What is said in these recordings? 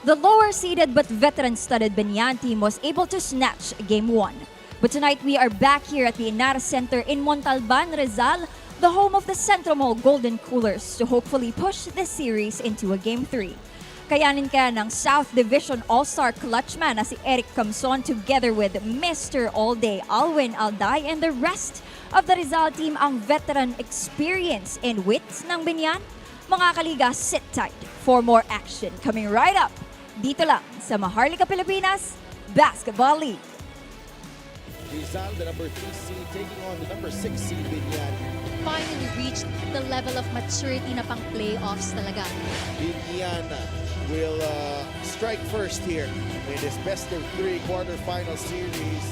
The lower-seeded but veteran-studded Biñan team was able to snatch Game 1. But tonight we are back here at the FNALS Center in Montalban, Rizal, the home of the Centro Mall Golden Coolers, to hopefully push this series into a Game 3. Kayanin kaya ng South Division All-Star clutchman na si Eric Camson together with Mr. All-Day Alwin Alday and the rest of the Rizal team ang veteran experience and wits ng Biñan? Mga kaliga, sit tight for more action coming right up dito lang sa Maharlika Pilipinas Basketball League. Rizal, the number 3 seed, taking on the number 6 seed, Biñan. Finally reached the level of maturity na pang playoffs talaga. Biñan will strike first here in this best-of-3 quarterfinal series.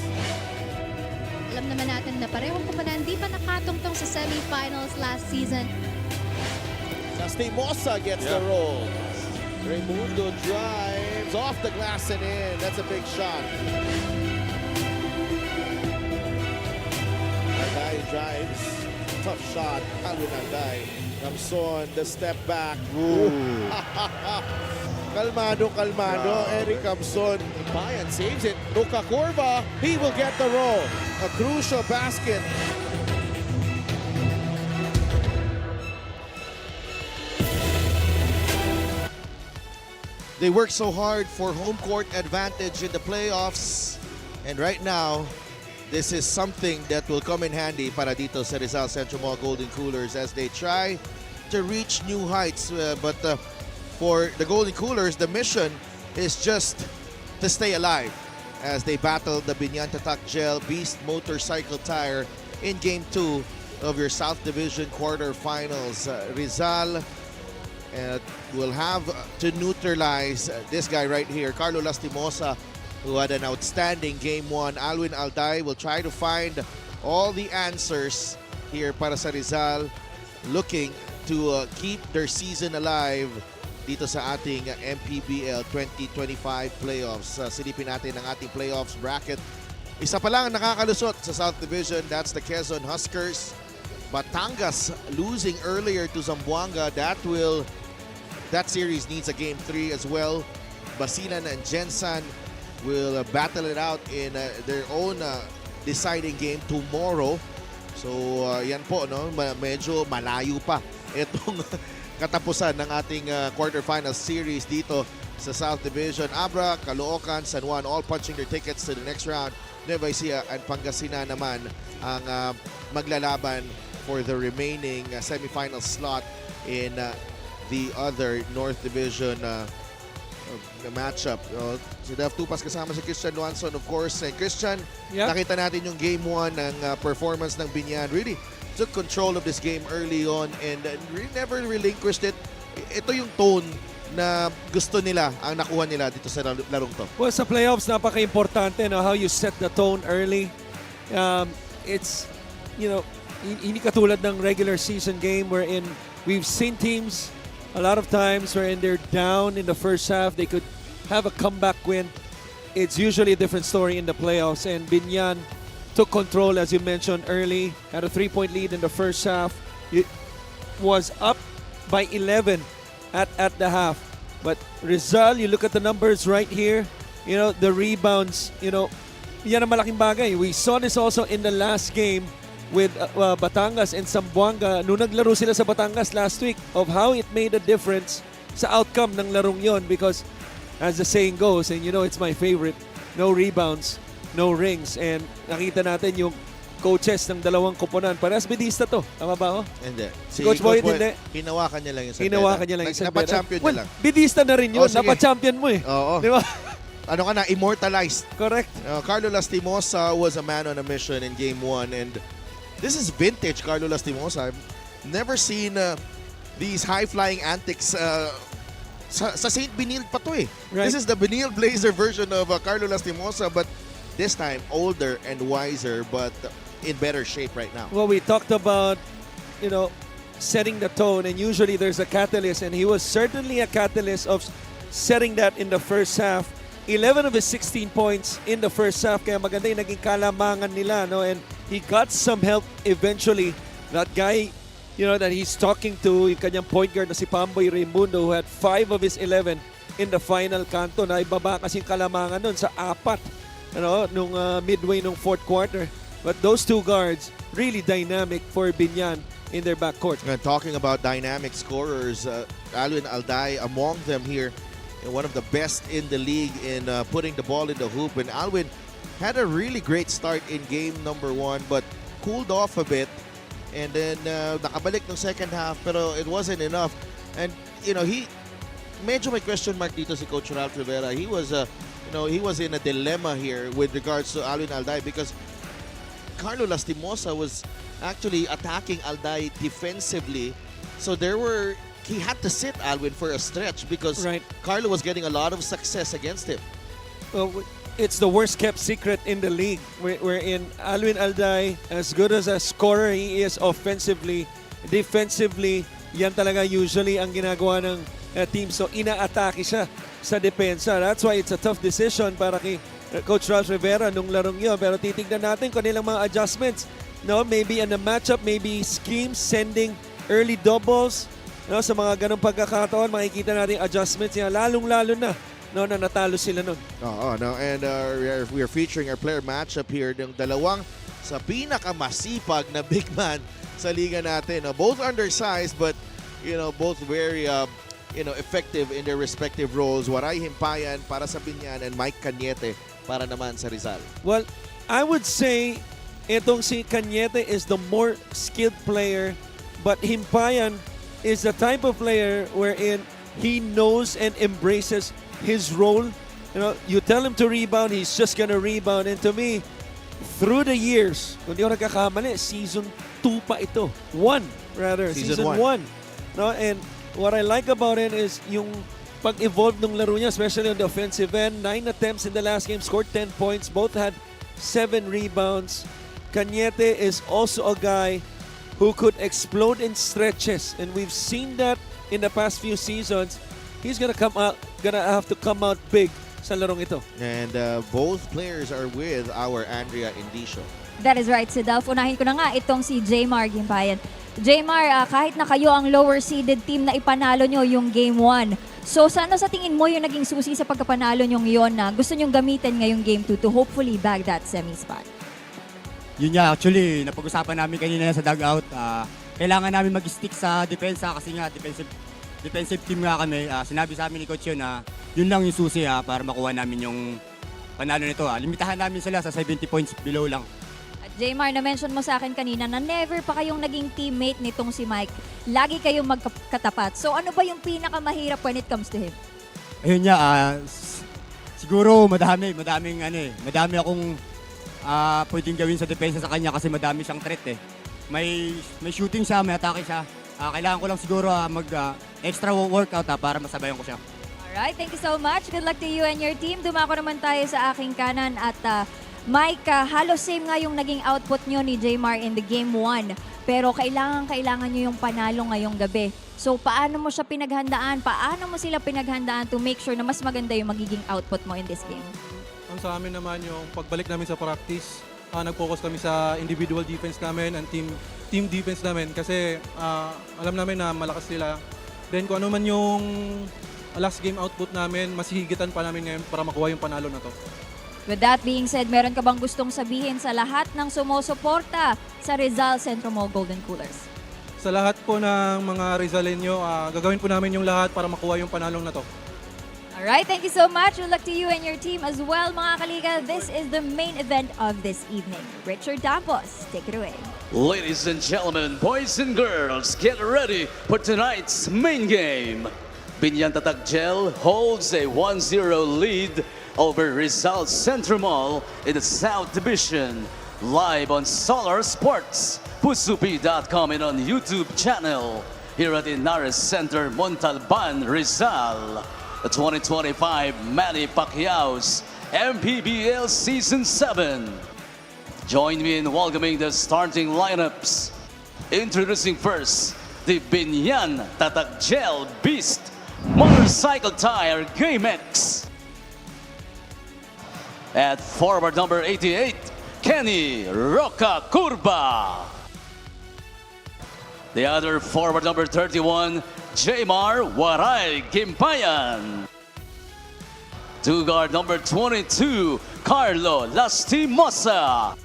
Alam naman natin na parehong kumpanan di pa nakatungtong sa semifinals last season. Lastimosa gets the roll. Raimundo drives off the glass and in. That's a big shot. Alday drives. Tough shot. Alwin Alday. Camson, the step back. Kalmado. Eric Camson. Biñan saves it. Luka Corva. He will get the roll. A crucial basket. They work so hard for home court advantage in the playoffs. And right now, this is something that will come in handy para dito sa Rizal Centro Mall Golden Coolers as they try to reach new heights. But for the Golden Coolers, the mission is just to stay alive as they battle the Biñan Tatak Gel Beast Motorcycle Tire in Game 2 of your South Division quarterfinals. Rizal will have to neutralize this guy right here, Carlo Lastimosa, who had an outstanding Game 1. Alwin Alday will try to find all the answers here para sa Rizal, looking to keep their season alive dito sa ating MPBL 2025 playoffs. Silipin natin ang ating playoffs bracket. Isa pa lang ang nakakalusot sa South Division, that's the Quezon Huskers. Batangas losing earlier to Zamboanga. That series needs a Game 3 as well. Basilan and Gensan will battle it out in their own deciding game tomorrow. So yan po, no? Medyo malayo pa itong katapusan ng ating quarterfinal series dito sa South Division. Abra, Caloocan, San Juan all punching their tickets to the next round. Nueva Ecija and Pangasinan naman ang maglalaban for the remaining semifinal slot in the other North Division matchup. Si Dev Tupas kasama si Christian Luanson, of course. And Christian, nakita natin yung Game 1 ng performance ng Biñan. Really took control of this game early on and really never relinquished it. Ito yung tone na gusto nila, ang nakuha nila dito sa larong to. Well, sa playoffs, napaka-importante how you set the tone early. It's, hindi katulad ng regular season game wherein we've seen teams a lot of times wherein they're down in the first half, they could have a comeback win. It's usually a different story in the playoffs. And Biñan took control, as you mentioned early, had a 3-point lead in the first half. It was up by 11 at the half. But Rizal, you look at the numbers right here, the rebounds, yan ang malaking bagay. We saw this also in the last game with Batangas and Zamboanga nung naglaro sila sa Batangas last week, of how it made a difference sa outcome ng larong yon, because as the saying goes, and it's my favorite, no rebounds, no rings. And nakita natin yung coaches ng dalawang koponan. Parehas bidista to. Tama ba ako? Hindi. Si Coach Boyd hindi. Hinawakan niya lang yung sa Hinawakan niya lang yung sa Napa-champion niya lang. Bidista na rin yun. Napa-champion mo eh. Oo. Di ba? Ano ka na, immortalized. Correct. Carlo Lastimosa was a man on a mission in Game 1 and this is vintage Carlo Lastimosa. I've never seen these high-flying antics sa St. Benilde pa to eh. Right. This is the Benilde Blazer version of Carlo Lastimosa, but this time older and wiser, but in better shape right now. Well, we talked about, setting the tone, and usually there's a catalyst, and he was certainly a catalyst of setting that in the first half. 11 of his 16 points in the first half, kaya maganda yung naging kalamangan nila, no? And he got some help eventually. That guy, that he's talking to, yung kanyang point guard na si Pamboy Raimundo, who had 5 of his 11 in the final kanto. Na ibaba kasing kalamangan nun sa 4 nung midway nung fourth quarter. But those two guards, really dynamic for Biñan in their backcourt. And talking about dynamic scorers, Alwin Alday among them here, and one of the best in the league in putting the ball in the hoop. And Alwin had a really great start in game number 1, but cooled off a bit. And then nakabalik ng second half, pero it wasn't enough. And he medyo may question mark dito si Coach Ralph Rivera. He was he was in a dilemma here with regards to Alwin Alday because Carlo Lastimosa was actually attacking Alday defensively. So he had to sit Alwin for a stretch because Carlo was getting a lot of success against him. Well, it's the worst kept secret in the league. Wherein Alwin Alday, as good as a scorer he is offensively, defensively, yan talaga usually ang ginagawa ng team. So ina-atake siya sa depensa. That's why it's a tough decision para kay Coach Ralph Rivera nung larong yun. Pero titignan natin kung nilang mga adjustments. Maybe in the matchup, maybe schemes, sending early doubles. Sa mga ganong pagkakataon, makikita natin adjustments niya. Lalong-lalo na na natalo sila nun. And we are featuring our player matchup here. Yung dalawang sa pinakamasipag na big man sa liga natin. Both undersized but both very effective in their respective roles. Waray Himpayan para sa Biñan and Mike Cañete para naman sa Rizal. Well, I would say itong si Cañete is the more skilled player, but Himpayan is the type of player wherein he knows and embraces his role. You tell him to rebound, he's just gonna rebound. And to me, through the years, kung di ako nagkakamali, season 2 pa ito. 1 rather, season 1. And what I like about it is yung pag-evolve ng laro niya, especially on the offensive end. 9 attempts in the last game, scored 10 points. Both had 7 rebounds. Cañete is also a guy who could explode in stretches, and we've seen that in the past few seasons. He's gonna have to come out big sa larong ito. And both players are with our Andrea Indicio. That is right, Sidalf. Unahin ko na nga itong si Jmar Gimpayan. Jmar, kahit na kayo ang lower seeded team na ipanalo nyo yung Game 1. So, sa tingin mo yung naging susi sa pagkapanalo nyong yon na gusto nyong gamitin ngayong Game 2 to hopefully bag that semi-spot? Yun nga, actually, napag-usapan namin kanina sa dugout. Kailangan namin mag-stick sa depensa kasi nga defensive team nga kami. Sinabi sa amin ni Coach yun na yun lang yung susi para makuha namin yung panalo nito. Limitahan namin sila sa 70 points below lang. Jmar, na-mention mo sa akin kanina na never pa kayong naging teammate nitong si Mike. Lagi kayong magkatapat. So ano ba yung pinakamahirap when it comes to him? Ayun nga, siguro madami akong pwedeng gawin sa depensa sa kanya kasi madami siyang threat eh. May shooting siya, may atake siya. Kailangan ko lang siguro extra workout para masabayan ko siya. Alright, thank you so much. Good luck to you and your team. Dumako naman tayo sa aking kanan at Mike, halos same nga yung naging output nyo ni Jmar in the Game 1. Pero kailangan nyo yung panalo ngayong gabi. So paano mo siya pinaghandaan? Paano mo sila pinaghandaan to make sure na mas maganda yung magiging output mo in this game? Ang sa amin naman yung pagbalik namin sa practice, nag-focus kami sa individual defense namin and team defense namin kasi alam namin na malakas sila. Then kung ano man yung last game output namin, mas higitan pa namin ngayon para makuha yung panalo na to. With that being said, meron ka bang gustong sabihin sa lahat ng sumusuporta sa Rizal Centro Mall Golden Coolers? Sa lahat po ng mga Rizalenyo, gagawin po namin yung lahat para makuha yung panalong na to. Alright, thank you so much. Good luck to you and your team as well, mga kaliga. This is the main event of this evening. Richard Dampos, take it away. Ladies and gentlemen, boys and girls, get ready for tonight's main game. Biñan Tatagel holds a 1-0 lead over Rizal Centro Mall in the South Division. Live on Solar Sports, pusupi.com and on YouTube channel here at Inares Center, Montalban, Rizal. The 2025 Manny Pacquiao's MPBL Season 7. Join me in welcoming the starting lineups. Introducing first, the Biñan Tatagel Beast Motorcycle Tire GameX. At forward number 88, Kenny Roca Curva. The other forward number 31, Jmar Waray Gimpayan. To guard number 22, Carlo Lastimosa.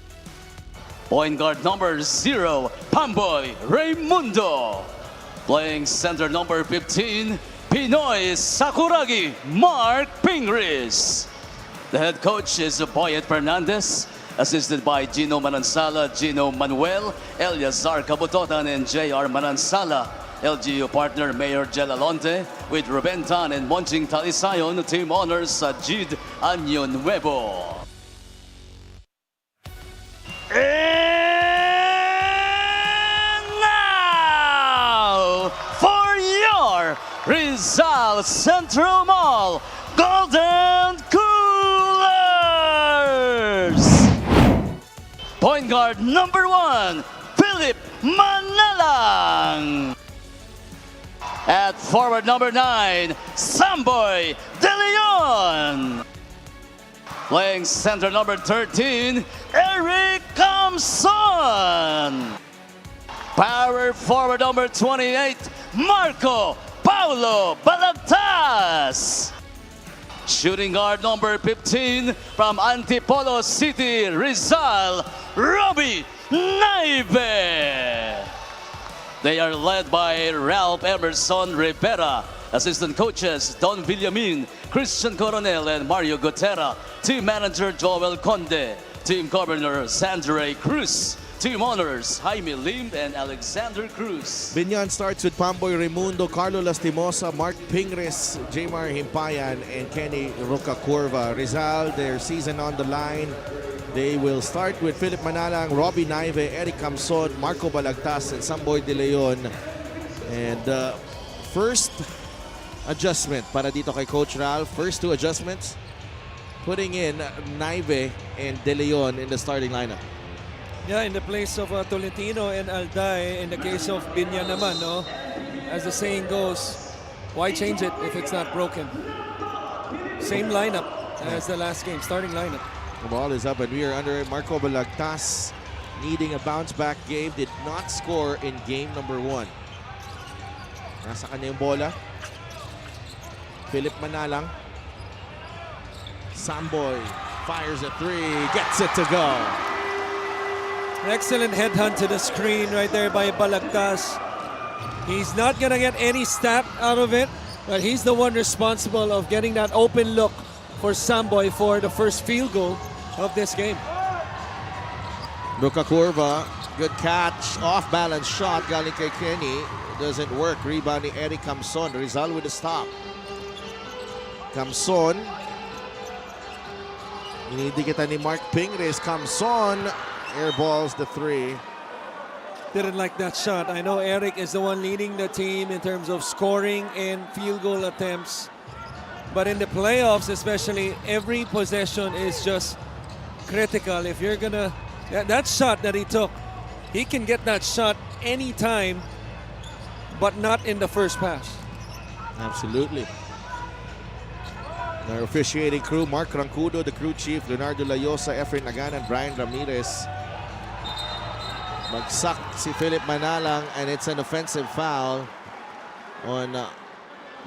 Point guard number 0, Pamboy Raimundo. Playing center number 15, Pinoy Sakuragi Mark Pingris. The head coach is Boyet Fernandez, assisted by Gino Manansala, Gino Manuel, Eliazar Cabutotan, and J.R. Manansala. LGU partner Mayor Jelalonte with Ruben Tan and Monching Talisayon. Team honors Sajid Año Nuevo. And now for your Rizal Central Mall Golden Coolers. Point guard number 1, Philip Manalang. At forward number 9, Samboy De Leon. Playing center number 13, Eric Camson. Power forward number 28, Marco Paulo Balagtas. Shooting guard number 15 from Antipolo City, Rizal, Robbie Naive. They are led by Ralph Emerson Rivera. Assistant coaches Don Villamin, Christian Coronel, and Mario Gutera. Team manager Joel Conde. Team governor Sandra Cruz. Team honors Jaime Lim and Alexander Cruz. Biñan starts with Pamboy Raimundo, Carlo Lastimosa, Mark Pingris, Jmar Himpayan, and Kenny Rocacurva. Rizal, their season on the line. They will start with Philip Manalang, Robbie Naive, Eric Camson, Marco Balagtas, and Samboy De Leon. And first adjustment para dito kay Coach Ralph. First 2 adjustments, putting in Naive and De Leon in the starting lineup. Yeah, in the place of Tolentino and Alday. In the case of Biñan naman, no? As the saying goes, why change it if it's not broken? Same lineup as the last game, starting lineup. The ball is up and we are under it. Marco Balagtas needing a bounce back game. Did not score in game number 1. Nasa kanya yung bola. Philip Manalang. Samboy fires a 3. Gets it to go. An excellent headhunt to the screen right there by Balagtas. He's not gonna get any stat out of it, but he's the one responsible of getting that open look for Samboy for the first field goal of this game. Rocacurva, good catch, off balance shot galing kay Kenny. Doesn't work. Rebound ni Eric Camson. Rizal with a stop. Camson. Inidikitan ni Mark Pingris. Camson airballs the 3. Didn't like that shot. I know Eric is the one leading the team in terms of scoring and field goal attempts. But in the playoffs especially, every possession is just critical. If you're gonna, that shot that he took, he can get that shot anytime, but not in the first pass. Absolutely. Our officiating crew, Mark Rancudo, the crew chief, Leonardo Layosa, Efren Agan, and Brian Ramirez. Magsak si Philip Manalang, and it's an offensive foul on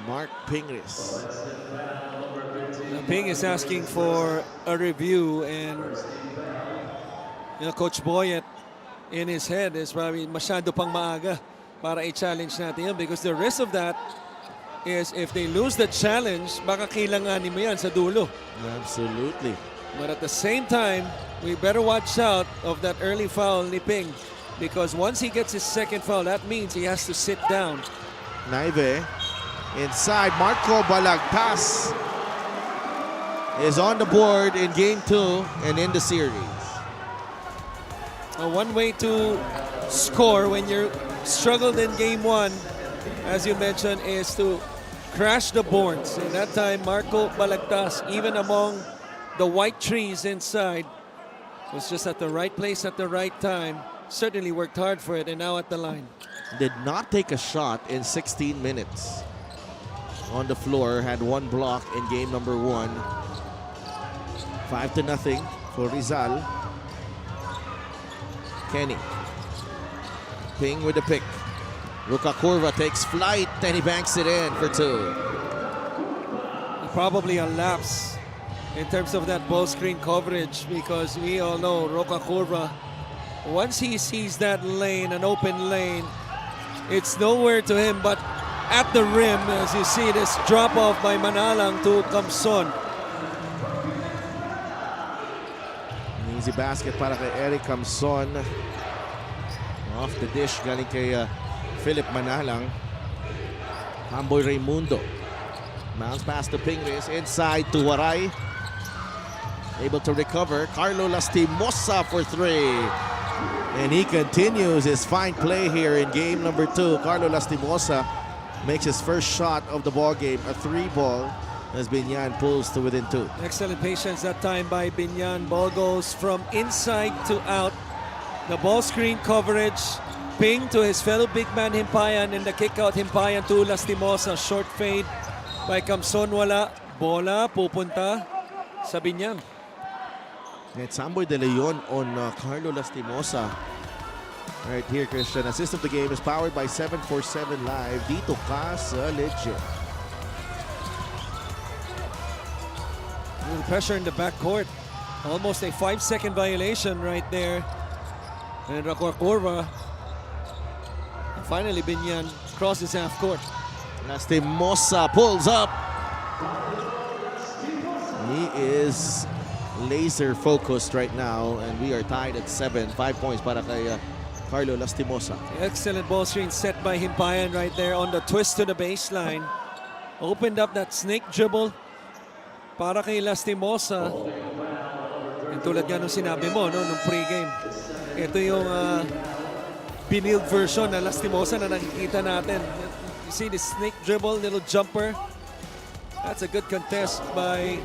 Mark Pingris. Ping is asking for a review, and Coach Boyet in his head is probably masyado pang maaga para i-challenge natin yan, because the risk of that is if they lose the challenge, baka kailanganin mo yan sa dulo. Absolutely. But at the same time, we better watch out of that early foul ni Ping, because once he gets his second foul, that means he has to sit down. Naive inside. Marco Balagtas is on the board in game 2 and in the series. One way to score when you're struggled in game 1, as you mentioned, is to crash the boards. And that time, Marco Balagtas, even among the white trees inside, was just at the right place at the right time. Certainly worked hard for it, and now at the line. Did not take a shot in 16 minutes. On the floor, had 1 block in game number 1. 5-0 for Rizal. Kenny. Ping with the pick. Rocacurva takes flight, and he banks it in for 2. Probably a lapse in terms of that ball screen coverage, because we all know Roca Curva, once he sees that lane, an open lane, it's nowhere to him but at the rim, as you see this drop off by Manalang to Kamson. An easy basket para kay Eric Camson. Off the dish galing kay Philip Manalang. Hamboy Raimundo. Bounce pass to Pingres, inside to Waray. Able to recover. Carlo Lastimosa for three. And he continues his fine play here in game number 2. Carlo Lastimosa makes his first shot of the ball game, a 3-ball, as Biñan pulls to within 2. Excellent patience that time by Biñan. Ball goes from inside to out. The ball screen coverage, ping to his fellow big man Himpayan, and the kick out Himpayan to Lastimosa. Short fade by Kamson, wala. Bola pupunta sa Biñan. And Samboy De Leon on Carlo Lastimosa. Right here, Christian. Assist of the game is powered by 747 Live. Dito ka sa legit. Little pressure in the backcourt. Almost a 5-second violation right there. And Roca Curva. Finally, Biñan crosses half court. Lastimosa pulls up. He is laser focused right now, and we are tied at 7. 5 points para kay Carlo Lastimosa. Excellent ball screen set by Himpayan right there on the twist to the baseline. Opened up that snake dribble para kay Lastimosa. And tulad nga nung sinabi mo, no, nung pregame, ito yung binilled version ng Lastimosa na nakikita natin. You see the snake dribble, little jumper. That's a good contest by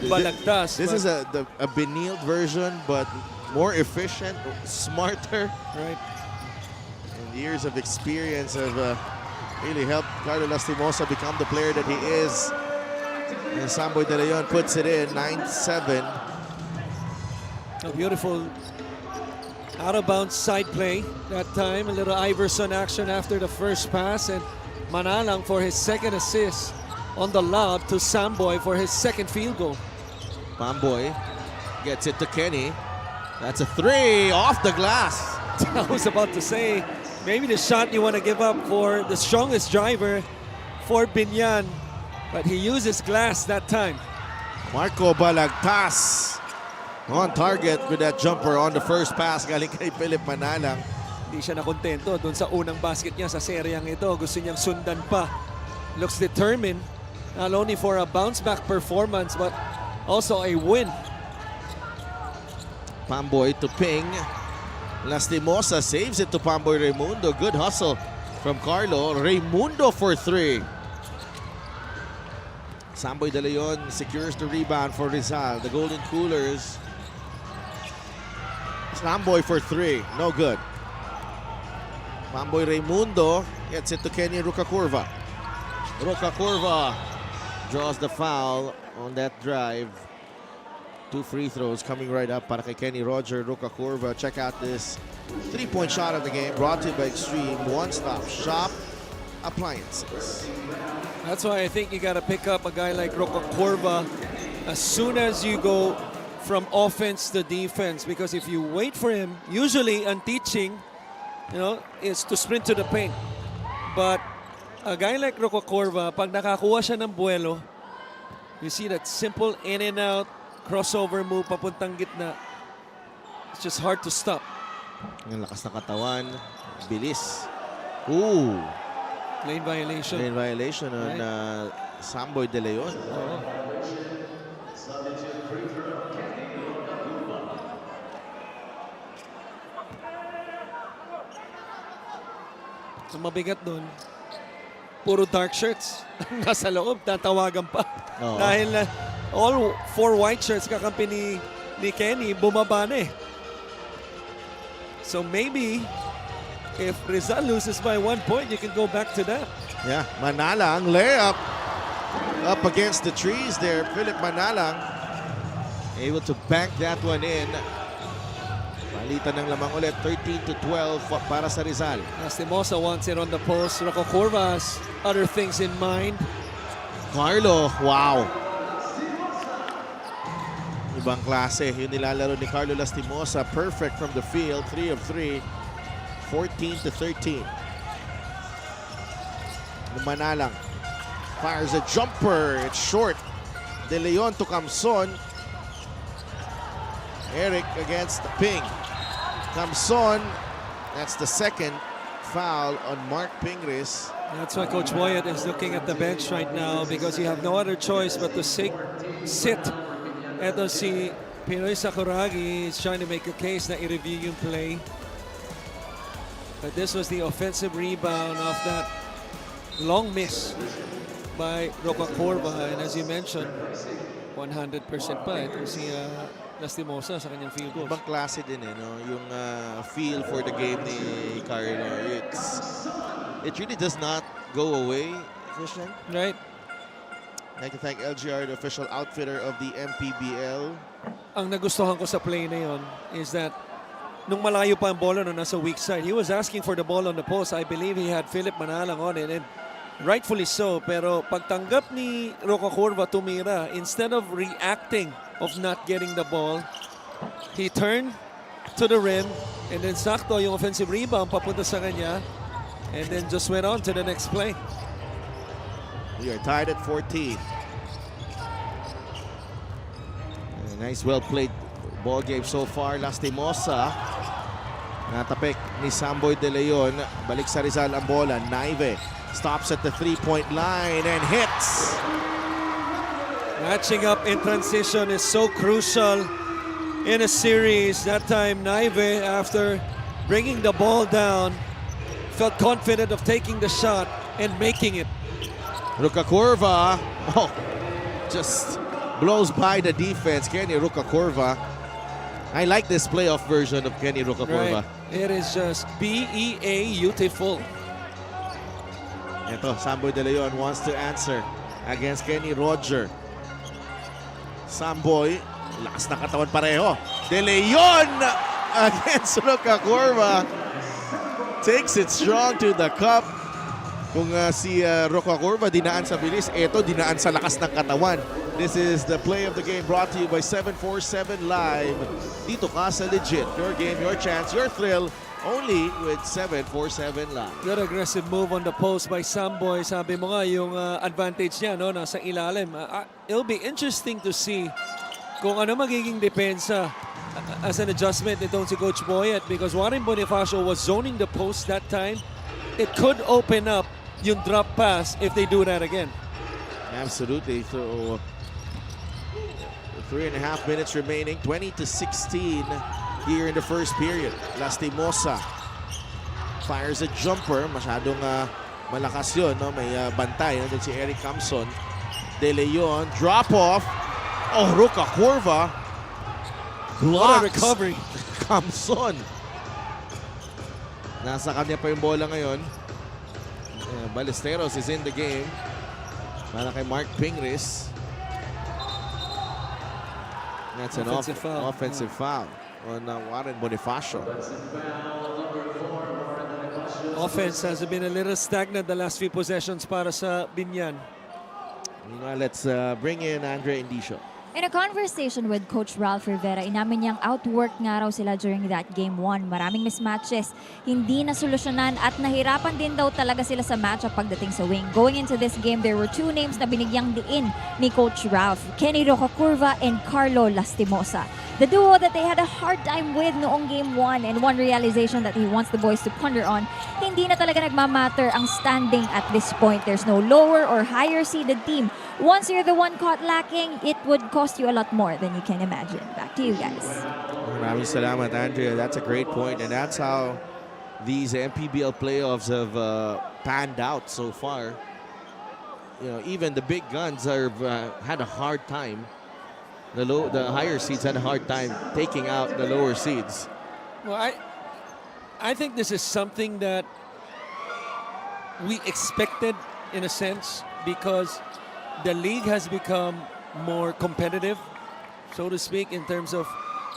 Balagtas. This is a Benilde version, but more efficient, smarter. Right. And years of experience have really helped Carlo Lastimosa become the player that he is. And Samboy De Leon puts it in, 9-7. A beautiful out-of-bounds side play that time. A little Iverson action after the first pass. And Manalang for his second assist on the lob to Samboy for his second field goal. Pamboy gets it to Kenny. That's a 3 off the glass. I was about to say, maybe the shot you want to give up for the strongest driver for Biñan, but he uses glass that time. Marco Balagtas on target with that jumper on the first pass galing kay Philip Manalang. Hindi siya nakontento dun sa unang basket niya sa seryang ito. Gusto niyang sundan pa. Looks determined, not only for a bounce-back performance, but also a win. Pamboy to ping. Lastimosa saves it to Pamboy Raimundo. Good hustle from Carlo. Raimundo for 3. Samboy De Leon secures the rebound for Rizal. The Golden Coolers. Samboy for 3. No good. Pamboy Raimundo gets it to Kenny Roca Curva. Roca Curva draws the foul on that drive. 2 free throws coming right up para kay Kenny Roger Roca Curva. Check out this 3-point shot of the game brought to you by Extreme One-Stop Shop Appliances. That's why I think you got to pick up a guy like Roca Curva as soon as you go from offense to defense, because if you wait for him, usually on teaching, you know, is to sprint to the paint. But a guy like Roca Curva, pag nakakuha siya ng buwelo, you see that simple in and out crossover move papuntang gitna. It's just hard to stop. Ang lakas na katawan. Bilis. Ooh. Lane violation. Lane violation on Samboy De Leon. Oo. Ang mabigat doon, puro dark shirts. Nasa loob, tatawagan pa. Oo. Dahil all 4 white shirts kakampi ni Kenny, bumaba na eh. So maybe, if Rizal loses by 1 point, you can go back to that. Yeah, Manalang layup up against the trees there. Philip Manalang able to bank that one in. Palitan ng lamang ulit, 13-12 para sa Rizal. Lastimosa wants it on the post. Roca Curva has other things in mind. Carlo, wow. Ibang klase. Yung nilalaro ni Carlo Lastimosa. Perfect from the field. 3 of 3. 14-13. Manalang fires a jumper. It's short. De Leon to Camson. Eric against Ping. Camson. That's the second foul on Mark Pingris. That's why Coach Boyet is looking at the bench right now because you have no other choice but to sit. Eto si Pinoy Sakuragi is trying to make a case na i-review yung play. But this was the offensive rebound of that long miss by Roca Corva. And as you mentioned, 100% pa ito si Lastimosa sa kanyang field goals. Ibang klase din no? Yung feel for the game ni Carlo. It really does not go away, Christian. Right. I'd like to thank LGR, the official outfitter of the MPBL. Ang nagustuhan ko sa play na yon is that nung malayo pa ang bola nung nasa weak side, he was asking for the ball on the post. I believe he had Philip Manalang on it, and rightfully so. Pero pagtanggap ni Roca Corva tumira, instead of reacting of not getting the ball, he turned to the rim, and then sakto yung offensive rebound papunta sa kanya, and then just went on to the next play. We are tied at 14. A nice, well-played ball game so far. Lastimosa. Natapik ni Samboy De Leon. Balik sa Rizal ang bola. Naive stops at the three-point line and hits. Matching up in transition is so crucial in a series. That time, Naive, after bringing the ball down, felt confident of taking the shot and making it. Roca Corva, just blows by the defense. Kenny Roca Corva. I like this playoff version of Kenny Roca Corva. Right. It is just beautiful. Ito, Samboy De Leon wants to answer against Kenny Roger. Samboy, lakas na katawan pareho. De Leon against Roca Corva. Takes it strong to the cup. Kung si Roca Corva dinaan sa bilis, ito dinaan sa lakas ng katawan. This is the play of the game brought to you by 747 Live. Dito ka sa Legit. Your game, your chance, your thrill. Only with 747 Live. Good aggressive move on the post by Samboy. Sabi mo nga yung advantage niya no, nasa ilalim. It'll be interesting to see kung ano magiging depensa as an adjustment itong si Coach Boyet, because Warren Bonifacio was zoning the post that time. It could open up yung drop pass if they do that again. Absolutely. So 3.5 minutes remaining. 20-16 here in the first period. Lastimosa fires a jumper. Masyadong malakas yun. No? May bantay. No? Si Eric Camson. De Leon. Drop off. Oh, Roca Corva. What a Blocks. recovery. Camson. Nasa kanya pa yung bola ngayon. Ballesteros is in the game. Para kay Mark Pingris. That's an offensive foul on Warren Bonifacio. Offense has been a little stagnant the last few possessions para sa Biñan. Let's bring in Andre Indicio. In a conversation with Coach Ralph Rivera, inamin niyang outwork nga raw sila during that Game 1. Maraming mismatches, hindi nasolusyonan at nahirapan din daw talaga sila sa matchup pagdating sa wing. Going into this game, there were two names na binigyang diin ni Coach Ralph, Kenny Roca Corva and Carlo Lastimosa. The duo that they had a hard time with noong Game 1, and one realization that he wants the boys to ponder on, hindi na talaga nagmamatter ang standing at this point. There's no lower or higher seeded team. Once you're the one caught lacking, it would cost you a lot more than you can imagine. Back to you guys. Maraming salamat, Andrea. That's a great point, and that's how these MPBL playoffs have panned out so far. You know, even the big guns have had a hard time. The higher seeds had a hard time taking out the lower seeds. Well, I think this is something that we expected in a sense, because the league has become more competitive, so to speak, in terms of,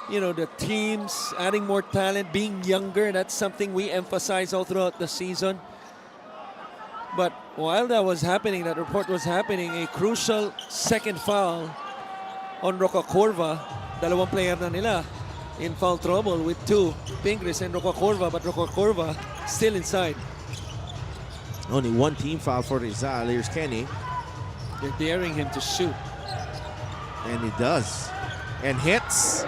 you know, the teams adding more talent, being younger. That's something we emphasize all throughout the season. But while that was happening, that report was happening, a crucial second foul on Roca Corva dalawang player na nila in foul trouble with two, Pingris and Roca Corva, but Roca Corva still inside. Only one team foul for Rizal. Here's Kenny. They're daring him to shoot. And he does. And hits.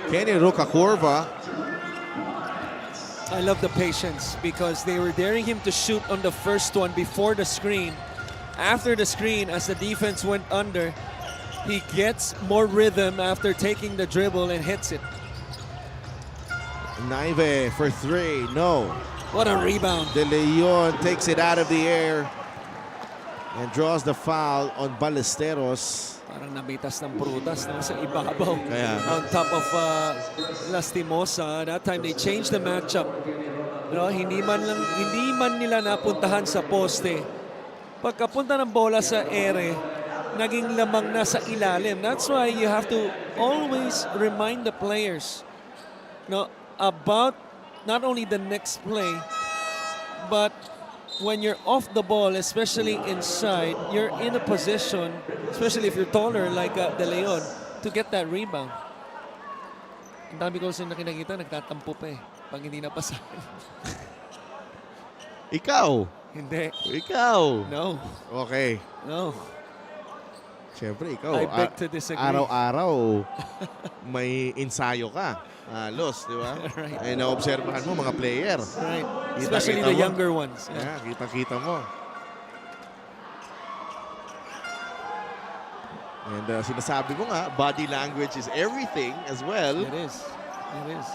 Kenny Rocacorva. I love the patience because they were daring him to shoot on the first one before the screen. After the screen, as the defense went under, he gets more rhythm after taking the dribble and hits it. Naive for three. No. What a rebound. De Leon takes it out of the air and draws the foul on Ballesteros. Parang nabitas ng prutas no, sa ibabaw. Kaya. On top of Lastimosa. That time they changed the matchup. No, hindi man nila napuntahan sa poste. Pagkapunta ng bola sa ere, naging lamang na sa ilalim. That's why you have to always remind the players, no, about not only the next play, but when you're off the ball, especially inside, you're in a position, especially if you're taller like De Leon, to get that rebound. Ang dami ko na kinakita, nagtatampo pa eh. Pag hindi napasahan. Ikaw. Hindi. Ikaw. No. Okay. No. Siyempre, ikaw. I beg to disagree. Araw-araw, may ensayo ka. Halos, di ba? Right. Ay, naobserbahan mo mga player. Right. Kita-kita Especially the mo. younger ones. Yeah. Yeah, kita-kita mo. And sinasabi mo nga, body language is everything as well. It is. It is.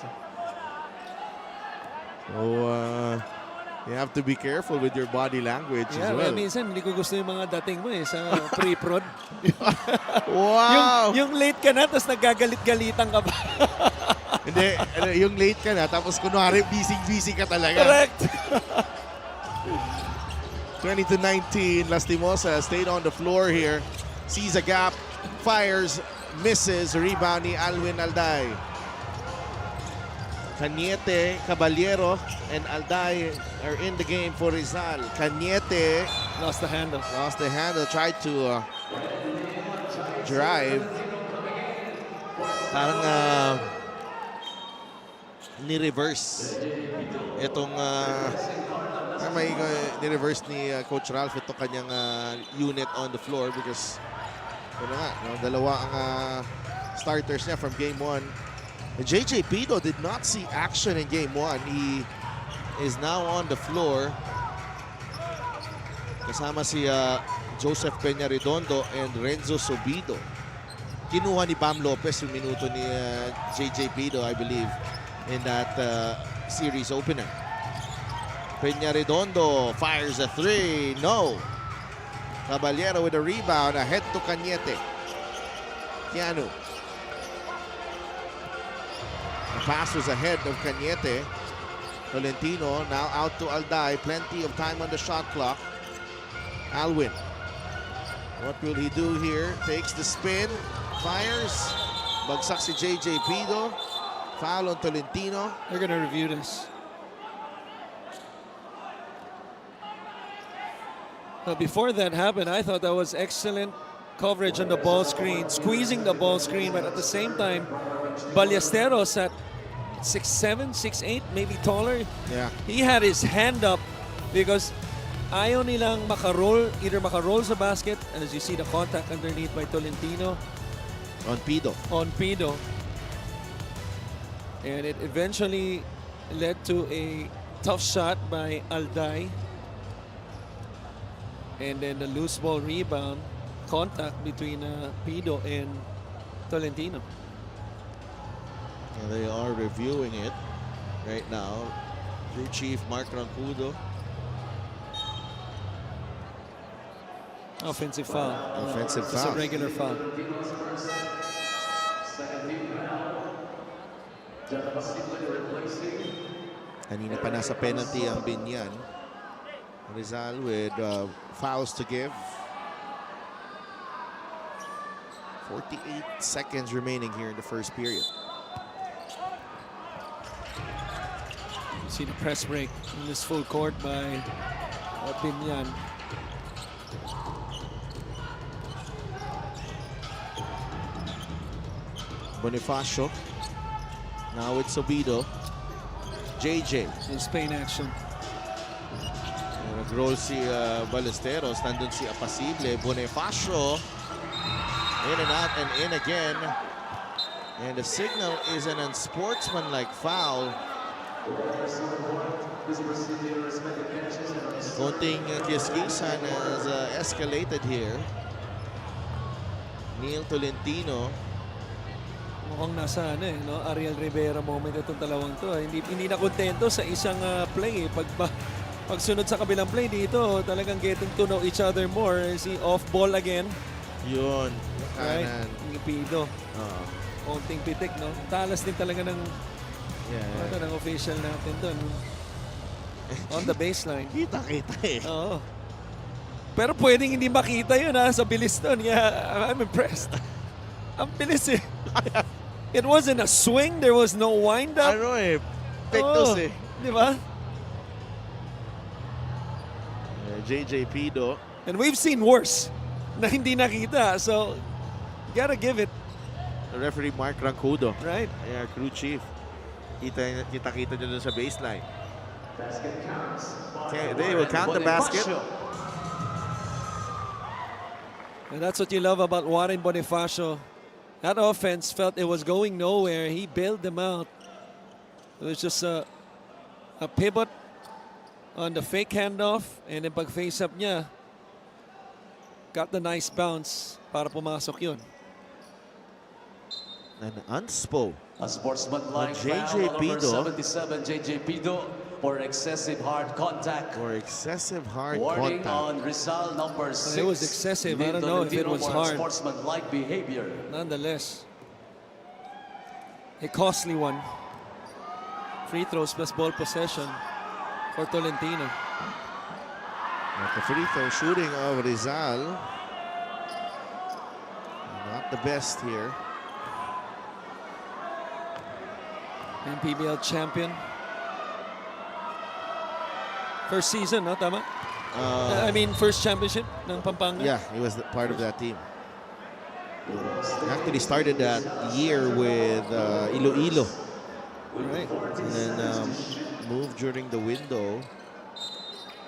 So, you have to be careful with your body language Yeah, as well. minsan hindi ko gusto yung mga dating mo eh sa pre-prod. Wow! yung late ka na, tapos nagagalit-galitan ka ba? Hindi, yung late ka na, tapos kunwari busy-busy ka talaga. Correct. 20-19, Lastimosa stayed on the floor here. Sees a gap, fires, misses, rebound ni Alwin Alday. Cañete, Caballero, and Alday are in the game for Rizal. Cañete Lost the handle. tried to drive. Parang ni-reverse itong may ni-reverse ni Coach Ralph ito kanyang unit on the floor because ano nga, no, dalawa ang starters niya from game 1. JJ Pido did not see action in game 1. He is now on the floor kasama si Joseph Peña-Redondo and Renzo Sobido. Kinuha ni Bam Lopez yung minuto ni JJ Pido, I believe, in that series opener. Peña-Redondo fires a three. No. Caballero with a rebound. Ahead to Cañete. Keanu. The pass was ahead of Cañete. Tolentino now out to Alday. Plenty of time on the shot clock. Alwin. What will he do here? Takes the spin. Fires. Bagsak si JJ Pido. Foul on Tolentino. They're going to review this. But before that happened, I thought that was excellent coverage on the ball screen, squeezing the ball screen, but at the same time, Ballesteros at 6'7", 6'8", maybe taller. Yeah. He had his hand up because ayaw nilang either makaroll sa basket, and as you see the contact underneath by Tolentino. On Pido. On Pido. And it eventually led to a tough shot by Alday. And then the loose ball rebound, contact between Pido and Tolentino. And they are reviewing it right now. Crew Chief Mark Rancudo. Offensive foul. Offensive It's a foul. regular foul. Kanina pa nasa penalty ang Biñan. Rizal with fouls to give. 48 seconds remaining here in the first period. You see the press break in this full court by Biñan. Bonifacio. Now with Sobido. JJ. In Spain action. Nag-roll si Ballesteros. Nandun si Apasible. Bonifacio. In and out and in again. And the signal is an unsportsmanlike foul. Konting kiskisan has escalated here. Neil Tolentino. Mukhang nasa no? Ariel Rivera moment itong dalawang to. Hindi na kontento sa isang play. Pagsunod sa kabilang play dito, talagang getting to know each other more. Si off ball again. Yun. Right? Kanan. Ngipido. Konting pitik, no? Talas din talaga ng, ng official natin doon. On the baseline. Kita-kita eh. Oo. Pero pwedeng hindi makita yun sa bilis doon. Yeah, I'm impressed. Ang bilis eh. It wasn't a swing. There was no wind-up. Ano eh. Pektos eh. Di ba? JJ Pido. And we've seen worse na hindi nakita. So, gotta give it. The referee Mark Rancudo. Right. Yeah, crew chief. Kita-kita nyo dun sa baseline. Okay, they will count the basket. And that's what you love about Warren Bonifacio. That offense felt it was going nowhere. He bailed them out. It was just a pivot on the fake handoff. And then pag face up niya, got the nice bounce para pumasok yun. An unspo. A sportsmanlike JJ foul on number Pido. 77, JJ Pido, for excessive hard contact. For excessive hard Warning contact. on Rizal number 6. It was excessive. I don't know if it was hard. Sportsmanlike behavior. Nonetheless, a costly one. Free throws plus ball possession for Tolentino. At the free throw shooting of Rizal. Not the best here. MPBL champion. First season, no? Tama? I mean, first championship ng Pampanga. Yeah, he was part of that team. Actually started that year with Iloilo. Right. And then moved during the window.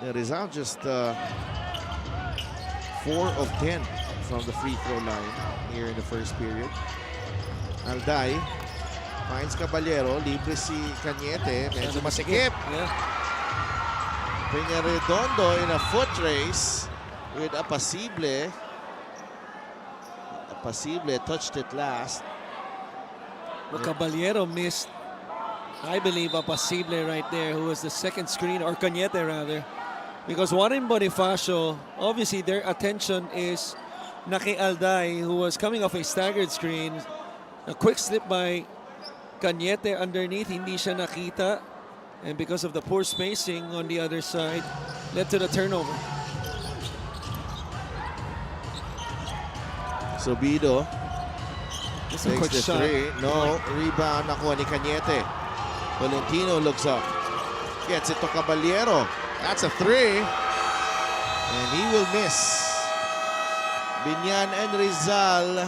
Rizal just 4 of 10 from the free throw line here in the first period. Alday finds Caballero, libre si Cañete, medyo masikip. Yeah. Peñaredondo in a foot race with Apasible. Apasible touched it last. Well, Caballero missed, I believe, Apasible right there, who was the second screen, or Cañete rather. Because Warren Bonifacio, obviously their attention is Naki Alday, who was coming off a staggered screen. A quick slip by Cañete underneath, hindi siya nakita. And because of the poor spacing on the other side, led to the turnover. Sobido Just a takes quick the shot. three. No, rebound nakuha ni Cañete. Tolentino looks up. Gets it to Caballero. That's a three. And he will miss. Biñan and Rizal.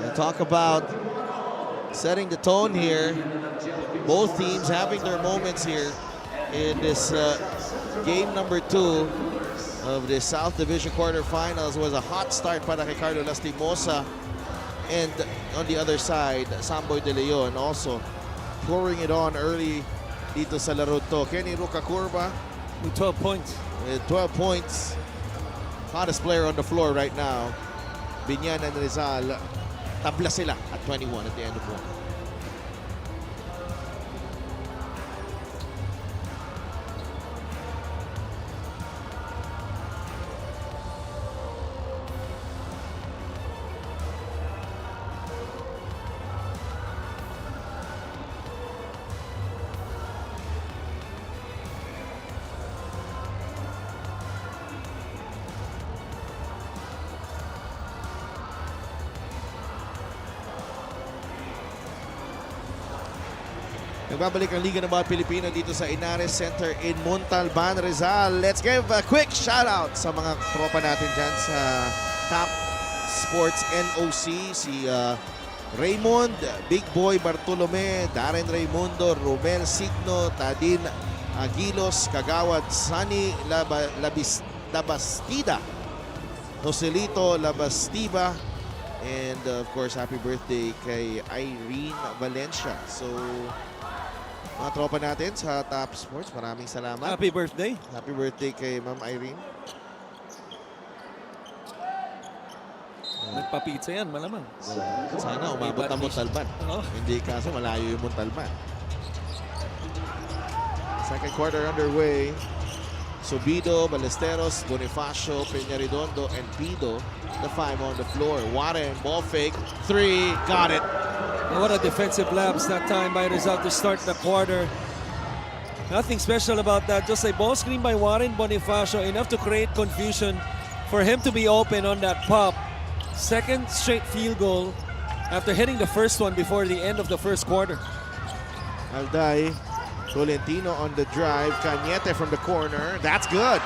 And talk about setting the tone here. Both teams having their moments here in this game number 2 of the South Division quarterfinals. Was a hot start para kay Carlo Lastimosa. And on the other side, Samboy De Leon also pouring it on early dito sa laro to. Kenny Rucacurva With 12 points. with 12 points. Hottest player on the floor right now. Biñan and Rizal, tabla sila at 21 at the end of one. Nagbabalik ang Liga ng mga Pilipino dito sa Inares Center in Montalban, Rizal. Let's give a quick shout out sa mga tropa natin dyan sa top Sports NOC, si Raymond, Big Boy Bartolome, Darren Raimundo, Romel Signo, Tadin Aguilos, Kagawad Sunny Labastida, Joselito Labastiva, and of course, happy birthday kay Irene Valencia. So, mga tropa natin sa Top Sports, maraming salamat. Happy birthday. Happy birthday kay Ma'am Irene. Nagpa-pizza yan, malamang. Sana umabot ang Montalban. Oo. Hindi kaso malayo yung Montalban. Second quarter underway. Subido, Ballesteros, Bonifacio, Peñarredondo, and Pido. The 5 on the floor. Warren, ball fake. 3, got it. And what a defensive lapse that time by Rizal to start the quarter. Nothing special about that. Just a ball screen by Warren Bonifacio. Enough to create confusion for him to be open on that pop. Second straight field goal after hitting the first one before the end of the first quarter. Alday, Tolentino on the drive. Cañete from the corner. That's good.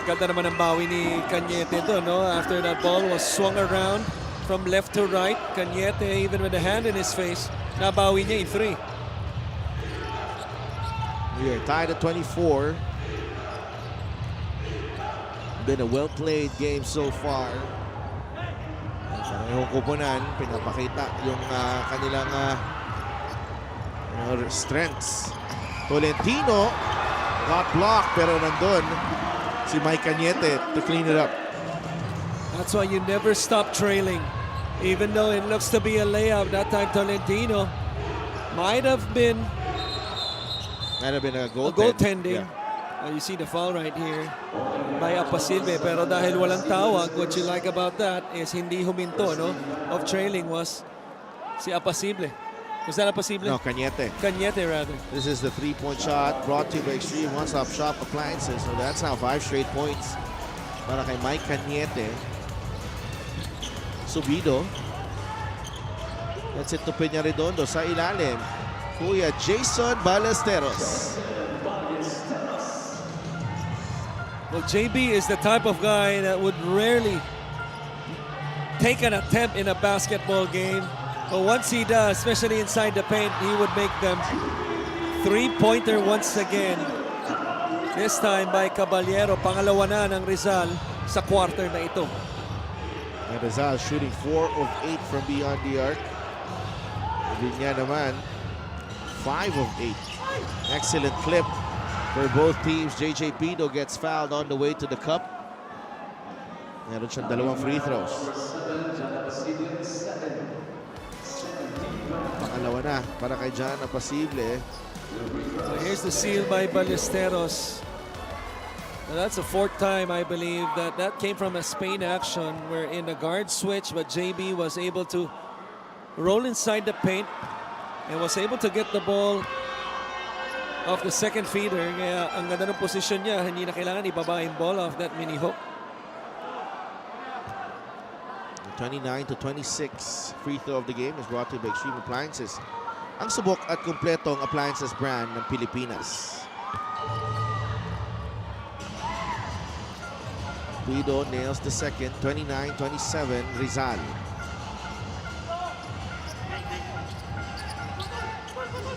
Ganda naman ang bawi ni Cañete doon, no? After that ball was swung around from left to right. Cañete, even with a hand in his face, nabawi niya in 3. We are tied at 24. Been a well-played game so far. Parehong kupunan, pinapakita yung kanilang strengths. Tolentino got blocked pero nandun si Mike Cañete to clean it up. That's why you never stop trailing. Even though it looks to be a layup, that time Tolentino might have been a goaltending. Yeah. You see the foul right here by Apasilbe. Pero dahil walang tawag, what you like about that is hindi huminto, no? Of trailing was si Apasilbe. Was that Apasilbe? No, Cañete. Cañete, rather. This is the three-point shot brought to you by Extreme One-Stop Shop Appliances. So that's now 5 straight points para kay Mike Cañete. Subido. That's it to Peñarredondo sa ilalim. Kuya Jason Ballesteros. Well, JB is the type of guy that would rarely take an attempt in a basketball game. But once he does, especially inside the paint, he would make them three-pointer once again. This time by Caballero, pangalawa na ng Rizal sa quarter na ito. And Rizal shooting 4 of 8 from beyond the arc. Biñan naman, 5 of 8. Excellent clip for both teams. JJ Pido gets fouled on the way to the cup. Meron siyang 2 free throws. Pangalawa na para kay John Apasible. So here's the steal by Ballesteros. Now that's the 4th time, I believe, that came from a Spain action where in the guard switch, but JB was able to roll inside the paint and was able to get the ball off the second feeder. Kaya ang ganda ng posisyon niya, hindi na kailangan ibaba yung ball off that mini hook. 29-26 free throw of the game is brought to you by Extreme Appliances. Ang subok at kumpletong appliances brand ng Pilipinas. Pido nails the second, 29-27, Rizal.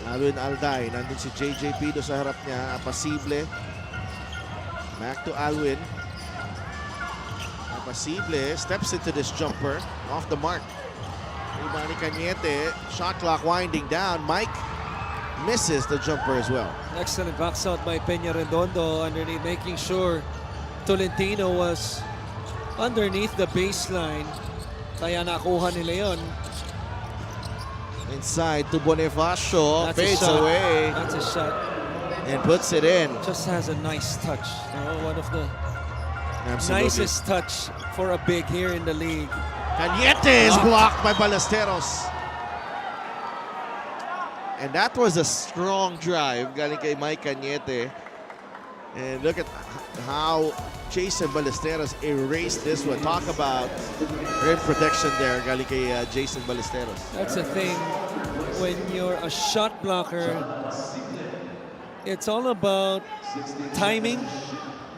Alwin Alday, nandun si JJ Pido sa harap niya, Apasible. Back to Alwin. Apasible steps into this jumper, off the mark. Ibani Cañete, shot clock winding down. Mike misses the jumper as well. Excellent box out by Peñarredondo underneath, making sure Tolentino was underneath the baseline. Kaya nakuha nila yun. Inside to Bonifacio, That's a fades shot. away That's a shot. and puts it in. Just has a nice touch. One of the Absolutely. nicest touch for a big here in the league. Cañete is blocked by Ballesteros. And that was a strong drive galing kay Mike Cañete. And look at how Jason Ballesteros erased this one. Talk about rim protection there galing kay Jason Ballesteros. That's the thing. When you're a shot blocker, it's all about timing,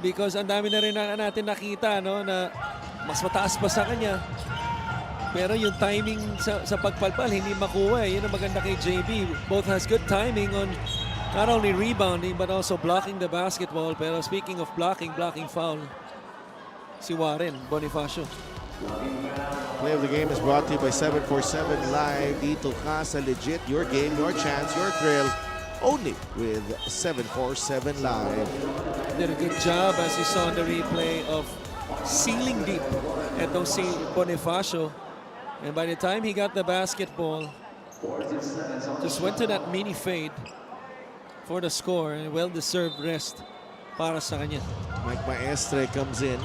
because ang dami na rin natin nakita, no, na mas mataas pa sa kanya. Pero yung timing sa pagpalpal, hindi makuha. Yun ang maganda kay JB. Both has good timing on not only rebounding but also blocking the basketball. Pero speaking of blocking foul. Si Warren Bonifacio. Play of the game is brought to you by 747 Live. Dito ka sa legit. Your game, your chance, your thrill. Only with 747 Live. Did a good job as you saw in the replay of sealing deep etong si Bonifacio. And by the time he got the basketball, just went to that mini fade for the score and well-deserved rest para sa kanya. Mike Maestre comes in.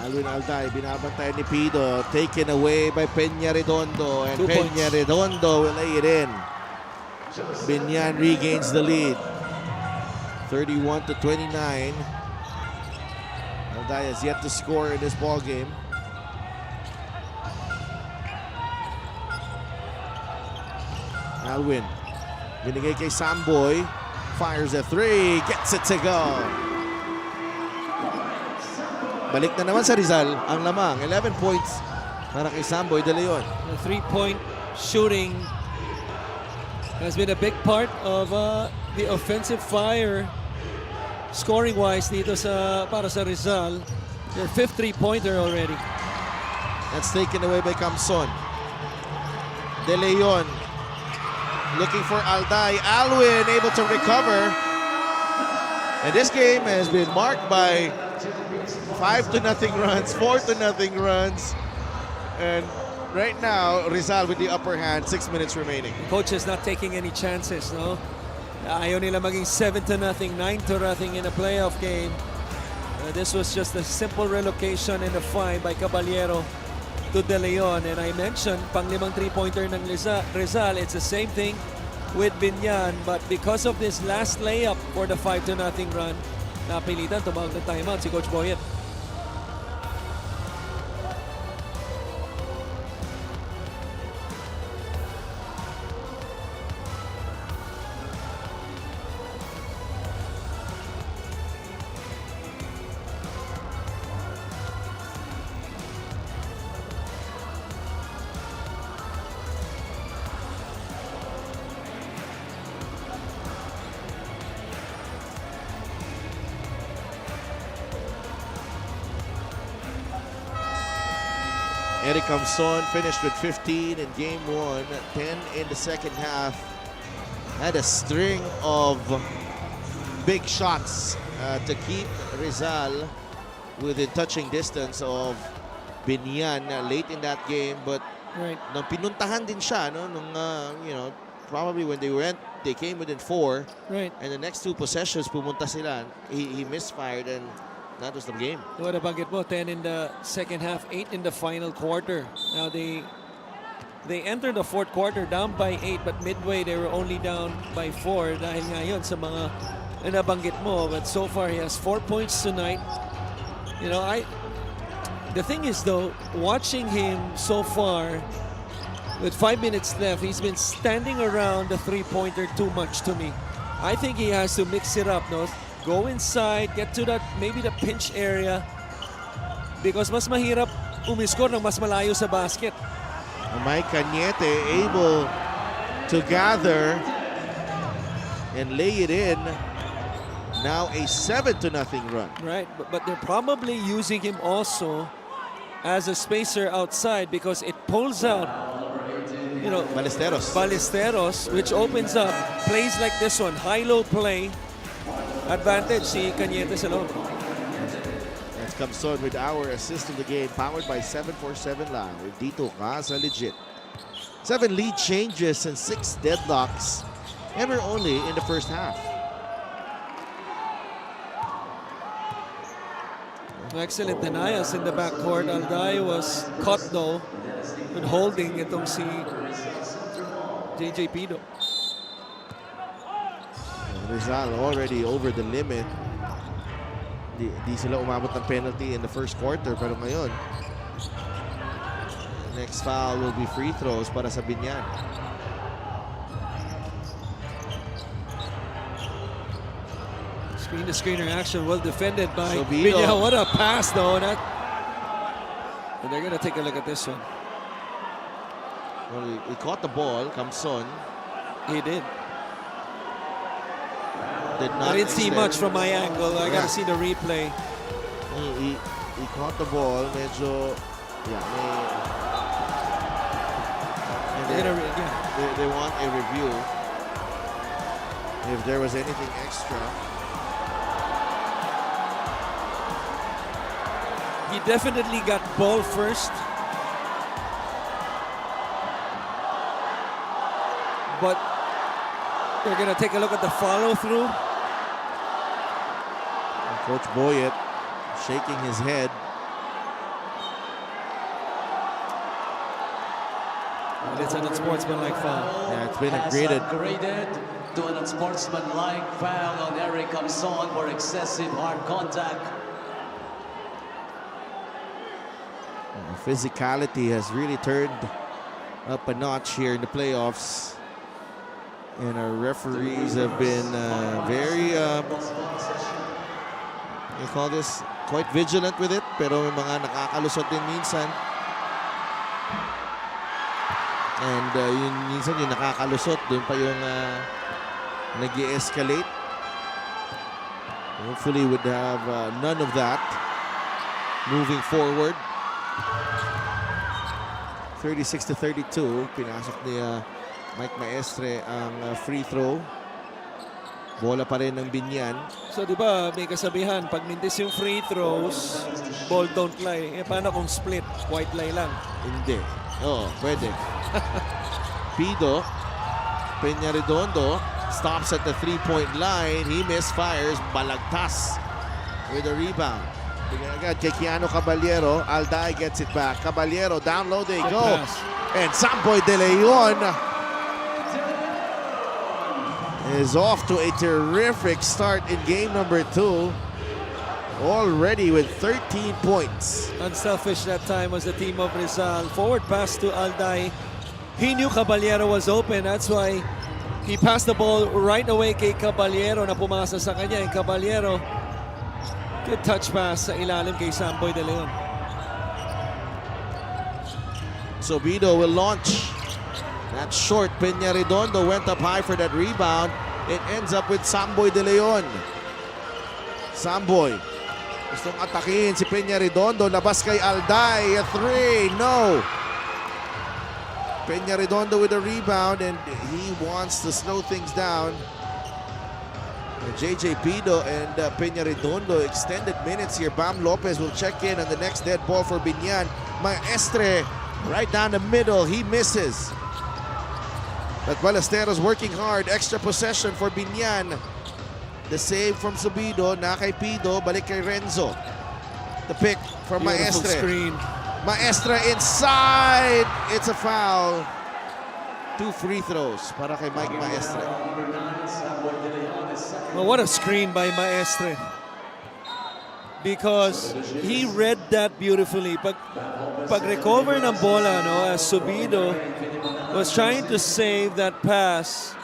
Alwin Alday, binabantay ni Pido. Taken away by Peña Redondo. And 2 points. Peña Redondo will lay it in. Biñan regains the lead. 31-29. Alday has yet to score in this ball game. Alwin, binigay kay Samboy. Fires a three, gets it to go. Balik na naman sa Rizal ang lamang. 11 points para kay Samboy De Leon. The three-point shooting has been a big part of the offensive fire scoring-wise dito para sa Rizal. Their fifth three-pointer already. That's taken away by Camson. De Leon looking for Alday. Alwin able to recover. And this game has been marked by 5-0 runs, 4-0 runs. And right now, Rizal with the upper hand, 6 minutes remaining. Coach is not taking any chances, no? Ayaw nila maging 7-0, 9-0 in a playoff game. This was just a simple relocation and a find by Caballero to De Leon. And I mentioned, pang-limang three-pointer ng Rizal, it's the same thing with Biñan. But because of this last layup for the 5-0 run, napilitan tumawag ng timeout si Coach Boyet. Eric Camson finished with 15 in game 1, 10 in the second half. Had a string of big shots to keep Rizal within touching distance of Biñan late in that game. But Right. nung pinuntahan din siya, no, nung, probably when they came within 4. Right. And the next 2 possessions, pumunta sila. He misfired and that was the game. What about mo? 10 in the second half, 8 in the final quarter. Now they entered the fourth quarter down by 8, but midway they were only down by 4 dahil ngayon sa mga nabanggit mo. But so far he has 4 points tonight. You know, the thing is though, watching him so far with 5 minutes left, he's been standing around the three-pointer too much to me. I think he has to mix it up, no? Go inside, get to that, maybe the pinch area. Because mas mahirap umiscore ng mas malayo sa basket. Mike Cañete able to gather and lay it in. Now a 7-0 run. Right, but they're probably using him also as a spacer outside because it pulls out, you know, Ballesteros, which opens up plays like this one, high-low play. Advantage si Cañete sa loob. That comes on with our assist of the game, powered by 747 Live. Dito ka sa legit. 7 lead changes and 6 deadlocks. And we're only in the first half. Excellent denials in the backcourt. Alday was caught though with holding itong si JJ Pido. Rizal already over the limit. Di sila umabot ng penalty in the first quarter, pero ngayon next foul will be free throws para sa Biñan. Screen-to-screener action, well defended by Sobido. Biñan. What a pass, though. And they're going to take a look at this one. Well, he caught the ball, Kamson. He did. Did not I didn't see extend. much from my angle. I got Yeah. to see the replay. He caught the ball, medyo, yeah, they want a review if there was anything extra. He definitely got ball first. But they're going to take a look at the follow-through. Coach Boyet shaking his head. And it's an unsportsmanlike foul. Yeah, it's been Has graded. upgraded to an unsportsmanlike foul on Eric Kamson for excessive hard contact. Physicality has really turned up a notch here in the playoffs. And our referees have been very, you call this, quite vigilant with it. Pero may mga nakakalusot din minsan. And yun, minsan yung nakakalusot, dun pa yung nag-escalate. Hopefully would have none of that moving forward. 36-32, pinasok ni Mike Maestre ang free throw. Bola pa rin ng Biñan. So, di ba, may kasabihan, pag mintis yung free throws, ball don't lie. Eh, paano kung split? White lie lang. Hindi. Oo, pwede. Pido, Peña Redondo stops at the three-point line. He misfires. Balagtas with a rebound. Bigyan agad kay Keanu Caballero. Alday gets it back. Caballero, down low they Good go. pass. And Samboy De Leon is off to a terrific start in game number 2. Already with 13 points. Unselfish that time was the team of Rizal. Forward pass to Alday. He knew Caballero was open. That's why he passed the ball right away kay Caballero na pumasa sa kanya. And Caballero, good touch pass sa ilalim kay Samboy De Leon. Sobido will launch. That's short. Peña Redondo went up high for that rebound. It ends up with Samboy De Leon. Samboy. Gustong atakin si Peña Redondo. Labas kay Alday. A three. No. Peña Redondo with a rebound and he wants to slow things down. JJ Pido and Peña Redondo extended minutes here. Bam Lopez will check in on the next dead ball for Biñan. Maestre right down the middle. He misses. But Ballesteros working hard. Extra possession for Biñan. The save from Sobido. Na kay Pido. Balik kay Renzo. The pick from Beautiful Maestre. screen. Maestre inside. It's a foul. 2 free throws para kay Mike Maestre. Well, what a screen by Maestre. Because he read that beautifully. Pag-recover ng bola, no, as Sobido was trying to save that pass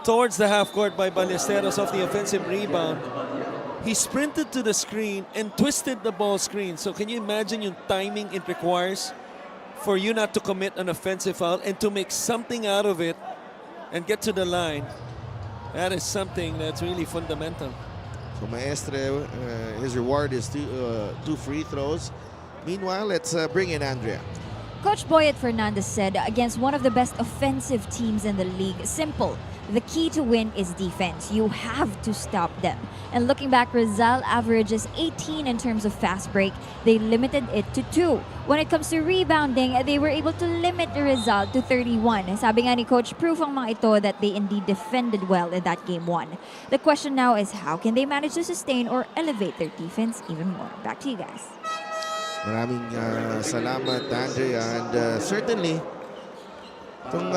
towards the half court by Ballesteros off the offensive rebound. He sprinted to the screen and twisted the ball screen. So can you imagine yung timing it requires for you not to commit an offensive foul and to make something out of it and get to the line? That is something that's really fundamental. So Maestre, his reward is 2 free throws. Meanwhile, let's bring in Andrea. Coach Boyet Fernandez said, against one of the best offensive teams in the league, simple. The key to win is defense. You have to stop them. And looking back, Rizal averages 18 in terms of fast break. They limited it to 2. When it comes to rebounding, they were able to limit Rizal to 31. Sabi nga ni Coach, proof ang mga ito that they indeed defended well in that game 1. The question now is how can they manage to sustain or elevate their defense even more? Back to you guys. Maraming salamat, Andrea. And certainly, itong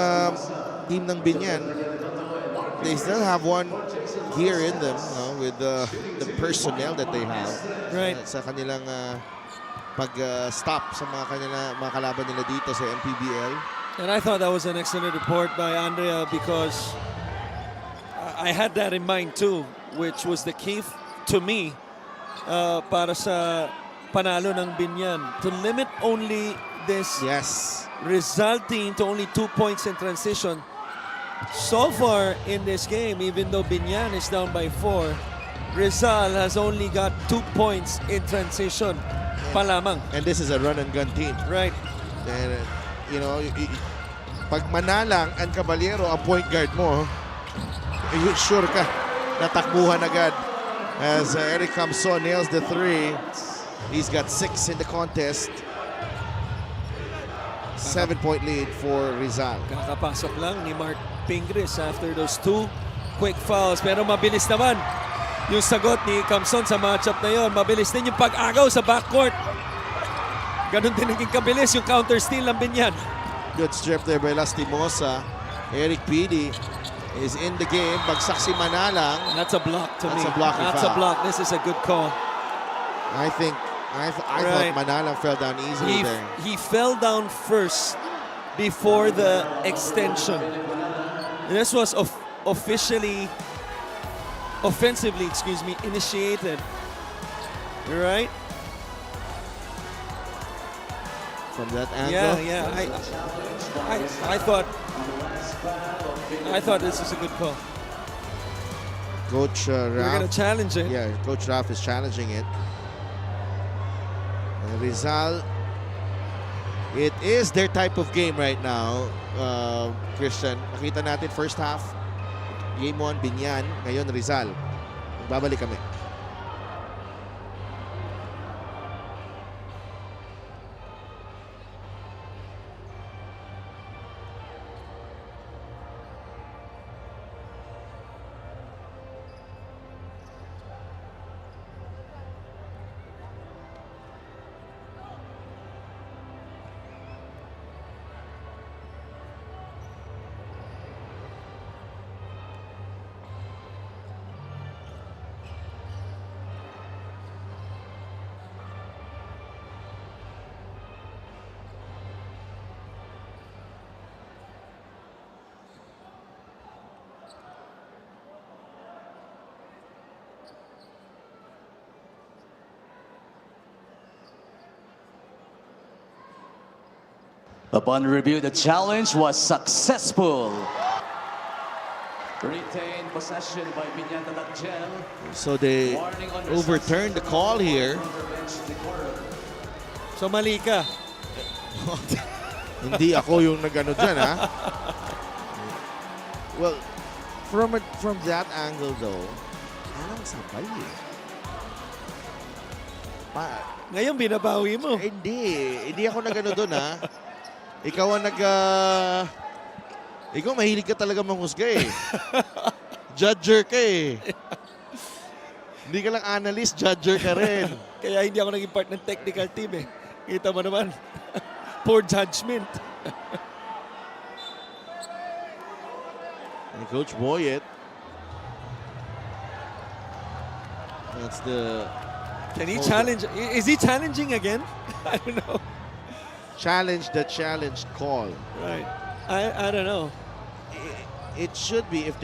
team ng Biñan, they still have one here in them, no, with the personnel that they have. Right. Sa kanilang pag-stop sa mga kalaban nila dito sa MPBL. And I thought that was an excellent report by Andrea because I had that in mind too. which was the key to me para sa panalo ng Biñan. To limit only this Yes. Rizal team to only 2 points in transition. So far in this game, even though Biñan is down by 4, Rizal has only got 2 points in transition pa lamang. And this is a run and gun team. Right. And, you know, pag Manalang and Caballero ang point guard mo, sure ka, natakbuhan agad. As Eric Camson nails the 3, he's got 6 in the contest. 7-point lead for Rizal. Kakapasok lang ni Mark Pingris after those 2 quick fouls. Pero mabilis naman yung sagot ni Camson sa matchup na yon. Mabilis din yung pag-agaw sa backcourt. Ganun din naging kabilis yung counter steal ng Biñan. Good strip there by Lastimosa. Eric Pidi is in the game. Bagsak si Manalang. That's a block to me. That's a blocking That's foul. a block. This is a good call. I think I Right. thought Manalang fell down easily there. He fell down first before the extension. This was offensively, initiated. Right? From that angle. Yeah. I thought this was a good call. Coach We're Ralph. gonna challenge it. Yeah, Coach Ralph is challenging it. And Rizal, it is their type of game right now, Christian. Nakita natin first half, game 1, Biñan. Ngayon, Rizal. Babalik kami. Upon review, the challenge was successful. Retained possession by Biñan Tatagel. So they Warning on overturned the call here. So mali ka. Hindi ako yung nagano dyan, ha? Well, from that angle though, anong sabay eh. Ngayon binabawi mo. Hindi ako nagano doon, ha? Ikaw ang ikaw mahilig ka talaga manghusga eh. Judger ka eh. Hindi ka lang analyst, judger ka rin. Kaya hindi ako naging part ng technical team eh. Kita mo naman. Poor judgment. And Coach Boyet. That's the Can he challenge? Is he challenging again? I don't know. challenge call. Right. I don't know. It should be if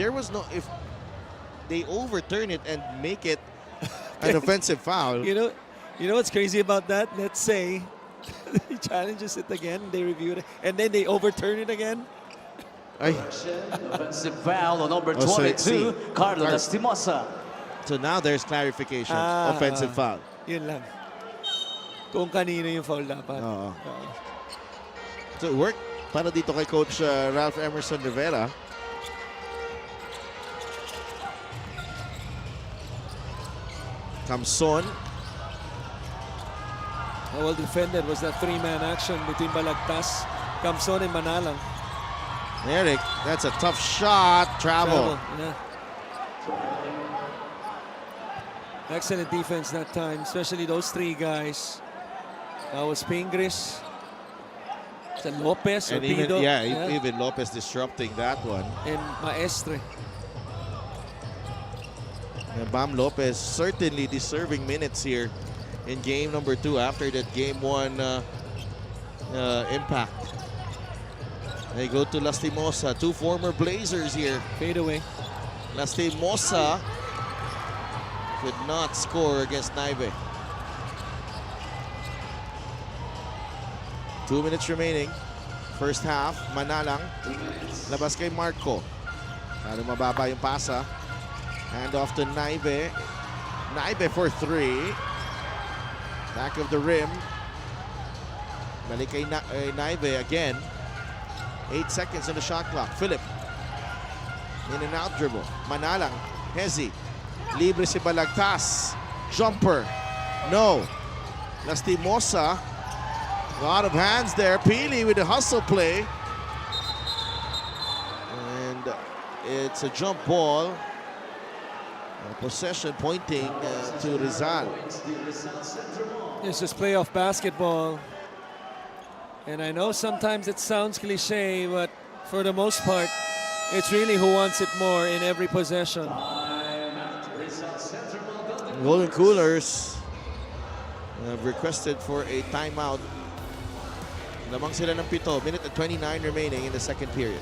they overturn it and make it an offensive foul. You know what's crazy about that? Let's say he challenges it again, they review it, and then they overturn it again. Ay. Offensive foul on number Oh, so 22, Carlos Lastimosa. So now there's clarification. Offensive foul. Yun lang. Kung kanino yung foul dapat. Oo. So it worked para dito kay Coach Ralph Emerson Rivera. Camson. How well defended was that three-man action between Balagtas, Camson, and Manalang. Eric, that's a tough shot. Travel. Yeah. Excellent defense that time, especially those three guys. That was Pingris, Lopez, or And even, Pido, even Lopez disrupting that one. and Maestre. And Bam Lopez certainly deserving minutes here in game number 2 after that game 1 impact. They go to Lastimosa, 2 former Blazers here. Fade away. Lastimosa could not score against Naive. 2 minutes remaining. First half, Manalang. Labas kay Marco. Lalo mababa yung pasa. Hand off to Naive. Naive for 3. Back of the rim. Balik kay Naive again. 8 seconds on the shot clock. Philip. In and out dribble. Manalang. Hezi. Libre si Balagtas. Jumper. No. Lastimosa. A lot of hands there. Pili with a hustle play. And it's a jump ball. Possession pointing to Rizal. This is playoff basketball. And I know sometimes it sounds cliche, but for the most part, it's really who wants it more in every possession. Golden Coolers have requested for a timeout. Lamang sila ng 7. Minute and 29 remaining in the second period.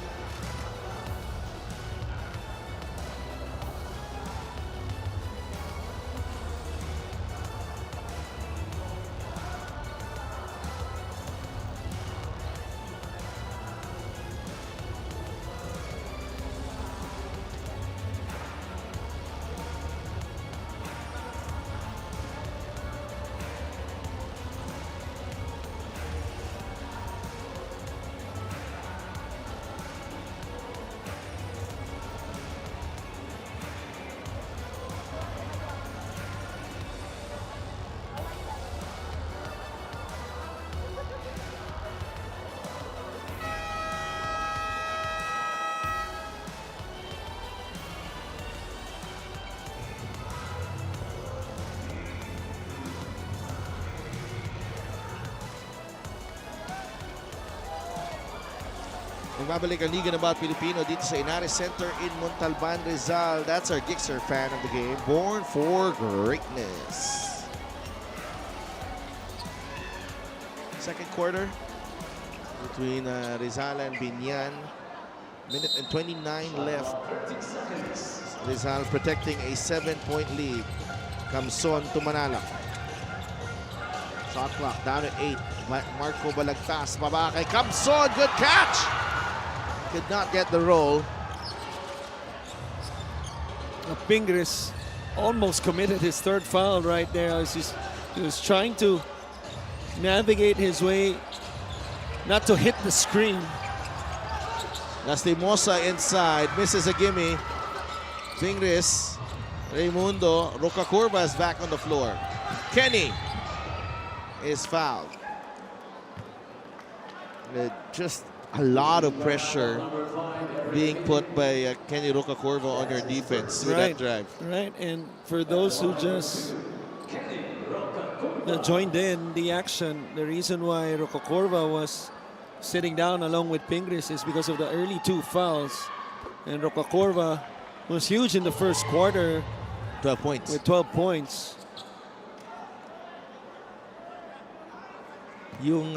Magbabalik ang Liga ng Bawat Pilipino dito sa Inares Center in Montalban, Rizal. That's our Gixxer fan of the game. Born for greatness. Second quarter between Rizal and Biñan. Minute and 29 left. Rizal protecting a 7-point lead. Kamson to Manalang. Shot clock down to 8. Marco Balagtas. Baba kay Kamson. Good catch. Could not get the roll. Pingres almost committed his third foul right there. He was trying to navigate his way, not to hit the screen. Lastimosa inside, misses a gimme. Pingres, Raimundo, Roca Curva is back on the floor. Kenny is fouled. Just a lot of pressure being put by Kenny Roca Curva on your defense with that drive. Right, and for those who just joined in the action, the reason why Roca Curva was sitting down along with Pingres is because of the early 2 fouls. And Roca Curva was huge in the first quarter 12 points. with 12 points. Yung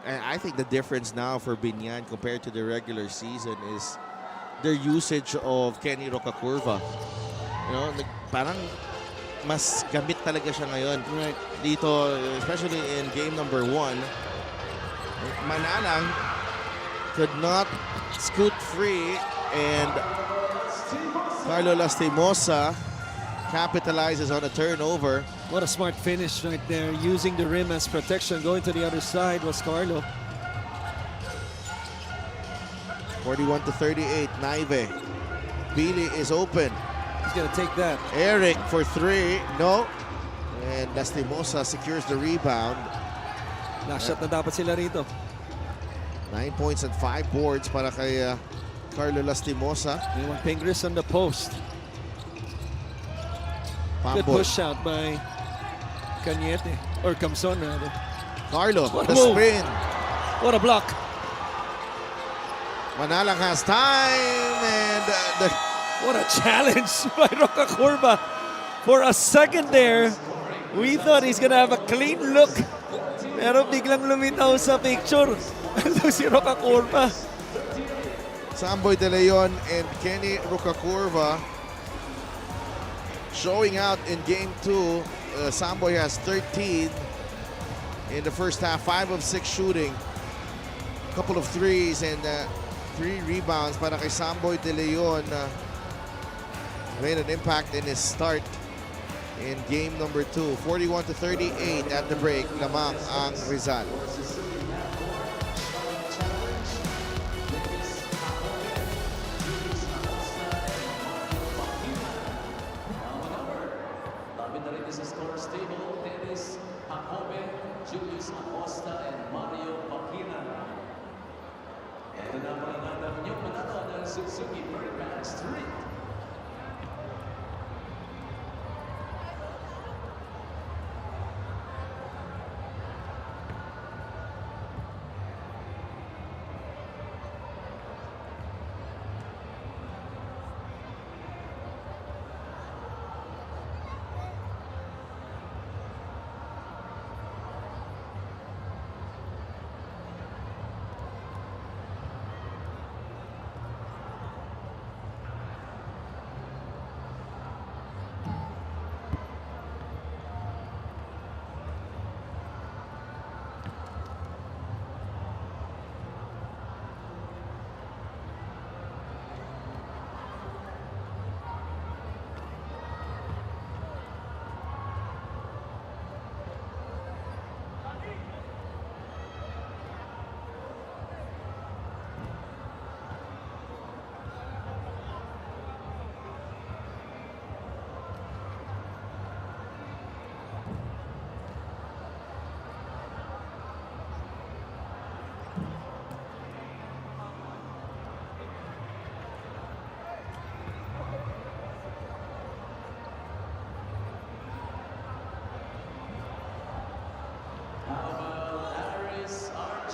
I think the difference now for Biñan compared to the regular season is their usage of Kenny Roca Curva. You know, parang mas gamit talaga siya ngayon. Right. Dito, especially in game number 1, Manalang could not scoot free, and Carlo Lastimosa capitalizes on a turnover. What a smart finish right there, using the rim as protection. Going to the other side was Carlo. 41-38, Naive. Billy is open. He's going to take that. Eric for 3, no. And Lastimosa secures the rebound. Last shot na dapat sila rito. 9 points and 5 boards para kay Carlo Lastimosa. They want Pingres on the post. Good Pamboy. push out by Cañete, or Kamson rather. Carlo, What the a move. spin. What a block. Manalang has time, and What a challenge by Roca Curva. For a second there, we thought he's gonna have a clean look. Pero biglang lumitaw sa picture. Ito si Roca Curva. Samboy De Leon and Kenny Roca Curva showing out in game 2. Samboy has 13 in the first half, 5 of 6 shooting. Couple of threes and 3 rebounds para kay Samboy De Leon. Made an impact in his start in game number 2. 41-38 at the break. Lamang ang Rizal. Julius Acosta and Mario Paquina. Ito na pananatan yung manalo ng Suzuki Birdman Street.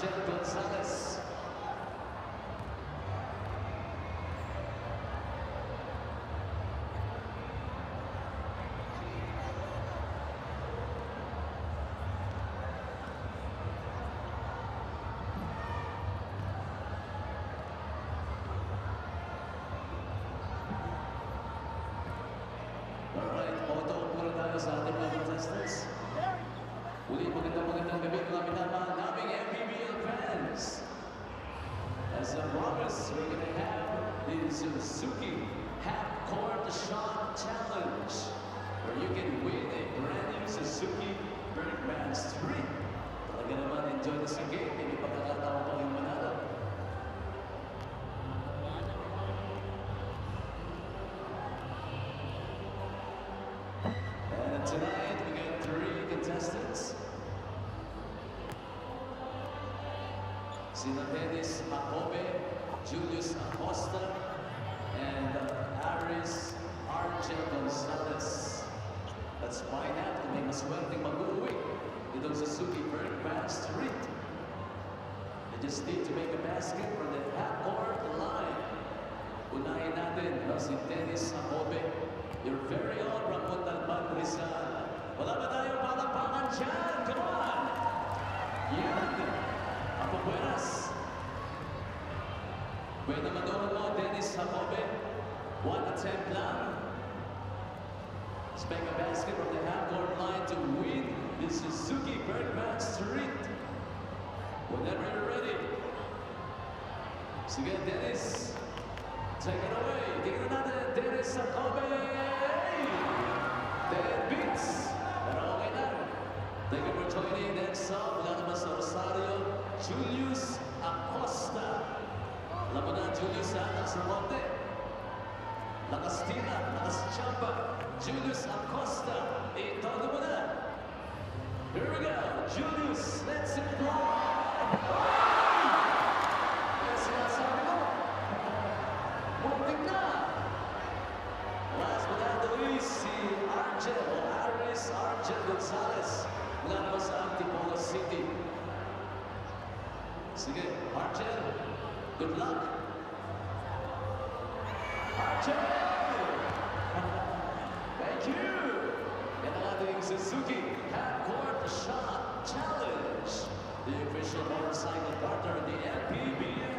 Gonzalez. Alright, auto muna tayo sa ating mga contestants. Uli, magandang gabi, mga minamahal naming MPBL fans. As a promise, we're going to have the Suzuki Half-Court Shot Challenge, where you can win a brand new Suzuki Birdman Street. Talaga naman, enjoy this game. Hindi pa kakatawa pa yung manalo. And tonight, we got 3 contestants. Sina Dennis Jacobe, Julius Acosta, and Aris Argel Gonzalez. Let's find out kung may maswerteng mag-uwi itong Suzuki Birdman Street. They just need to make a basket from the half-court line. Unahin natin si Dennis Jacobe, your very own from Montalban, Rizal. Wala ba tayong palakpakan dyan? Come on! Yan! Apo buenas. Buena manuhan mo, Dennis Jacobe. 1 attempt lang. Let's make a basket from the half-court line to win the Suzuki Birdman Street. Whenever you're ready. Sige, Dennis. Take it away. Tingnan natin, Dennis Jacobe. 10 beats. Pero okay na. Thank you for joining. Next up, wala naman sa Rosario, Julius Acosta. Alam mo na, Julius, nasa konti. Lakas tira, lakas champa. Julius Acosta. Itono mo na. Here we go. Julius, let's fly. Kaya sinasabi ko, muntik na. Last but not the least, si Aris Argel Gonzalez. Mula naman sa Antipolo City. Sige, Argel, good luck. Argel! Thank you! Yan ang ating Suzuki Half-Court Shot Challenge. The official motorcycle partner of the MPBL.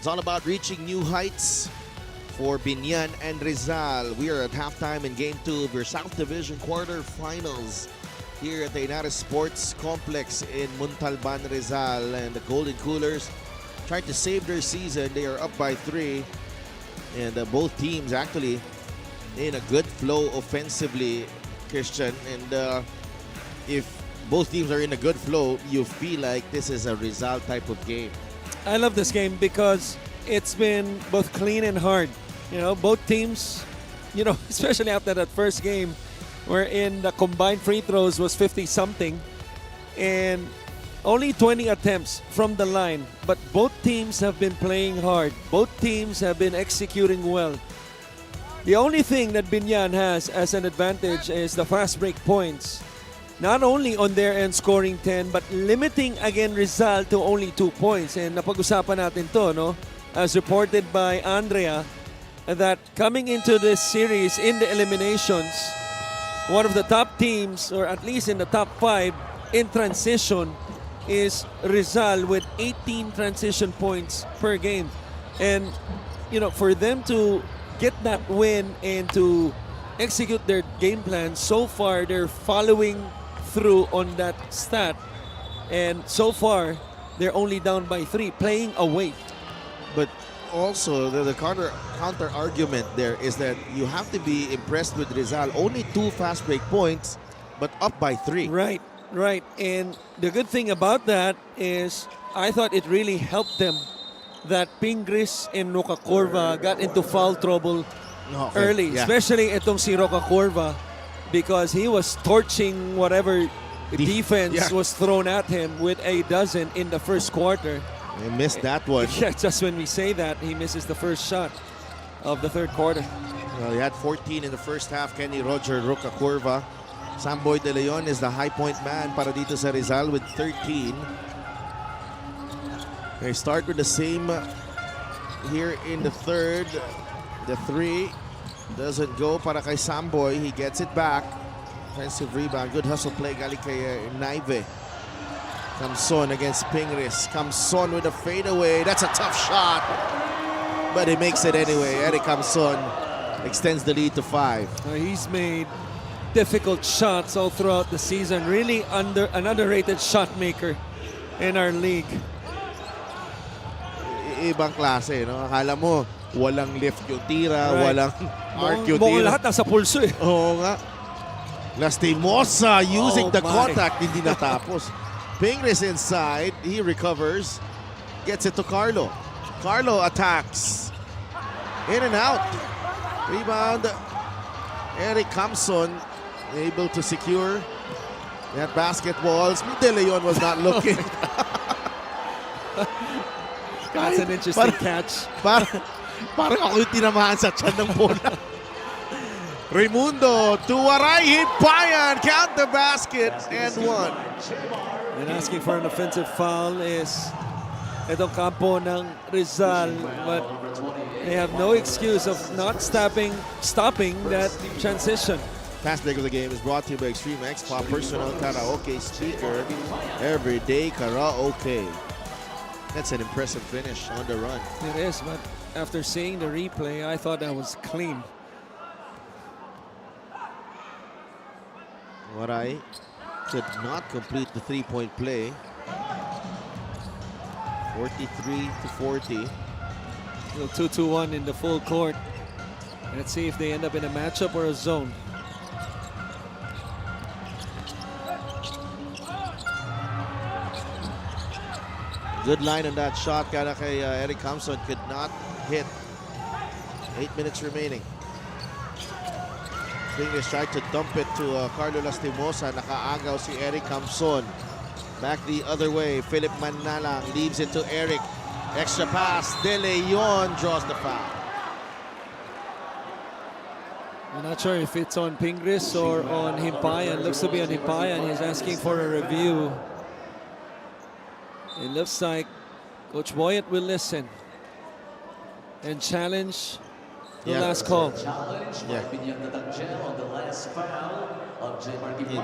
It's all about reaching new heights for Biñan and Rizal. We are at halftime in Game 2 of your South Division quarterfinals here at the United Sports Complex in Montalban, Rizal. And the Golden Coolers trying to save their season. They are up by 3. And both teams actually in a good flow offensively, Christian. And if both teams are in a good flow, you feel like this is a Rizal type of game. I love this game because it's been both clean and hard. You know, both teams, you know, especially after that first game wherein the combined free throws was 50-something and only 20 attempts from the line. But both teams have been playing hard. Both teams have been executing well. The only thing that Biñan has as an advantage is the fast break points. Not only on their end scoring 10, but limiting again Rizal to only 2 points. And napag-usapan natin to, no? As reported by Andrea, that coming into this series in the eliminations, one of the top teams, or at least in the top 5 in transition, is Rizal with 18 transition points per game. And, you know, for them to get that win and to execute their game plan, so far they're following through on that stat, and so far they're only down by 3 playing away. But also the counter argument there is that you have to be impressed with Rizal. Only 2 fast break points, but up by 3. Right. And the good thing about that is I thought it really helped them that Pingris and Roca Corva got into foul trouble early, Yeah. especially itong si Roca Corva, because he was torching whatever defense was thrown at him with a dozen in the first quarter. They missed that one. Yeah, just when we say that, he misses the first shot of the third quarter. Well, he had 14 in the first half. Kenny Roger Roca Curva. Samboy De Leon is the high point man para dito sa Rizal with 13. They start with the same here in the third. The 3 doesn't go para kay Samboy. He gets it back. Offensive rebound. Good hustle play galing kay Naive. Camson against Pingris. Camson with a fadeaway. That's a tough shot. But he makes it anyway. Eric Camson extends the lead to 5. He's made difficult shots all throughout the season. Really an underrated shot maker in our league. Ibang klase, no? Akala mo, walang lift yung tira, walang arc yung Mukhang tira. lahat nasa pulso eh. Oo nga. Lastimosa using the my. contact, hindi natapos. Pingris inside, he recovers, gets it to Carlo. Carlo attacks. In and out. Rebound. Eric Camson able to secure that basketball. De Leon was not looking. That's an interesting catch. Parang ako yung tinamaan sa tiyan ng bola. Raimundo to Waray Himpayan. Count the basket and 1. And asking for an offensive foul is itong kampo ng Rizal, but they have no excuse of not stopping that transition. Fast break of the game is brought to you by Extreme X Pop Personal Karaoke Speaker. Everyday karaoke. That's an impressive finish on the run. It is, but after seeing the replay, I thought that was clean. Waray could not complete the 3-point play. 43-40. 2-2-1 in the full court. Let's see if they end up in a matchup or a zone. Good line on that shot. Kaya kay Eric Camson could not hit. 8 minutes remaining. Pingris tried to dump it to Carlo Lastimosa. Nakaagaw si Eric Camson. Back the other way. Philip Manalang leaves it to Eric. Extra pass. De Leon draws the foul. I'm not sure if it's on Pingris or on Himpayan. Looks to be on Himpayan. He's asking for a review. It looks like Coach Boyet will listen and challenge the last call. Yeah.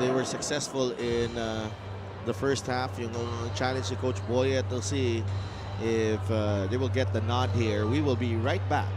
They were successful in the first half. Yung challenge si Coach Boyet to see if they will get the nod here. We will be right back.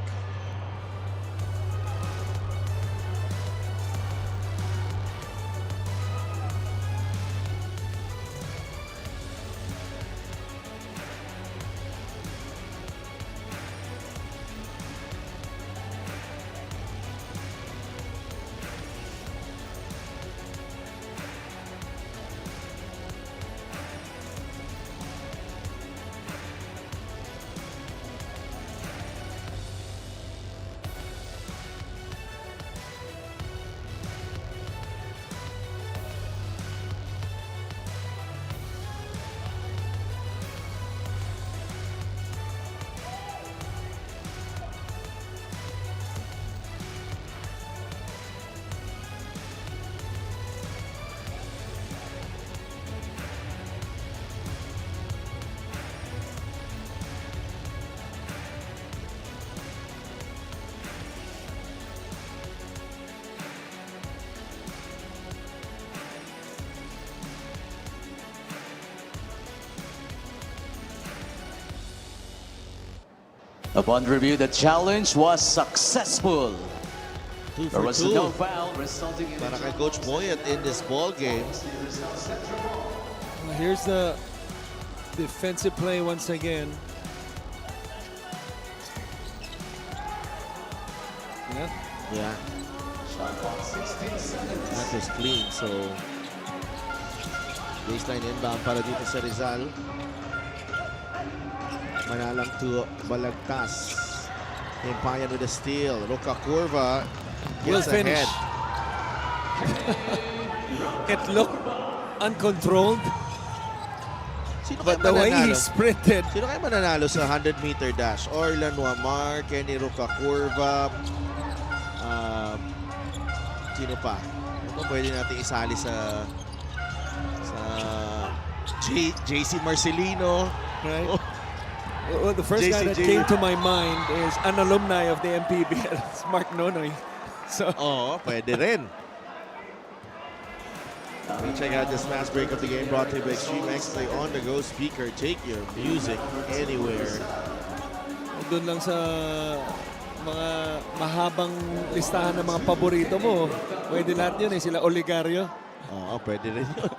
Upon review, the challenge was successful. 2 There for was 2 no foul, resulting in para kay Coach Boyet in this ball game. Here's the defensive play once again. Yeah. Yeah. That was clean, so baseline inbound para dito sa Rizal. Manalang to Balagtas. Himpayan with a steal. Roca Curva Will gets finish. ahead. It looked uncontrolled, Sino but kaya the way he mananalo? sprinted, Sino kaya mananalo sa 100-meter dash? Orlan Wamar, Kenny Roca Curva. Sino pa? Ano pa pwede natin isali sa JC Marcelino? right? Oh. Well, the first guy that JCJ. came to my mind is an alumni of the MPBL, it's Mark Nonoy. So, Oo, pwede rin. Check out this fast break of the game brought to you by Extreme X Play on the go speaker. Take your music anywhere. doon lang sa mga mahabang listahan ng mga paborito mo, pwede lahat yun eh, sila Oligario. Oo, pwede rin yun.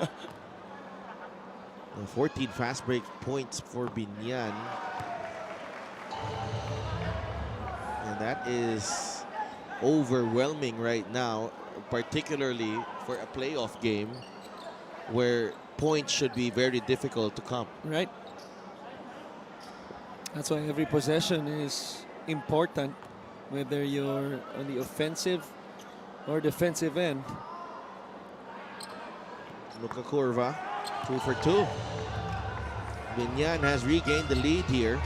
14 fast break points for Biñan. And that is overwhelming right now, particularly for a playoff game where points should be very difficult to come. Right? That's why every possession is important, whether you're on the offensive or defensive end. Luka Curva, 2 for 2. Biñan has regained the lead here.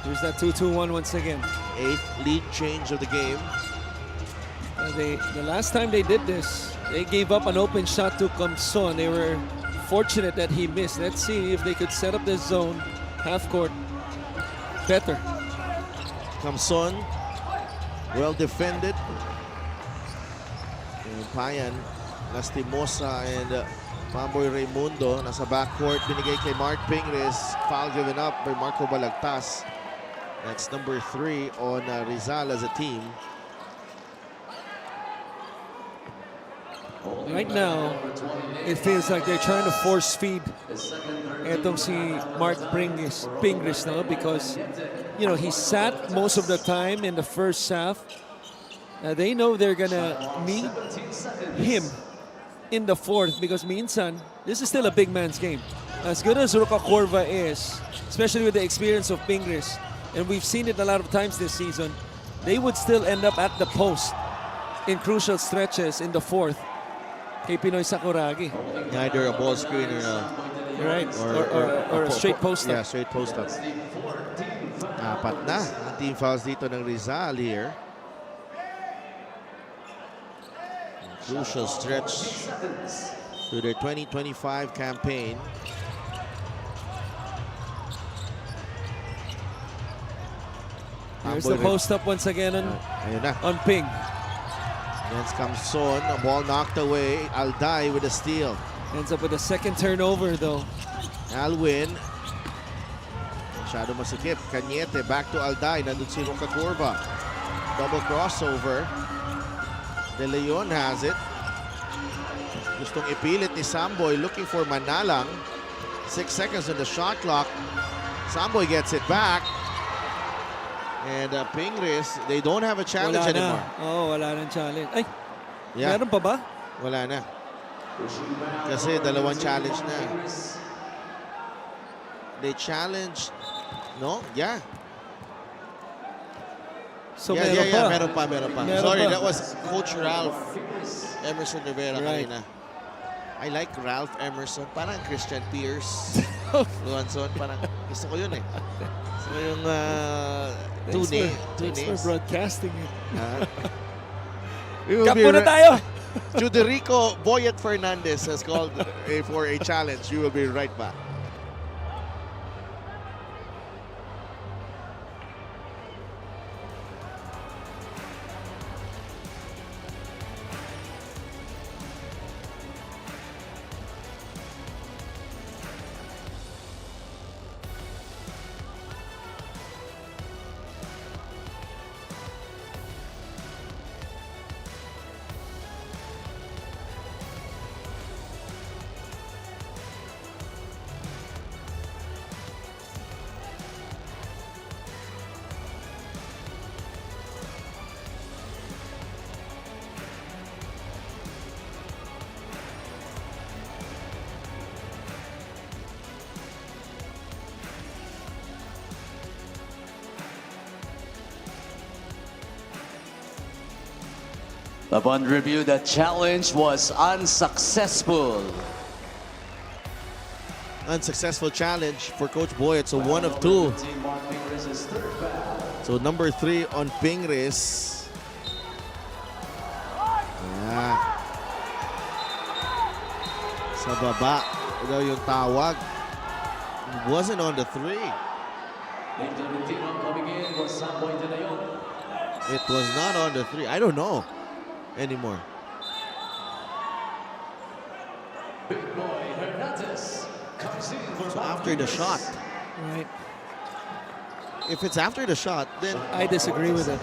There's that 2-2-1 once again. 8th lead change of the game. The last time they did this, they gave up an open shot to Comson. They were fortunate that he missed. Let's see if they could set up this zone, half court, better. Kamson, well defended. And Payan, Lastimosa, and Mamboy Raimundo nasa backcourt. Binigay kay Mark Pingres. Foul given up by Marco Balagtas. That's number 3 on Rizal as a team. Right now, it feels like they're trying to force feed etong si Mark Pingres, no? Because, you know, he sat most of the time in the first half. They know they're gonna need him in the fourth because minsan, this is still a big man's game. As good as Roca Curva is, especially with the experience of Pingres, and we've seen it a lot of times this season, they would still end up at the post in crucial stretches in the fourth. Kay Pinoy Sakuragi. Neither a ball screen Right. Or a straight post up. Yeah, straight post up. Apat na ang team fouls dito ng Rizal here. Crucial stretch to their 2025 campaign. Here's the post up once again Ayun na. on Ping. Against Kamson, a ball knocked away. Alday with a steal. Ends up with a second turnover though. Alwin Masyado masikip. Cañete, back to Alday. Nandun si Roca Curva. Double crossover. De Leon has it. Gustong ipilit ni Samboy, looking for Manalang. 6 seconds on the shot clock. Samboy gets it back. And Pingris, they don't have a challenge Wala na. anymore. Oo, wala nang challenge. Ay, Yeah, meron pa ba? wala na. Kasi dalawang challenge na. They challenged, no? Yeah. So yeah, meron pa. meron pa. Meron Sorry, pa. that was Coach Ralph Emerson Rivera Right. kanina. I like Ralph Emerson. Parang Christian Pierce. Luanson, parang gusto ko yun eh. Gusto ko yung Thanks for broadcasting it. We will Kap be muna tayo! Juderico Boyet Fernandez has called for a challenge. We will be right back. Upon review, the challenge was unsuccessful. Unsuccessful challenge for Coach Boyet. So 1 of 2. So number 3 on Pingris. Yeah. Sa baba daw yung tawag. It wasn't on the 3. It was not on the 3. I don't know anymore. So after the shot, Right. if it's after the shot, then I disagree with it.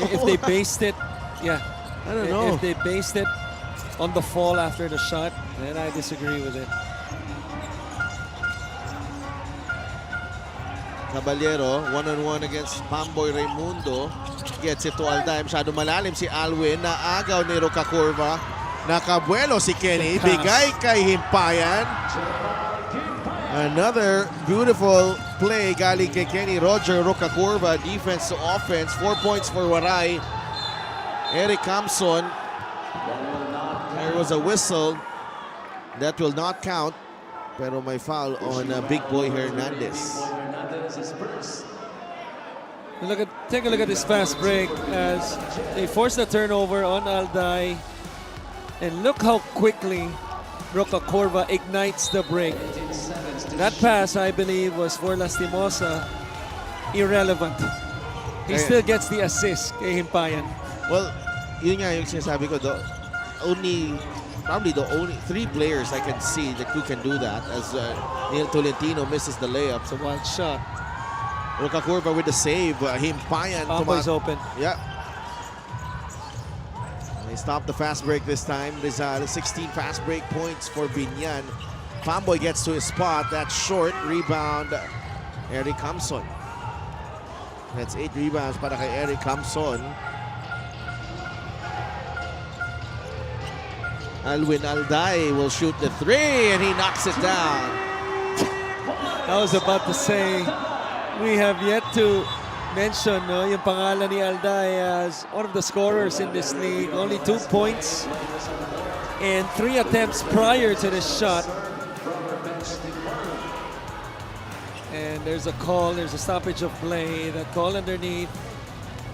If they based it, yeah. I don't know. If they based it on the fall after the shot, then I disagree with it. Caballero, one-on-one against Pamboy Raimundo. Gets it to Alday. Masyado malalim si Alwin. Naagaw ni Roca Curva. Nakabuelo si Kenny. Pass. Bigay kay Himpayan. Another beautiful play galing kay Kenny Roger Roca Curva. Defense to offense. 4 points for Waray. Eric Camson. There was a whistle. That will not count. Pero may foul on Big Boy Hernandez. Take a look at this fast break as they force the turnover on Alday. And look how quickly Roca Curva ignites the break. That pass, I believe, was for Lastimosa. Irrelevant. He still gets the assist kay Himpayan. Well, yun nga yung sinasabi ko. Probably the only 3 players I can see that who can do that, as Neil Tolentino misses the layup. It's a wild shot. Roca Curva with the save. Himpayan. Pamboy's open. Yeah. They stopped the fast break this time. Rizal, 16 fast break points for Biñan. Pamboy gets to his spot. That's short. Rebound, Eric Camson. That's 8 rebounds para kay Eric Camson. Alwin Alday will shoot the 3 and he knocks it down. I was about to say, we have yet to mention yung pangalan ni Alday as one of the scorers in this league. Only 2 points and 3 attempts prior to this shot. And there's a call, there's a stoppage of play. The call underneath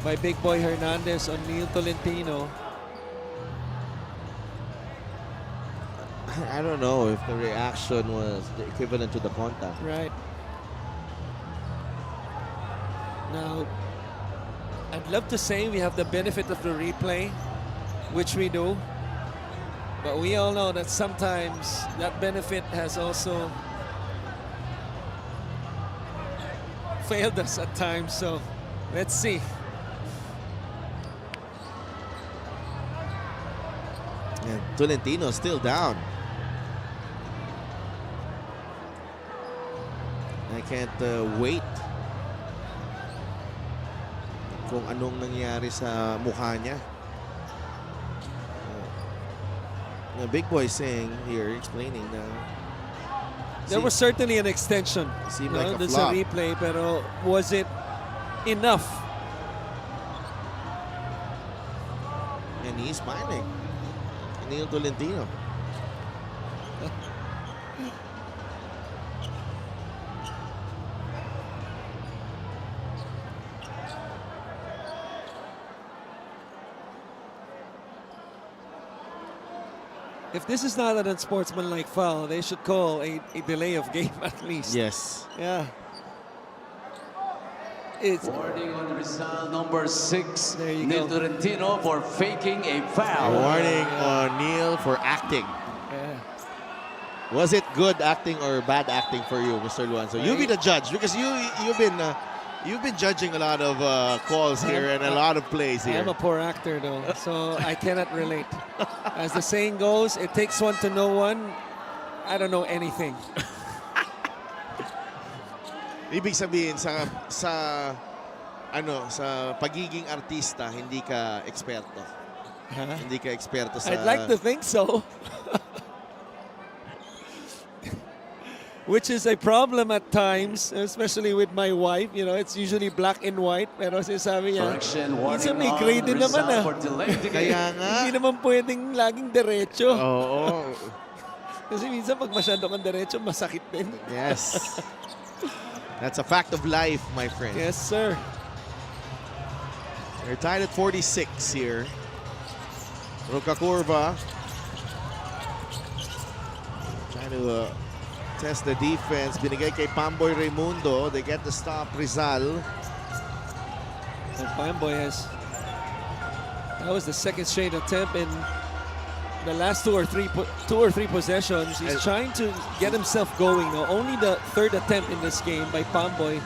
by Big Boy Hernandez on Neil Tolentino. I don't know if the reaction was the equivalent to the contact. Right. Now, I'd love to say we have the benefit of the replay, which we do. But we all know that sometimes that benefit has also failed us at times, so let's see. And Tolentino still down. I can't wait kung anong nangyari sa mukha niya. The big boy saying here, explaining na There was certainly an extension. seemed like a There's flop. a replay, pero was it enough? And he's smiling. Neil Tolentino. If this is not an unsportsmanlike foul, they should call a delay of game at least. Yes. Yeah. It's Warning on Rizal number 6, There you Neil go. Tolentino for faking a A foul. warning on Neil for acting. yeah. Was it good acting or bad acting for you, Mr. Luanzo? You be the judge because you've been judging a lot of calls here and a lot of plays I here. am a poor actor though, so I cannot relate. As the saying goes, it takes one to know one. I don't know anything. Ibig sabihin sa pagiging artista, hindi ka eksperto. Huh? Hindi ka eksperto sa I'd like to think so. Which is a problem at times, especially with my wife. You know, it's usually black and white. Pero sinasabi niya, Correction, minsan warning may on grade din naman Rizal ah. for delaying the game. Kaya nga. Hindi naman pwedeng laging derecho. Oo. Kasi minsan pag masyado kang derecho, masakit din. Yes. That's a fact of life, my friend. Yes, sir. They're tied at 46 here. Ruka Curva trying to test the defense. Binigay kay Pamboy Raimundo. They get the stop. Rizal. And Pamboy has, that was the second straight attempt in the last two or three possessions. He's trying to get himself going. Now, only the third attempt in this game by Pamboy.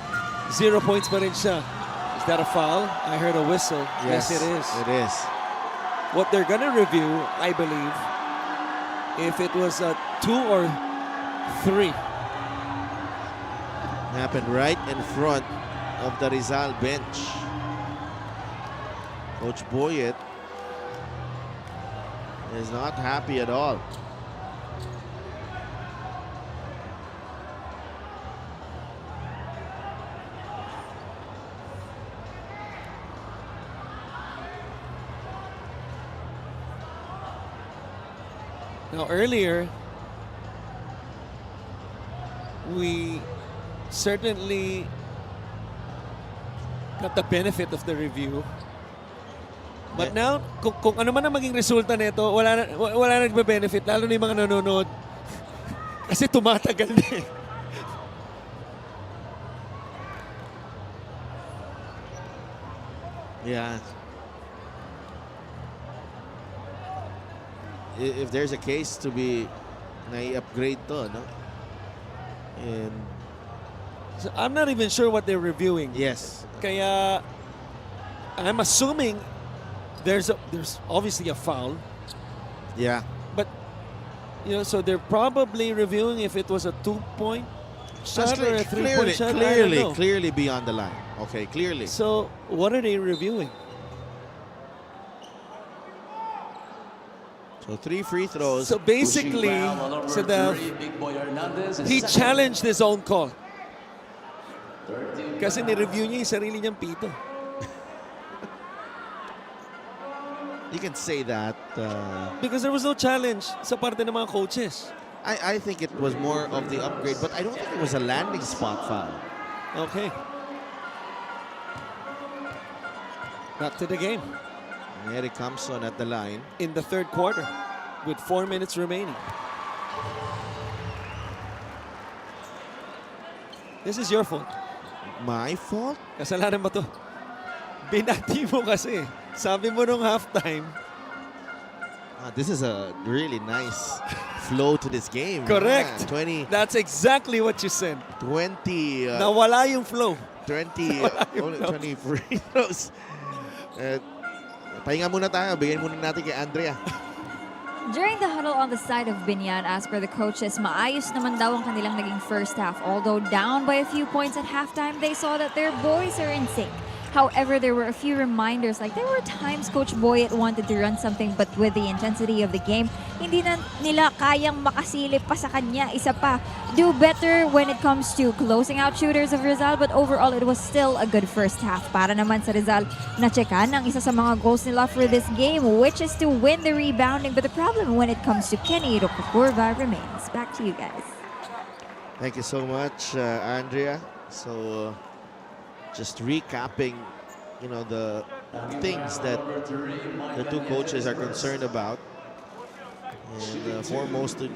0 points pa rin siya. Is that a foul? I heard a whistle. Yes, it is. It is. What they're gonna review, I believe, if it was a 2 or 3. Happened right in front of the Rizal bench. Coach Boyet is not happy at all. Now earlier, we certainly got the benefit of the review. But now, kung ano man ang maging resulta nito, wala na nagbe-benefit, lalo na yung mga nanonood. Kasi tumatagal na eh. Yeah. If there's a case to be na-upgrade to, no? And So I'm not even sure what they're reviewing. yes. Kaya I'm assuming there's obviously a foul. Yeah. But, you know, so they're probably reviewing if it was a 2-point shot or a 3-point shot. I don't know. Clearly beyond the line. Okay, clearly. So what are they reviewing? So 3 free throws. So basically, Pushing foul on number Sadaf, 3, Big Boy Hernandez is he second. challenged his own call. 13 Kasi foul. ni-review niya yung sarili niyang pito. You can say that. Because there was no challenge sa parte ng mga coaches. I think it was more of the upgrade, but I don't think it was a landing spot foul. Okay. Back to the game Eric Campson at the line. in the third quarter with 4 minutes remaining. This is your fault. My fault? Kasalanan mo to. Binati mo kasi. Sabi mo nung halftime. This is a really nice flow to this game. Correct. Yeah, 20, That's exactly what you said. 20. Nawala yung flow. 20, only 20 free throws. Pahinga muna tayo. Bigyan muna natin kay Andrea. During the huddle on the side of Biñan, as per the coaches, maayos naman daw ang kanilang naging first half. Although down by a few points at halftime, they saw that their boys are in sync. However, there were a few reminders, like there were times Coach Boyet wanted to run something, but with the intensity of the game, hindi na nila kayang makasilip pa sa kanya. Isa pa, do better when it comes to closing out shooters of Rizal, but overall, it was still a good first half. Para naman sa Rizal, na-checkan ang isa sa mga goals nila for this game, which is to win the rebounding. But the problem when it comes to Kenny Rocacorva remains. Back to you guys. Thank you so much, Andrea. So, just recapping, the things that the two coaches are concerned about. And foremost to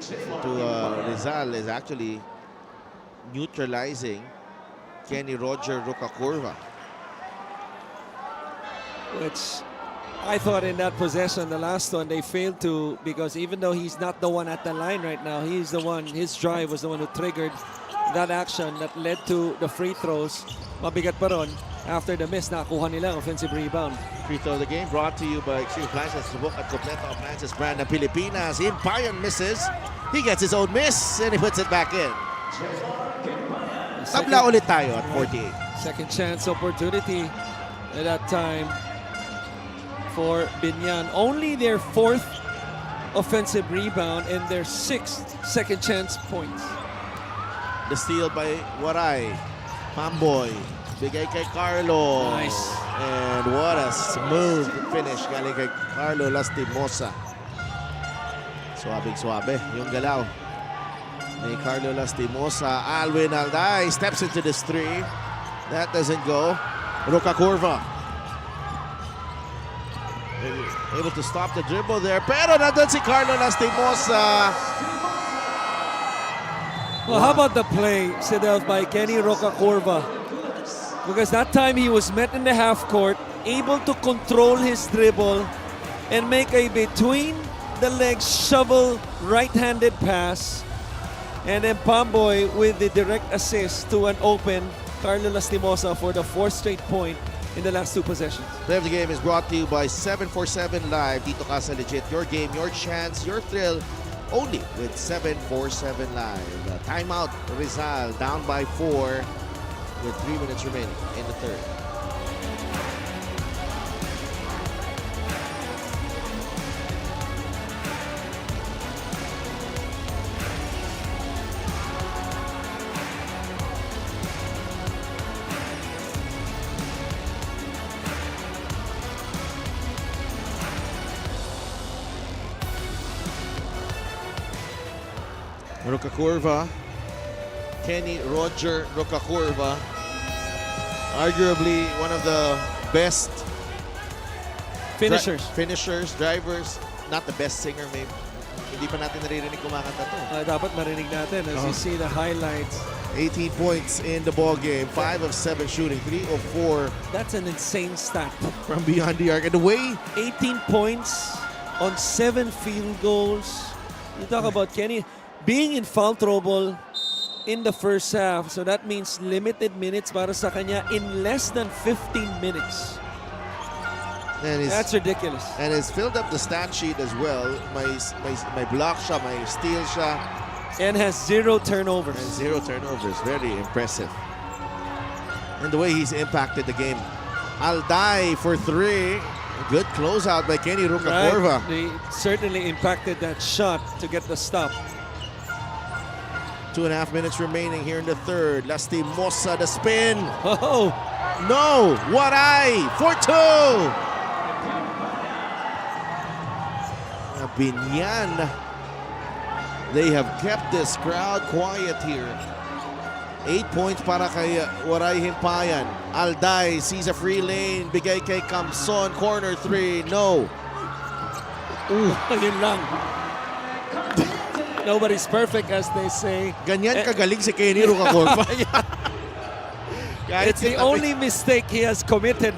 Rizal is actually neutralizing Kenny Rocacorva. Which I thought in that possession, the last one, they failed to, because even though he's not the one at the line right now, he's the one, his drive was the one who triggered that action that led to the free throws. Mabigat pa ron. After the miss, nakuha nila ang offensive rebound. Free throw of the game brought to you by Extreme Appliances. Subok at kompleto appliances brand ng Pilipinas. Himpayan misses. He gets his own miss and he puts it back in. Tabla ulit tayo at 48. Second chance opportunity at that time for Biñan. Only their fourth offensive rebound and their sixth second chance points. The steal by Waray. Pamboy. Bigay kay Carlo. Nice. And what a smooth finish galing kay Carlo Lastimosa. Suabing-suabe yung galaw ni Carlo Lastimosa. Alwin Alday steps into this three. That doesn't go. Rocacorva able to stop the dribble there. Pero nandun si Carlo Lastimosa. Well, how about the play, Sidel, by Kenny Rocacorva? Because that time he was met in the half court, able to control his dribble and make a between the legs shovel right-handed pass. And then Pamboy with the direct assist to an open Carlo Lastimosa for the fourth straight point in the last two possessions. Play of the game is brought to you by 747 Live. Dito ka sa legit. Your game, your chance, your thrill. Only with 747 Live. Timeout, Rizal down by 4 with 3 minutes remaining in the third. Rocacorva, Kenny Rocacorva, arguably one of the best Finishers. drivers, not the best singer maybe. Hindi pa natin naririnig kumakanta to. Dapat marinig natin as you see the highlights. 18 points in the ball game, 5 of 7 shooting, 3 of 4 That's an insane stat. from beyond the arc. And the way 18 points on 7 field goals. You talk about Kenny being in foul trouble in the first half. So that means limited minutes para sa kanya in less than 15 minutes. and he's, That's ridiculous. and he's filled up the stat sheet as well. My block siya, my steal siya, And has 0 turnovers. and 0 turnovers. Very impressive. And the way he's impacted the game. Alday for 3. Good closeout by Kenny Rocacorva. Right. They certainly impacted that shot to get the stop. 2.5 minutes remaining here in the third. Lastimosa, the spin. Oh, No! Waray for 2! Biñan. They have kept this crowd quiet here. 8 points para kay Waray Himpayan. Alday sees a free lane. Bigay kay Camson. Corner 3. No. yun lang. Nobody's perfect, as they say. Ganyan kagaling si Kenny Rocacorva. It's the only mistake he has committed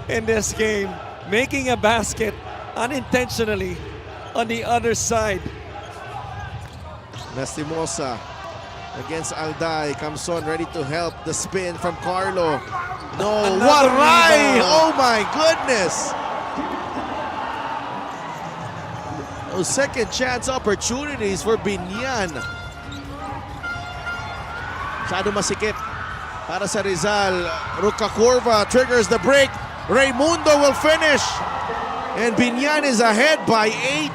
in this game. Making a basket unintentionally on the other side. Lastimosa against Alday. Camson ready to help. The spin from Carlo. No, Waray! Oh my goodness! Those second chance opportunities for Biñan. Masyado masikip para sa Rizal. Ruka Curva triggers the break. Raimundo will finish. And Biñan is ahead by 8.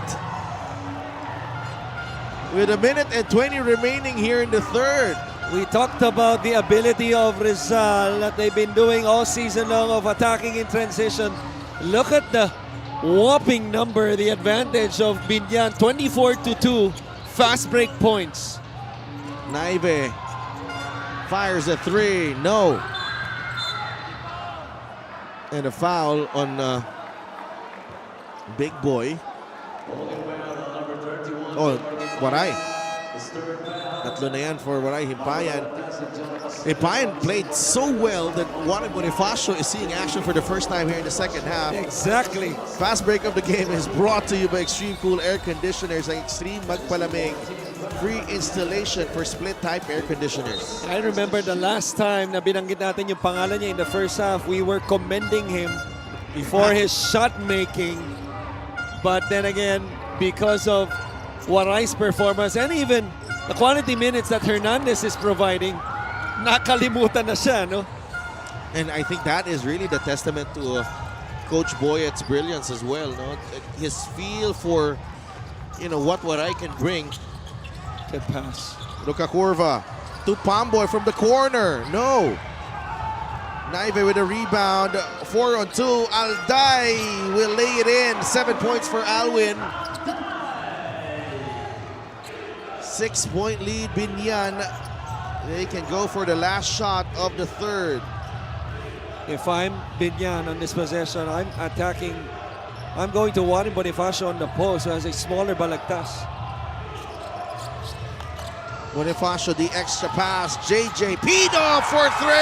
With a minute and 20 remaining here in the third. We talked about the ability of Rizal that they've been doing all season long of attacking in transition. Look at the whopping number, the advantage of Biñan, 24-2, fast break points. Naive fires a 3, no. And a foul on Big Boy. Oh, Waray. Tatlo na yan for Waray. Himpayan played so well that Juan Bonifacio is seeing action for the first time here in the second half. Exactly. Fast break of the game is brought to you by Extreme Cool Air Conditioners, ang Extreme Magpalamig. Free installation for split-type air conditioners. I remember the last time na binanggit natin yung pangalan niya in the first half, we were commending him for his shot making. But then again, because of Waray's performance and even the quality minutes that Hernandez is providing, nakalimutan na siya, no? And I think that is really the testament to Coach Boyet's brilliance as well, no? His feel for, what Waray can bring. Good pass. Ruka Curva to Pamboy from the corner. No. Naive with a rebound. 4-on-2. Alday will lay it in. 7 points for Alwin. 6-point lead, Biñan. They can go for the last shot of the third. If I'm Biñan on this possession, I'm attacking. I'm going to Juan Bonifacio on the post who has a smaller balagtas. Bonifacio, the extra pass. JJ Pido for 3.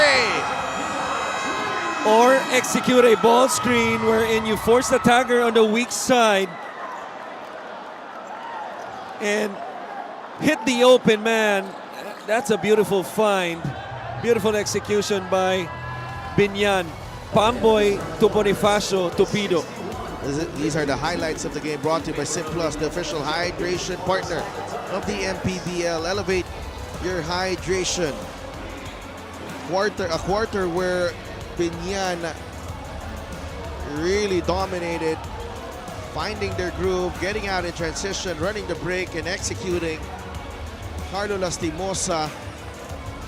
Or execute a ball screen wherein you force the tagger on the weak side and hit the open man. That's a beautiful find. Beautiful execution by Biñan. Pamboy to Bonifacio to Pido. These are the highlights of the game brought to you by Simplus, the official hydration partner of the MPBL. Elevate your hydration. A quarter where Biñan really dominated, finding their groove, getting out in transition, running the break, and executing. Carlo Lastimosa,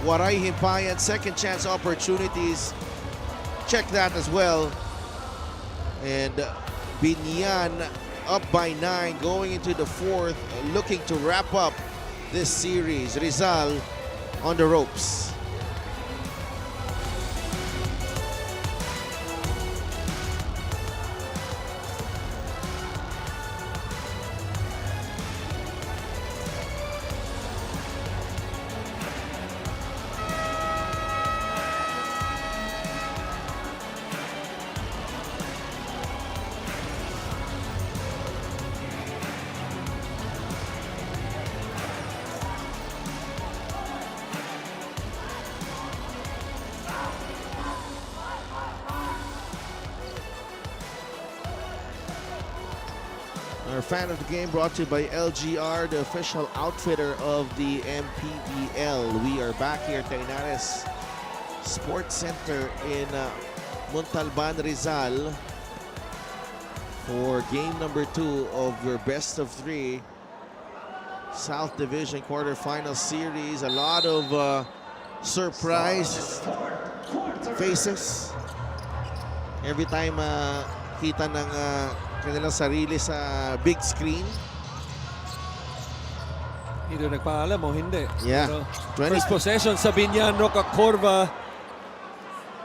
Waray Himpayan, second chance opportunities. Check that as well. And Biñan up by 9 going into the fourth, looking to wrap up this series. Rizal on the ropes. Our fan of the game brought to you by LGR, the official outfitter of the MPBL. We are back here at Tainares Sports Center in Montalban, Rizal for game number 2 of your best of 3 South Division quarterfinal series. A lot of surprise faces. Every time kita ng kanilang sarili sa big screen. Either nagpaalam o hindi. Yeah. Pero first possession sa Biñan, Ruka Curva.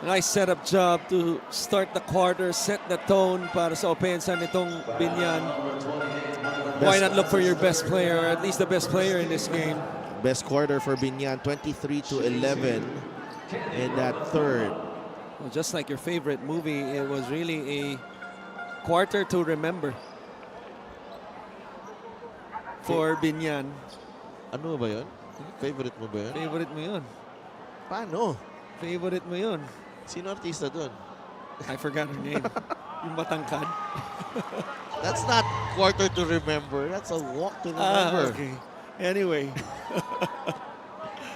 Nice setup job to start the quarter, set the tone para sa opensa nitong Biñan. Why not look for your best player, or at least the best player in this game? Best quarter for Biñan, 23-11 in that third. Well, just like your favorite movie, it was really a quarter to remember for Biñan. Ano ba yun? Favorite mo ba yun? Favorite mo yun. Paano? Favorite mo yun. Sino artista dun? I forgot her name. Yung matangkad. That's not quarter to remember. That's a walk to remember. Okay. Anyway.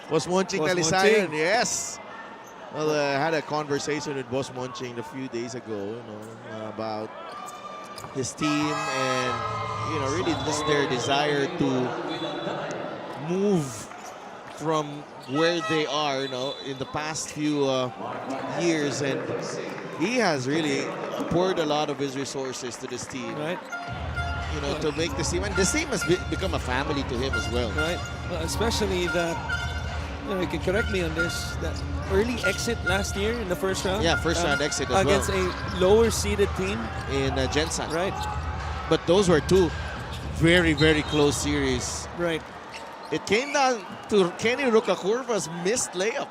Boss Monching Boss Talisayan, Monching. yes. Well, I had a conversation with Boss Monching a few days ago, about his team and, really just their desire to move from where they are, in the past few years. And he has really poured a lot of his resources to this team, Right? to make this team. And this team has become a family to him as well. Right. Well, especially that, you can correct me on this, that early exit last year in the first round. Yeah, first round exit as against well. a lower seeded team. In Jensen. Right. But those were two very, very close series. Right. It came down to Kenny Rucakurva's missed layup.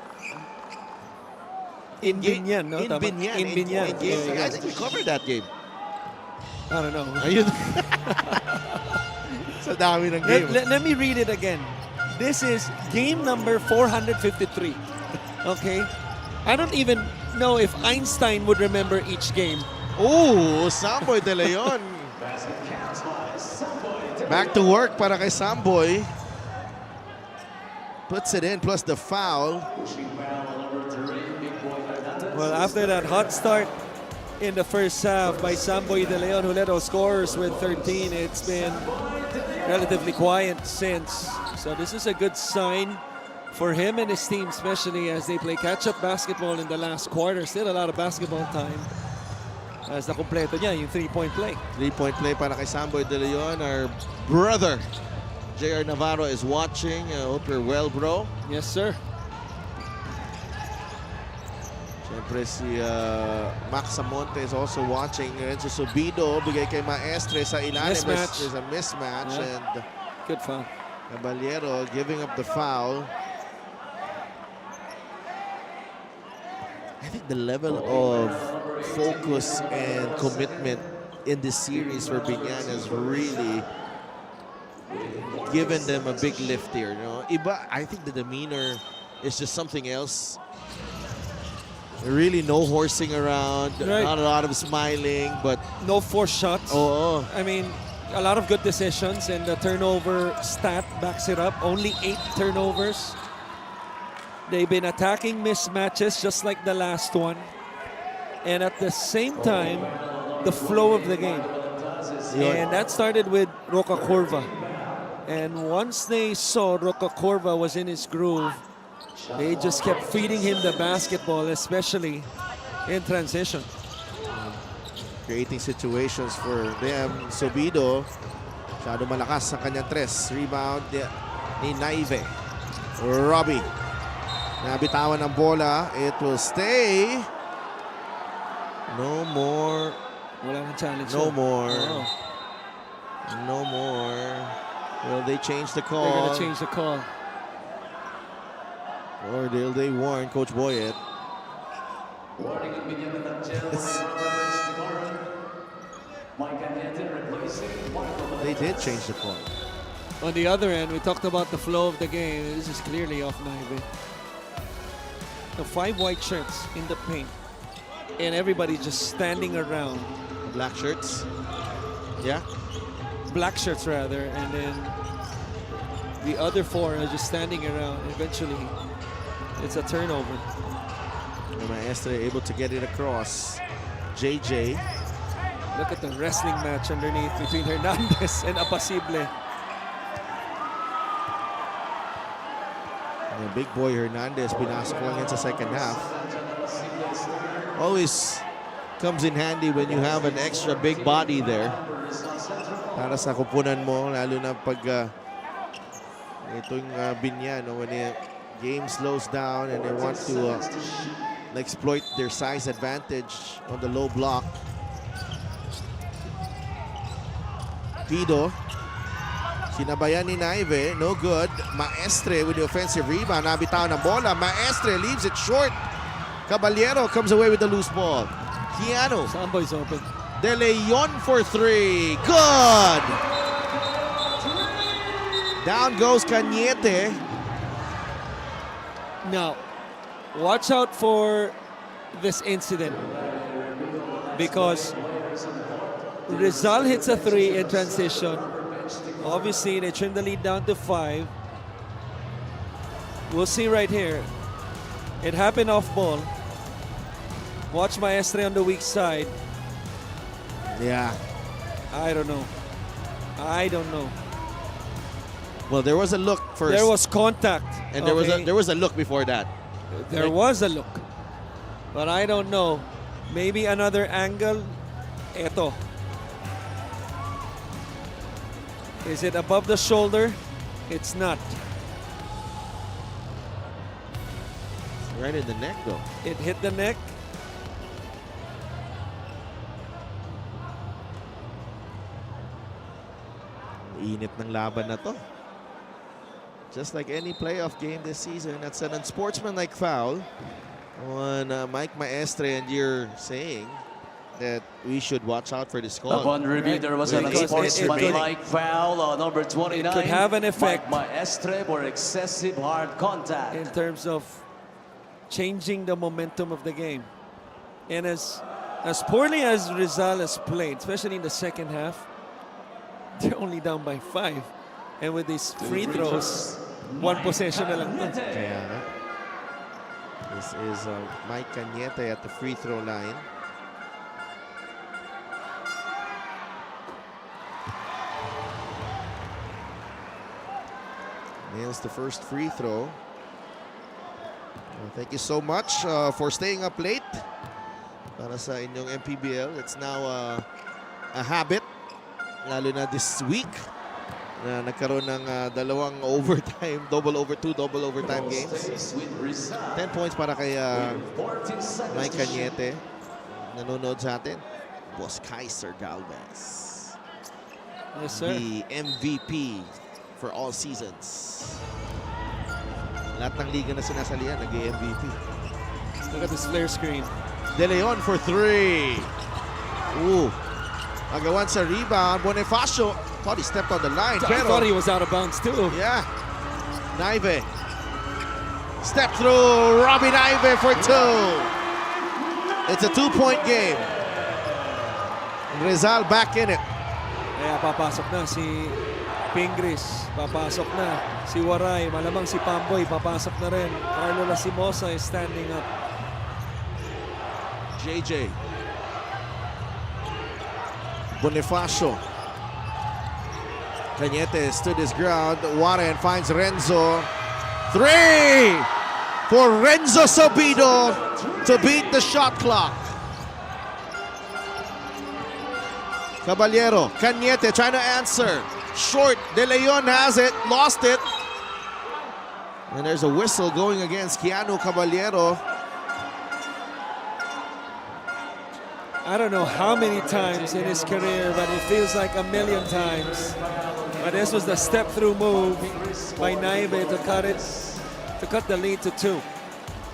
In Biñan, no? In Tama? Biñan. In Biñan. I Yeah. think we covered that game. I don't know. Ayun. Sa dami ng game. Let me read it again. This is game number 453. Okay? I don't even know if Einstein would remember each game. Oh, Samboy De Leon. Back to work para kay Samboy. Puts it in, plus the foul. Well, after that hot start in the first half by Samboy De Leon, who led all scorers with 13, it's been relatively quiet since. So this is a good sign for him and his team, especially as they play catch-up basketball in the last quarter. Still a lot of basketball time as nakumpleto niya yung three-point play. Three-point play para kay Samboy De Leon. Our brother, J.R. Navarro, is watching. I hope you're well, bro. Yes, sir. Siyempre si Max Samonte is also watching. Renzo Subido, bigay kay Maestre sa ilalim. Mismatch. There's a mismatch. Yeah. And Good foul. Caballero giving up the foul. I think the level of focus and commitment in this series for Biñan has really given them a big lift here. Iba, I think the demeanor is just something else. Really no horsing around, Right. not a lot of smiling, but No forced shots. oh, I mean, a lot of good decisions, and the turnover stat backs it up. Only 8 turnovers. They've been attacking mismatches just like the last one. And at the same time, the flow of the game. And that started with Rucakurva. And once they saw Rucakurva was in his groove, they just kept feeding him the basketball, especially in transition. creating situations for them. Subido, masyado malakas ang kanyang tres. Rebound ni Naive. Robbie, nabitawan ng bola. It will stay. No more. Wala nang challenge. No yun. more. Oo. No more. Will they change the They're call? gonna change the call. Or will they warn Coach Boyet? They did change the call. On the other end, we talked about the flow of the game. This is clearly off Naive. The 5 white shirts in the paint. And everybody just standing around. Black shirts. Yeah. Black shirts rather. And then the other 4 are just standing around. Eventually, it's a turnover. And Maestre able to get it across. JJ. Look at the wrestling match underneath between Hernandez and Apacible. And big boy Hernandez, pinasok lang yan sa second half. Always comes in handy when you have an extra big body there. Para sa kupunan mo, lalo na pag itong Biñan, when the game slows down and they want to exploit their size advantage on the low block. Pido, sinabayan ni Naive, no good. Maestre with the offensive rebound, nabitawan ng bola. Maestre leaves it short. Caballero comes away with the loose ball. Kiano, Samboy's open. De Leon for 3. Good! Down goes Cañete. Now, watch out for this incident because Rizal hits a 3 in transition. Obviously, they trim the lead down to 5. We'll see right here. It happened off ball. Watch Maestre on the weak side. Yeah. I don't know. Well, there was a look first. There was contact. and there was a look before that. There was a look. But I don't know. Maybe another angle. Eto. Is it above the shoulder? It's not. Right in the neck though. It hit the neck. Init ng laban na to. Just like any playoff game this season, that's an unsportsmanlike foul on Mike Maestre, and you're saying that we should watch out for this call. Upon review, there was an Because unsportsmanlike foul on number 29. It could have an effect. Mike Maestre for excessive hard contact. In terms of changing the momentum of the game. And as poorly as Rizal has played, especially in the second half, they're only down by 5. And with these free throws, one possession na lang. Kaya nga. This is Mike Cañete at the free throw line. Nails the first free throw. Well, thank you so much for staying up late para sa inyong MPBL. It's now a habit, lalo na this week na nagkaroon ng dalawang overtime, double overtime games. 10 points para kay Mike Cañete. Nanonood sa atin, Boss Kaiser Galvez. Yes, sir. The MVP for all seasons. Lahat ng liga na sinasalihan, nag-MVP. Look at this flare screen. De Leon for 3. Ooh. Agawan sa rebound. Bonifacio thought he stepped on the line. I Pero, thought he was out of bounds too. yeah. Naive. Step through. Robbie Naive for 2. It's a 2-point game. Rizal back in it. Kaya papasok na si Pingris. Papasok na si Waray. Malamang si Pamboy papasok na rin. Carlo Lastimosa is standing up. JJ. Bonifacio. Cañete stood his ground. Warren finds Renzo. 3 for Renzo Sabido to beat the shot clock. Caballero. Cañete trying to answer. Short. De Leon has it. Lost it. And there's a whistle going against Keanu Caballero. I don't know how many times in his career, but it feels like a million times. But this was the step-through move by Naive to cut the lead to 2.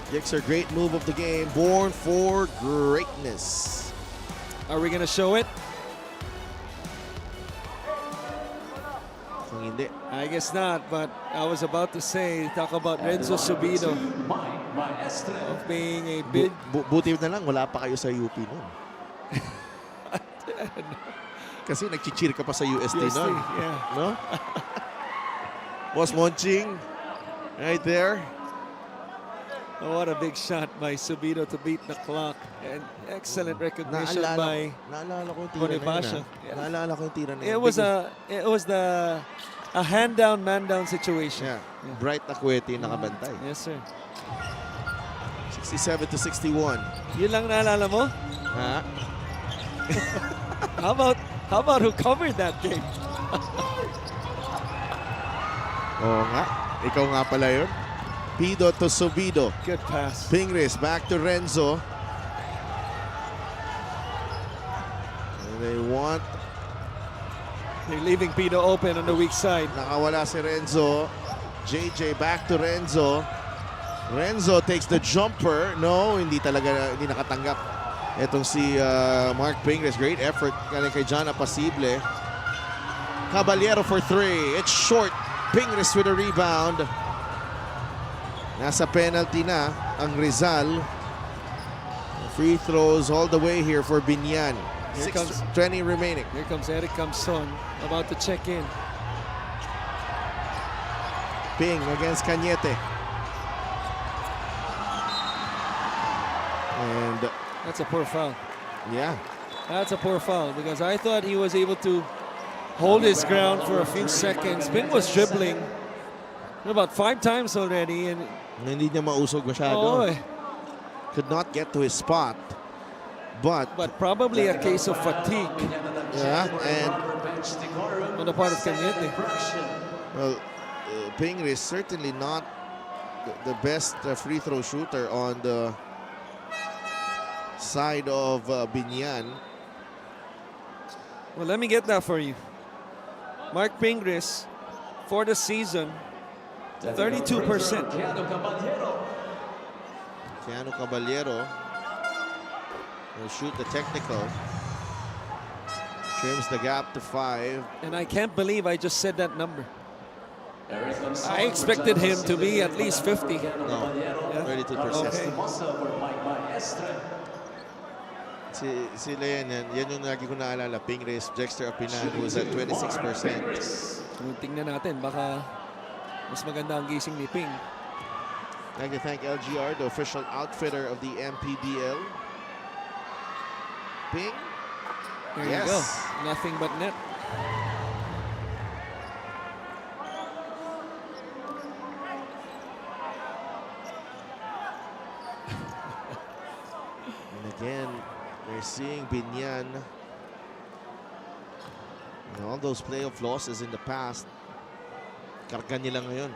Dixer, great move of the game. Born for greatness. Are we gonna show it? Kung hindi. I guess not, but I was about to say, talk about Renzo Subido of being a big... Buti na lang, wala pa kayo sa UP nun. Kasi nag-cheer ka pa sa UST nun. yeah. No? Boss Monching, right there. Oh, what a big shot by Subido to beat the clock. And excellent recognition by Naalala ko yung tira na Bonifacio. yun. Naalala ko yung tira na yun. It was a hand down, man down situation. Yeah. Bright Acuete nakabantay. Yes, sir. 67-61. Yun lang naalala mo? Ha? How about who covered that game? Oo nga. Ikaw nga pala yun. Pido to Subido. Good pass. Pingris back to Renzo. And they want... They're leaving Pino open on the weak side. Nakawala si Renzo. JJ back to Renzo. Renzo takes the jumper. No, hindi nakatanggap. Itong si Mark Pingris. Great effort galing kay John Apasible. Caballero for 3. It's short. Pingris with a rebound. Nasa penalty na ang Rizal. Free throws all the way here for Biñan. Here comes- 6:20 remaining. Here comes Eric Camson about to check in. Ping against Cañete. And That's a poor foul. yeah, That's a poor foul because I thought he was able to hold his ground for a few seconds. Ping was dribbling about 5 times already, and hindi niya mausog masyado. oh, Could not get to his spot. But probably a case of fatigue yeah, and on the part of Cañete. well, Pingri is certainly not the best free throw shooter on the side of Biñan. Well, let me get that for you. Mark Pingris, for the season, 32%. Keanu Caballero will shoot the technical. Trims the gap to 5. And I can't believe I just said that number. I expected him to be at least 50. No, 32%. Okay. Sila yan yung lagi ko naalala. Pingris, Dexter Apinan, who was at 26%. So, tingnan natin, baka mas maganda ang gising ni Ping. I'd like to thank LGR, the official outfitter of the MPBL. Ping. There Yes. you go. Nothing but net. And again, they're seeing Biñan. And all those playoff losses in the past, karga nila ngayon.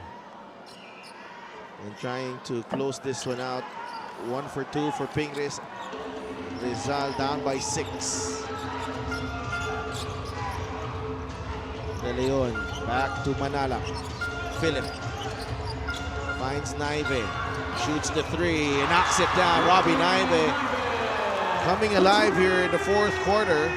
And trying to close this one out. 1 for 2 for Pingris. Rizal down by 6. De Leon back to Manala. Philip finds Naive. Shoots the 3, knocks it down. Robbie Naive coming alive here in the 4th quarter.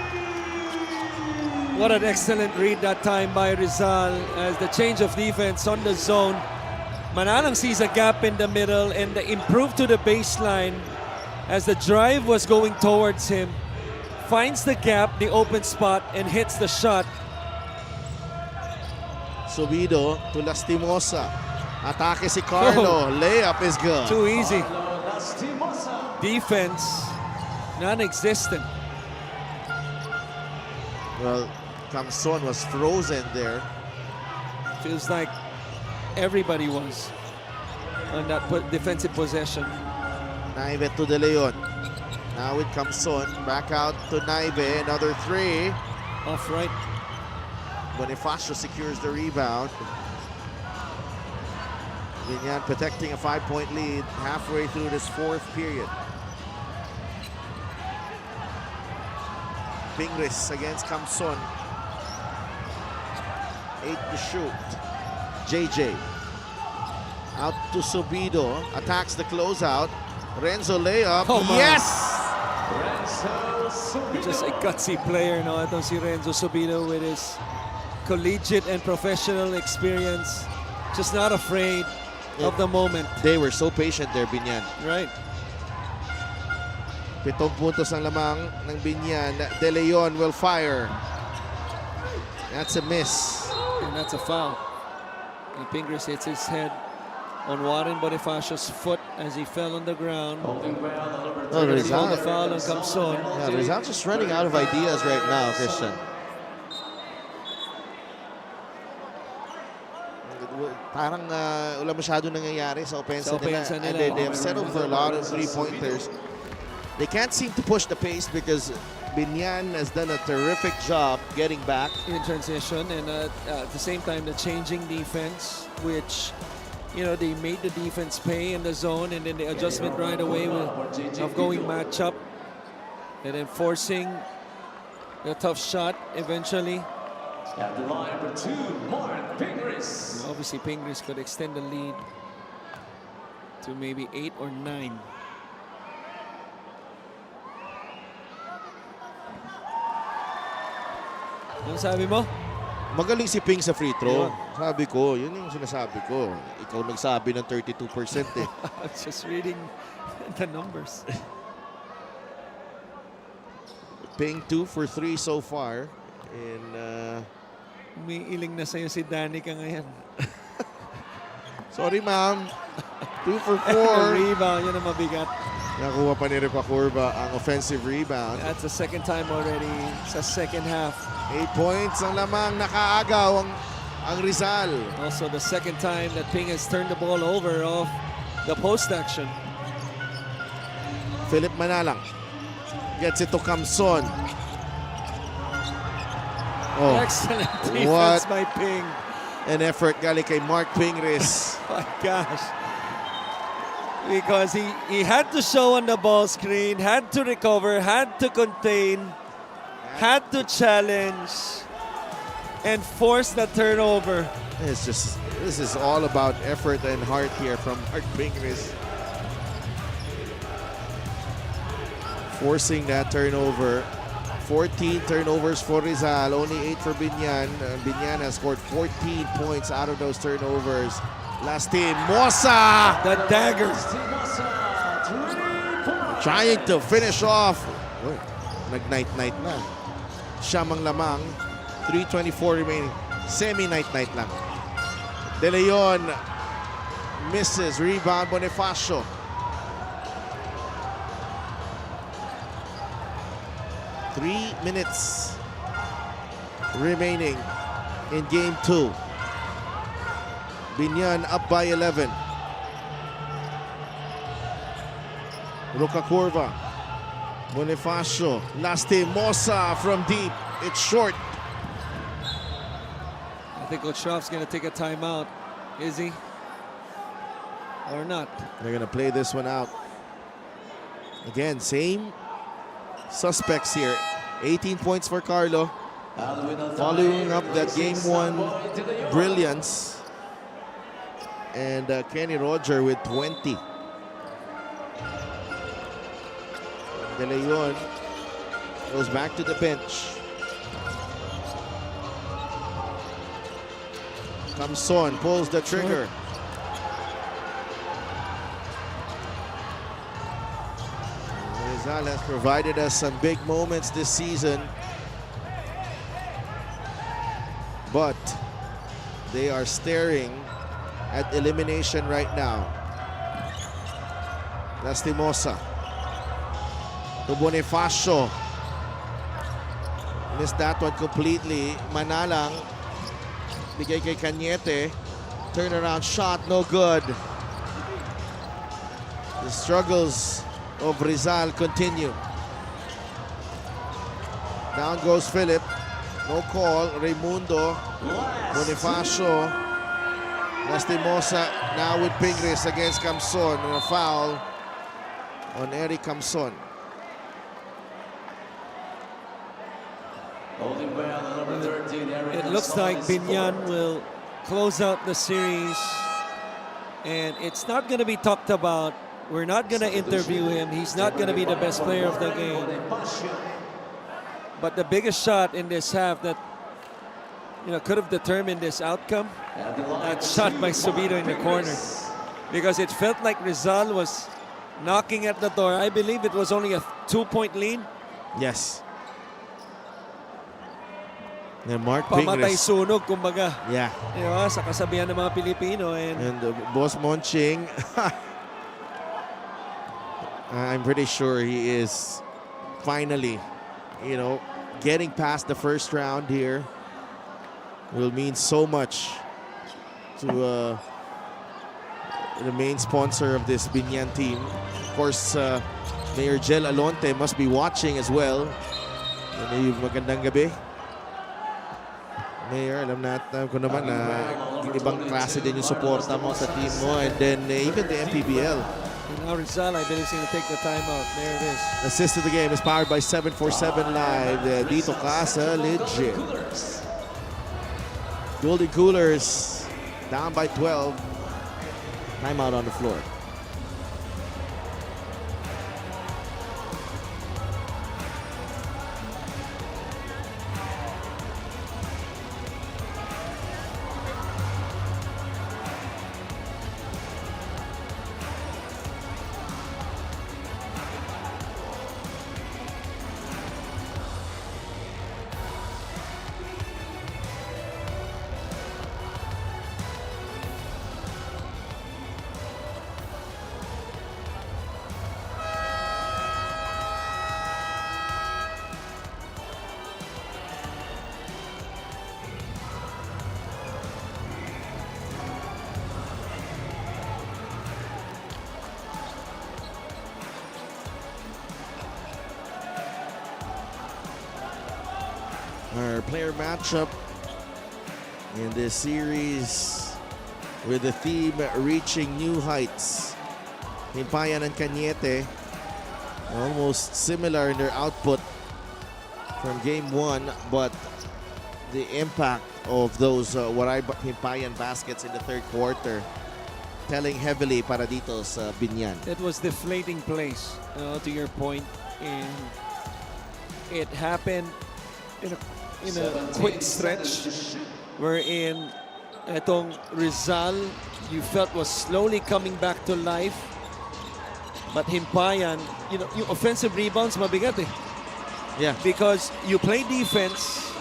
What an excellent read that time by Rizal as the change of defense on the zone. Manalang sees a gap in the middle and the improve to the baseline as the drive was going towards him. Finds the gap, the open spot, and hits the shot. Subido to Lastimosa. Atake si Carlo. Layup is good. Too easy. Defense, non-existent. Well, Camson was frozen there. Feels like everybody was on that defensive possession. Naive to De Leon. Now it comes on. Back out to Naive. Another 3. Off right. Bonifacio secures the rebound. Biñan protecting a 5-point lead halfway through this 4th period. Pingris against Camson. 8 to shoot. JJ. Out to Subido. Attacks the closeout. Renzo layup. Oh my. Yes! Just a gutsy player, no? Itong si Renzo Subido with his collegiate and professional experience. Just not afraid of the moment. They were so patient there, Biñan. Right. 7 puntos ang lamang ng Biñan. De Leon will fire. That's a miss. And that's a foul. And Pingris hits his head on Warren Bonifacio's foot as he fell on the ground. Oh, He Rizal. called the foul on Camson. Yeah, Rizal just running out of ideas right now, Christian. Parang wala masyado nangyayari sa opensa nila. And they have settled for a lot of 3-pointers. They can't seem to push the pace because Biñan has done a terrific job getting back. In transition, and at the same time the changing defense, which, you know, they made the defense pay in the zone, and then the adjustment right away of going matchup and then forcing the tough shot eventually. At the line for 2, Mark Pingris. Obviously Pingris could extend the lead to maybe 8 or 9. Ano sabi mo? Magaling si Ping sa free throw. Yun. Sabi ko, yun yung sinasabi ko. Ikaw nagsabi ng 32% eh. I was just reading the numbers. Ping 2 for 3 so far. And Umiiling na sa'yo si Danica ngayon. sorry ma'am. 2 for The 4. rebound, yun ang mabigat. Nakuha pa ni Ripa Curva ang offensive rebound. That's the second time already sa second half. 8 points ang lamang, nakaagaw ang Rizal. Also the second time that Ping has turned the ball over off the post action. Philip Manalang gets it to Kamson. Oh, Excellent defense what by Ping. an effort galing kay Mark Pingris. My gosh. Because he had to show on the ball screen, had to recover, had to contain, had to challenge, and force the turnover. This is all about effort and heart here from Mark Pingris. Forcing that turnover. 14 turnovers for Rizal, only 8 for Biñan. Biñan has scored 14 points out of those turnovers. Last team, Mosa The dagger. trying to finish off. Uy, nag-night-night na. Siyamang lamang, 3:24 remaining. Semi-night-night lang. De Leon misses, rebound Bonifacio. Three minutes remaining in game 2. Biñan up by 11. Roca Curva. Bonifacio. Last team, Mosa from deep. It's short. I think Coach Schroff's going to take a timeout. Is he? Or not? They're going to play this one out. Again, same suspects here. 18 points for Carlo. Following up that game 1 brilliance. And Kenny Roger with 20. De Leon goes back to the bench. Kamson pulls the trigger. Rizal has provided us some big moments this season, but they are staring at elimination right now. Lastimosa to Bonifacio. Missed that one completely. Manalang bigay kay Cañete. Turnaround shot, no good. The struggles of Rizal continue. Down goes Philip. No call. Raimundo. Bonifacio. Lastimosa now with Pingris against Kamson. And a foul on Eric Kamson. It looks like Biñan will close out the series, and it's not going to be talked about. We're not going to interview him. He's not going to be the best player of the game. But the biggest shot in this half that could have determined this outcome, that shot by Subito in the corner, because it felt like Rizal was knocking at the door. I believe it was only a 2-point lead. Yes. And Mark Pamatay Pingris. sunog, kumbaga. Yeah. Sa kasabihan ng mga Pilipino. And Boss Monching, I'm pretty sure he is finally, getting past the first round here. Will mean so much to the main sponsor of this Biñan team. Of course, Mayor Jel Alonte must be watching as well. Magandang gabi. Mayor, alam ko naman na ibang klase din yung suporta mo sa team mo, and then even the MPBL. Now Rizal, I believe, is going to take the timeout. There it is. Assist of the game is powered by 747 Live. Dito ka sa legit. Golden Coolers down by 12. Timeout on the floor. Our player matchup in this series with the theme reaching new heights. Himpayan and Cañete almost similar in their output from game 1, but the impact of those Himpayan baskets in the third quarter telling heavily para dito sa Biñan. It was deflating place, to your point, and it happened in a quick stretch wherein itong Rizal you felt was slowly coming back to life, but Himpayan, yung offensive rebounds mabigat eh. Yeah. Because you play defense,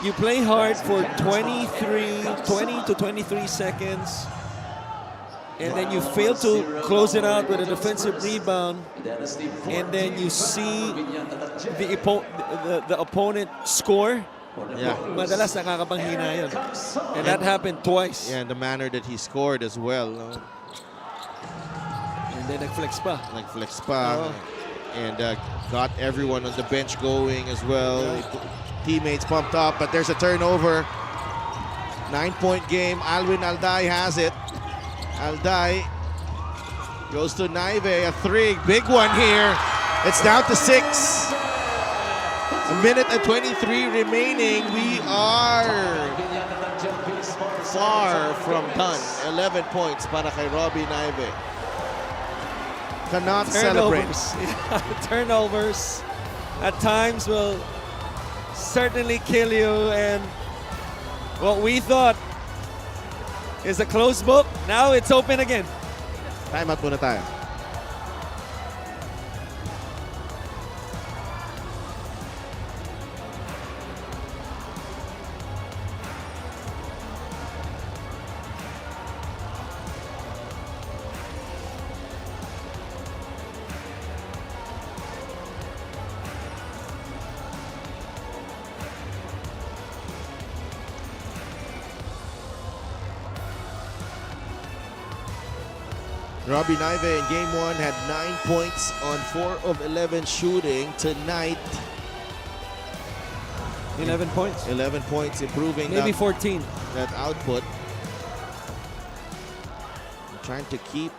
you play hard for 20 to 23 seconds, and then you fail to close it out with a defensive rebound, and then you see the opponent score. Yeah. Madalas nakakapanghina yun. And that happened twice. Yeah, and the manner that he scored as well. And then nag-flex pa. Nag-flex pa. And got everyone on the bench going as well. Teammates pumped up, but there's a turnover. 9-point game. Alwin Alday has it. Alday goes to Naive, a 3. Big one here. It's down to 6. A minute and 23 remaining. We are far from done. 11 points para kay Robbie Naive. Cannot celebrate. Turnovers at times will certainly kill you, and what we thought is a closed book, now it's open again. Time out muna tayo. Robbie Naive in game 1 had 9 points on 4 of 11 shooting. Tonight, 11 points. 11 points, improving Maybe 14. that output. Trying to keep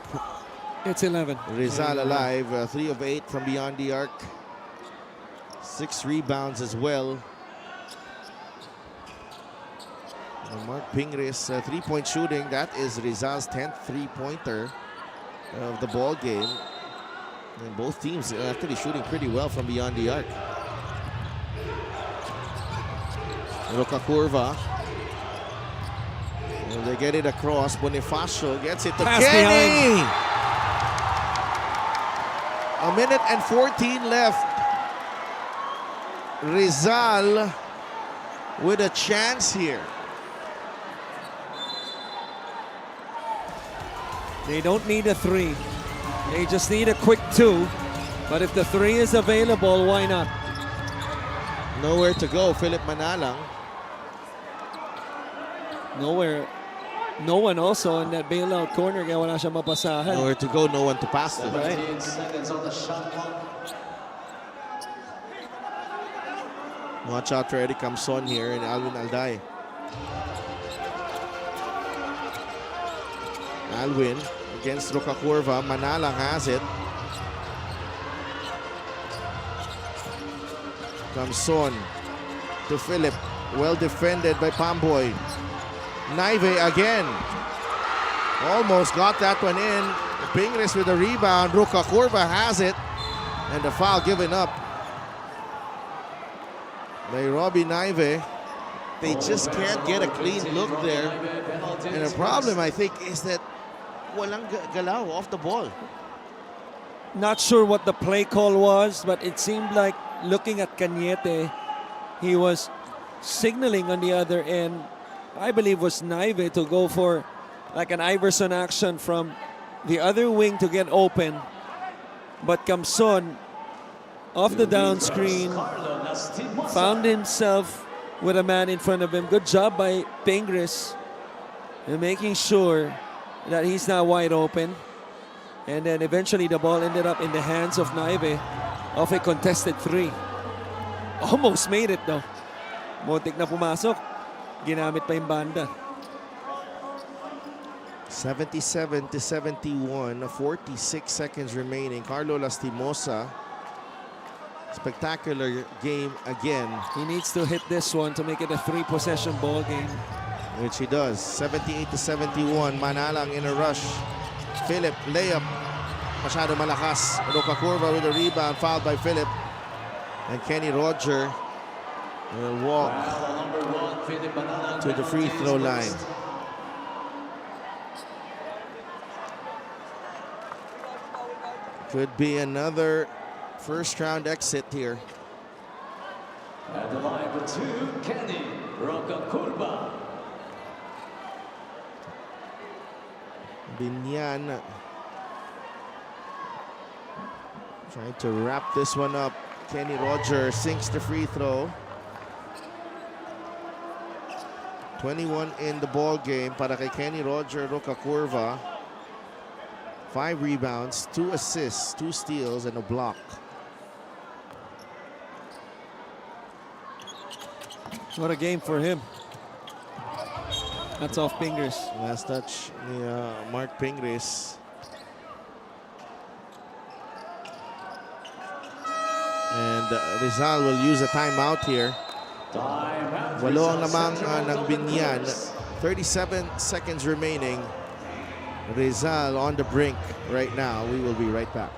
It's 11. Rizal alive. 3 of 8 from beyond the arc. 6 rebounds as well. And Mark Pingres, 3-point shooting. That is Rizal's 10th 3-pointer of the ball game, and both teams are actually shooting pretty well from beyond the arc. Roca Curva, and they get it across. Bonifacio gets it to Pass Kenny. A minute and 14 left. Rizal with a chance here. They don't need a 3. They just need a quick 2. But if the 3 is available, why not? Nowhere to go, Philip Manalang. Nowhere. No one also in that bailout corner, kaya wala siya mapasahan. Nowhere to go, no one to pass to. Right. Watch out for Eric Camson here and Alvin Alday. Alwin against Roca Curva. Manalang has it. Camson to Philip. Well defended by Pamboy. Naive again. Almost got that one in. Pingres with the rebound. Roca Curva has it. And the foul given up by Robbie Naive. They just can't get a clean look there. And the problem, I think, is that walang galaw off the ball. Not sure what the play call was, but it seemed like looking at Cañete, he was signaling on the other end. I believe was Naive to go for like an Iverson action from the other wing to get open. But Camson, off the down screen, found himself with a man in front of him. Good job by Pingres in making sure that he's now wide open. And then eventually the ball ended up in the hands of Naive of a contested 3. Almost made it though. Muntik na pumasok. Ginamit pa yung banda. 77-71, 46 seconds remaining. Carlo Lastimosa, spectacular game again, He needs to hit this one to make it a 3-possession ball game. which he does. 78-71, Manalang in a rush. Philip, layup, masyado malakas. Roca Curva with a rebound, fouled by Philip. And Kenny Roger will walk to the free throw line. Could be another first round exit here. At the line for two, Kenny Rocacorba. Biñan trying to wrap this one up. Kenny Roger sinks the free throw. 21 in the ball game para kay Kenny Roger Rocacorva. 5 rebounds, 2 assists, 2 steals, and a block. What a game for him. That's off fingers. Last touch ni Mark Pingris. And Rizal will use a timeout here. Walo ang lamang ng Biñan. 37 seconds remaining. Rizal on the brink right now. We will be right back.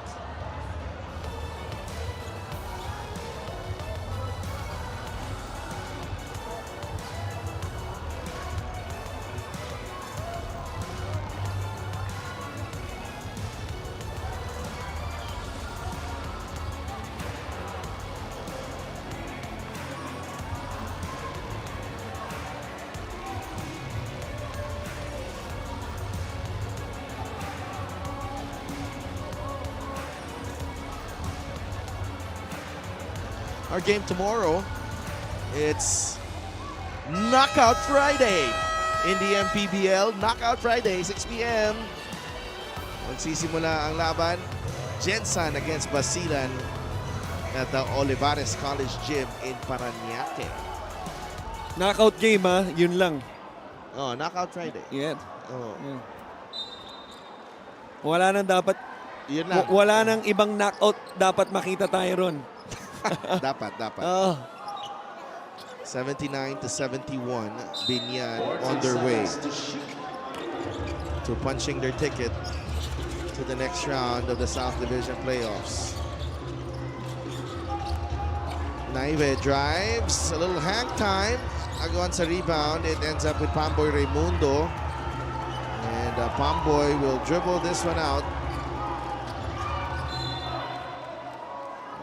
Our game tomorrow, it's Knockout Friday in the MPBL. Knockout Friday, 6 p.m. Magsisimula ang laban, Jensan against Basilan at the Olivares College Gym in Parañaque. Knockout game, ha? Yun lang. Oh, Knockout Friday. Yeah. Oh, Yeah. Wala nang dapat, yun lang. wala nang ibang knockout dapat makita tayo ron. dapat. Oh. 79-71, Biñan on their way to punching their ticket to the next round of the South Division playoffs. Naive drives, a little hang time. Agawan sa rebound, it ends up with Pamboy Raimundo. And Pamboy will dribble this one out.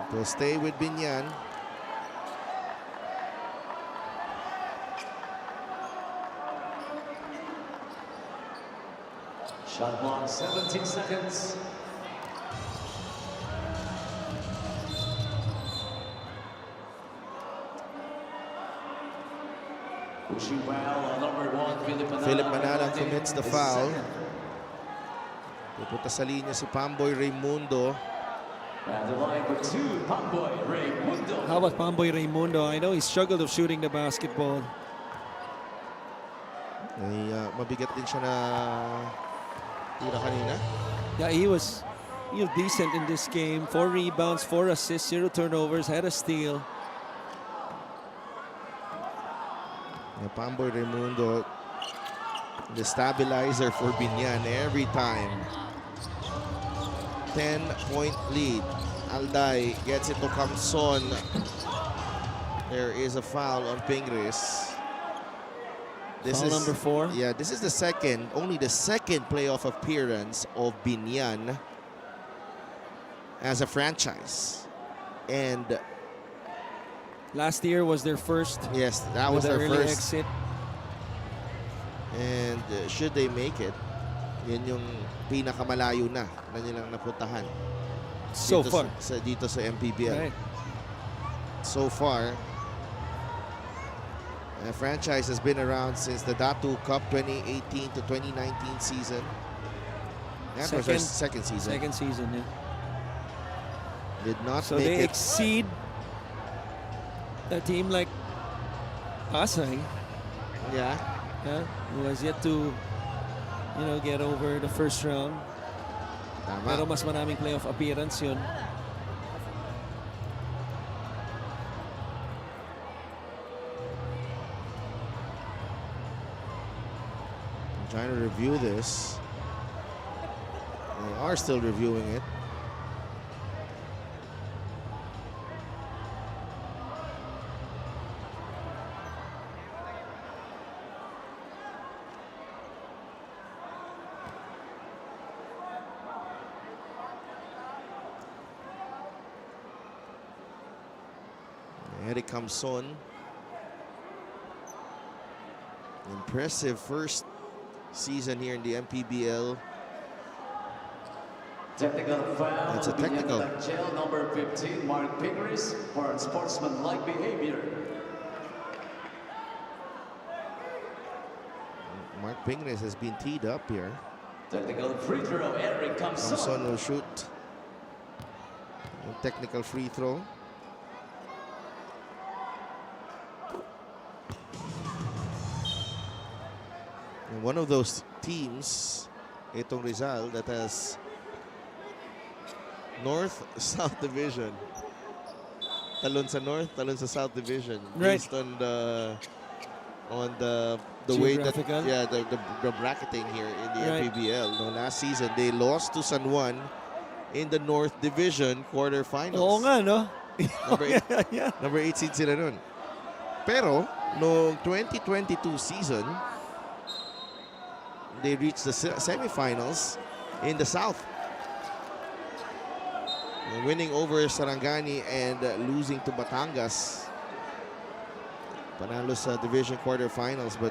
Will stay with Biñan. Shot clock, 17 seconds. Pushing well, number 1, Philip Manalang commits the foul. Pupunta sa linya si Pamboy Raimundo. At the line for 2, Pamboy Raimundo. How about Pamboy Raimundo? I know he struggled of shooting the basketball. Ay, mabigat din siya na tira kanina. Yeah, he was decent in this game. 4 rebounds, 4 assists, 0 turnovers, had a steal. Pamboy Raimundo, the stabilizer for Biñan every time. 10-point lead. Alday gets it to Kamson. There is a foul on Pingris. Foul number 4. Yeah, this is only the second playoff appearance of Biñan as a franchise. And Last year was their first. yes, that with was the their early first. exit. And should they make it, yun yung pinakamalayo na nilang napuntahan. So dito far. Dito sa MPBL. Right. So far, the franchise has been around since the Datu Cup 2018 to 2019 season. That was our second season. Second season, yeah. Did not So make they it. exceed a team like Pasay, Yeah. who has yet to, get over the first round. Pero Tama. mas maraming playoff appearance yun. I'm trying to review this. They are still reviewing it. Eric Camson. Impressive first season here in the MPBL. Technical foul. That's a technical. Biñan Jail number 15, Mark Pingris, for unsportsmanlike behavior. Mark Pingres has been teed up here. Technical free throw, Eric Camson Camson. will shoot a technical free throw. And one of those teams, itong Rizal, that has North-South Division. Talon sa North, talon sa South Division. Right. Based on the way that Geographical. the bracketing here in the Right. MPBL. No, last season they lost to San Juan in the North Division quarterfinals. Oo nga, no? Number eight. Yeah. Number 8 seed sila nun. Pero no 2022 season, they reached the semifinals in the South. Winning over Sarangani and losing to Batangas. Panalo sa division quarterfinals, but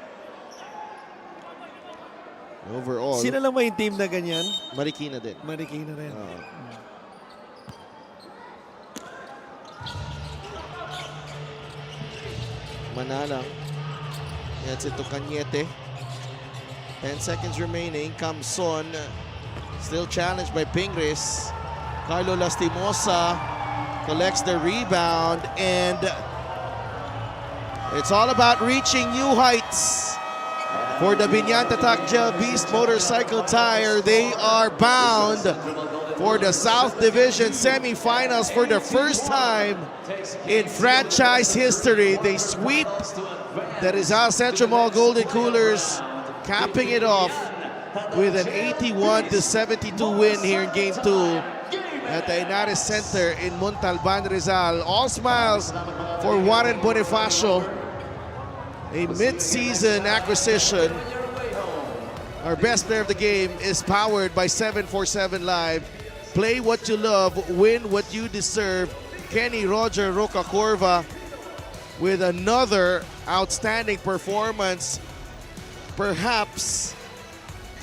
overall, Sino lang ba yung team na ganyan? Marikina din. Marikina rin. Manalang. Yan si Cañete. 10 seconds remaining. Camson still challenged by Pingris. Carlo Lastimosa collects the rebound, and it's all about reaching new heights for the Biñan Tatak Beast Motorcycle Tire. They are bound for the South Division semifinals for the first time in franchise history. They sweep the Rizal Central Mall Golden Coolers, capping it off with an 81-72 win here in Game 2 at the Henares Center in Montalban, Rizal. All smiles for Warren Bonifacio, a mid-season acquisition. Our best player of the game is powered by 747 Live. Play what you love, win what you deserve. Kenny Roger Rocacorva with another outstanding performance, perhaps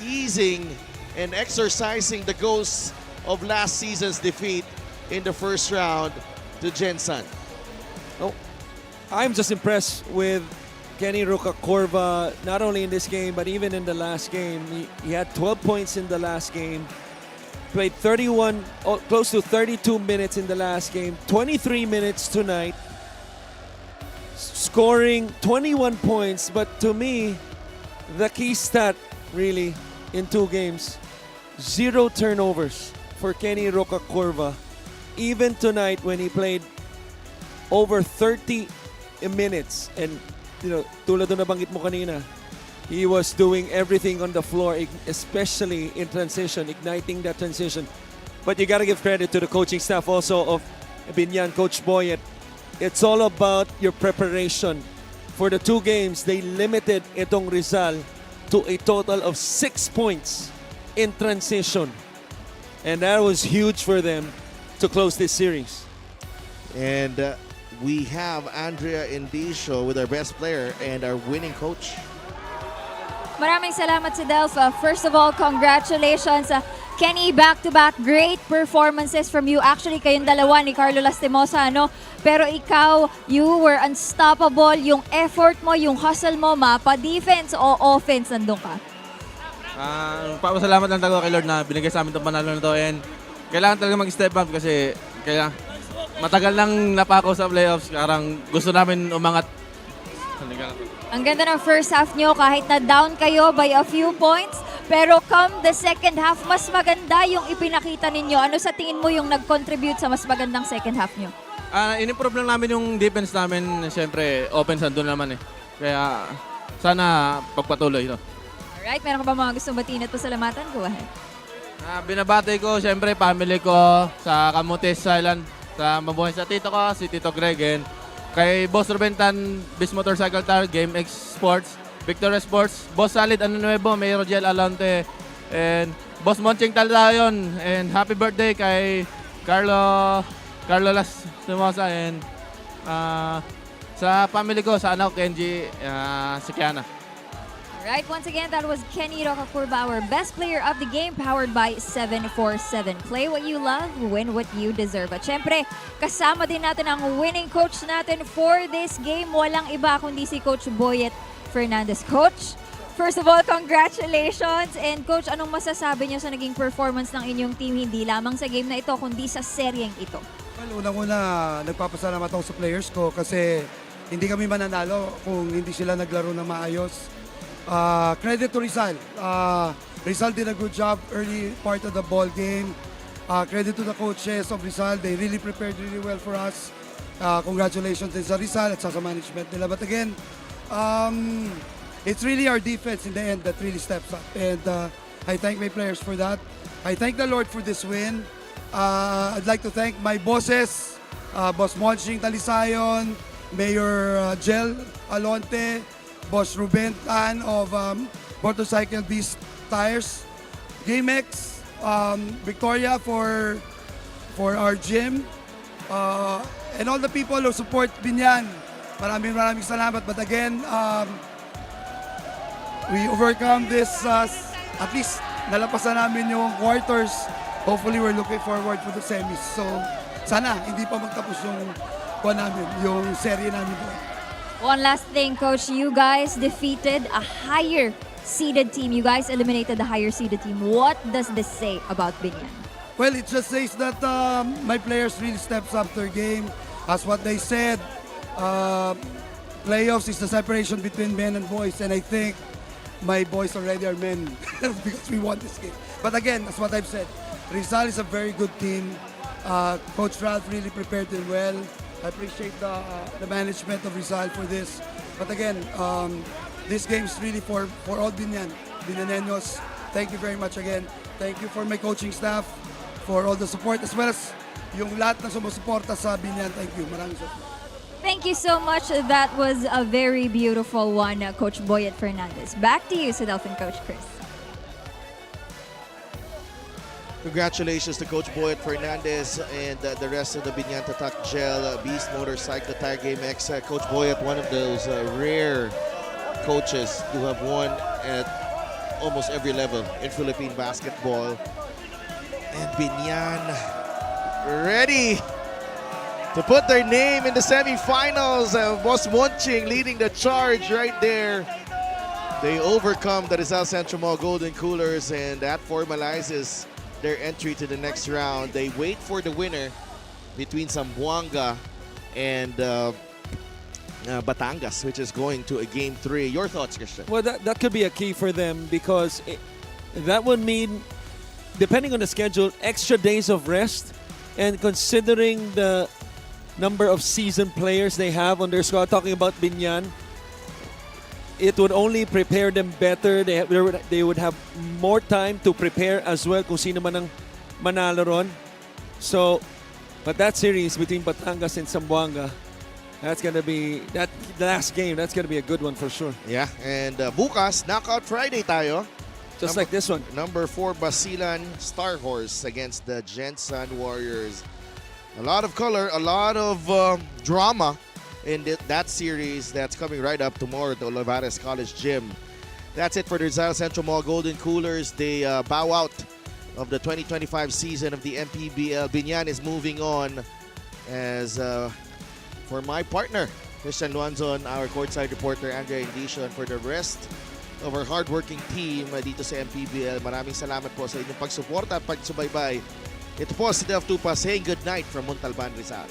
easing and exorcising the ghosts of last season's defeat in the first round to Jensen. Oh, I'm just impressed with Kenny Rocacorva, not only in this game, but even in the last game. He had 12 points in the last game, played 31, close to 32 minutes in the last game, 23 minutes tonight, scoring 21 points. But to me, the key stat really in 2 games, 0 turnovers for Kenny Rocacorva. Even tonight when he played over 30 minutes, and tulad na nabanggit mo kanina, he was doing everything on the floor, especially in transition, igniting that transition. But you got to give credit to the coaching staff also of Biñan, Coach Boyet. It's all about your preparation. For the 2 games, they limited itong Rizal to a total of 6 points in transition. And that was huge for them to close this series. And we have Andrea Indicio with our best player and our winning coach. Maraming salamat si Delph. First of all, congratulations. Kenny, back-to-back great performances from you. Actually, kayong dalawa ni Carlo Lastimosa, no? Pero ikaw, you were unstoppable. Yung effort mo, yung hustle mo, mapa-defense o offense, nandun ka. Papasalamat lang talaga kay Lord na binigay sa amin itong panalo na to, and kailangan talaga mag-step up kasi matagal nang napako sa playoffs. Parang gusto namin umangat Ang ganda ng first half nyo kahit na down kayo by a few points. Pero come the second half, mas maganda yung ipinakita ninyo. Ano sa tingin mo yung nag-contribute sa mas magandang second half nyo? In-improve lang namin yung defense namin. Siyempre, offense andun naman eh. Kaya sana pagpatuloy ito. Alright, meron ka ba mga gustong batiin at pasalamatan? Go ahead. Binabati ko siyempre family ko sa Camotes Island, sa mabuhay sa tito ko, si Tito Greg, and kay Boss Rubentan, Bis Motorcycle Tire, Game X Sports, Victoria Sports, Boss Salid Ano Nuevo, May Rogel Alante, and Boss Monching Taldayon, and happy birthday kay Carlo Las Simosa, and sa family ko, sa anak Kenji, si Kiana. Alright, once again, that was Kenny Rocakurba, our best player of the game, powered by 747. Play what you love, win what you deserve. At syempre, kasama din natin ang winning coach natin for this game. Walang iba kundi si Coach Boyet Fernandez. Coach, first of all, congratulations. And Coach, anong masasabi niyo sa naging performance ng inyong team, hindi lamang sa game na ito, kundi sa seryeng ito? Well, unang-una, nagpapasalamat ako sa players ko kasi hindi kami mananalo kung hindi sila naglaro na maayos. Credit to Rizal. Rizal did a good job early part of the ball game. Credit to the coaches of Rizal. They really prepared really well for us. Congratulations din sa Rizal at sa management nila. But again, it's really our defense in the end that really steps up. And I thank my players for that. I thank the Lord for this win. I'd like to thank my bosses, Boss Monching Talisayon, Mayor Jel Alonte, Boss Ruben Tan of Motorcycle Beast Tires, GameX, Victoria for our gym, and all the people who support Biñan. Maraming salamat. But again, we overcome this, at least nalapasan namin yung quarters. Hopefully, we're looking forward for the semis. So, sana hindi pa magtapos yung serye namin doon. One last thing, Coach. You guys defeated a higher seeded team. You guys eliminated the higher seeded team. What does this say about Biñan? Well, it just says that my players really steps up their game. As what they said, playoffs is the separation between men and boys. And I think my boys already are men because we won this game. But again, that's what I've said. Rizal is a very good team. Coach Ralph really prepared them well. I appreciate the management of Rizal for this. But again, this game is really for all Biñaneños. Thank you very much again. Thank you for my coaching staff, for all the support, as well as yung lahat na sumusuporta sa Biñan. Thank you. Maraming salamat. Thank you so much. That was a very beautiful one, Coach Boyet Fernandez. Back to you, Delphin Coach Chris. Congratulations to Coach Boyet Fernandez and the rest of the Biñan Tatak Gel Beast Motorcycle Tire Game X. Coach Boyet, one of those rare coaches who have won at almost every level in Philippine basketball. And Biñan ready to put their name in the semifinals. Boss Monching leading the charge right there. They overcome the Rizal Central Mall Golden Coolers, and that formalizes their entry to the next round. They wait for the winner between Zamboanga and Batangas, which is going to a Game 3. Your thoughts, Christian? Well, that could be a key for them because that would mean, depending on the schedule, extra days of rest, and considering the number of seasoned players they have on their squad, talking about Biñan, it would only prepare them better. They would have more time to prepare as well kung sino man ang manalo ron. So, but that series between Batangas and Zamboanga, that's going to be, that last game, that's going to be a good one for sure. Yeah, and bukas, Knockout Friday tayo. Just like this one. Number 4, Basilan Star Horse against the Jensen Warriors. A lot of color, a lot of drama in that series that's coming right up tomorrow at the Olivares College Gym. That's it for the Rizal Central Mall Golden Coolers. They bow out of the 2025 season of the MPBL. Biñan is moving on. As for my partner, Christian Luanzon, our courtside reporter, Andrea Indisio, and for the rest of our hardworking team dito sa MPBL, maraming salamat po sa inyong pagsuporta at pagsubaybay. Ito po si Delph Tupa saying good night from Montalban, Rizal.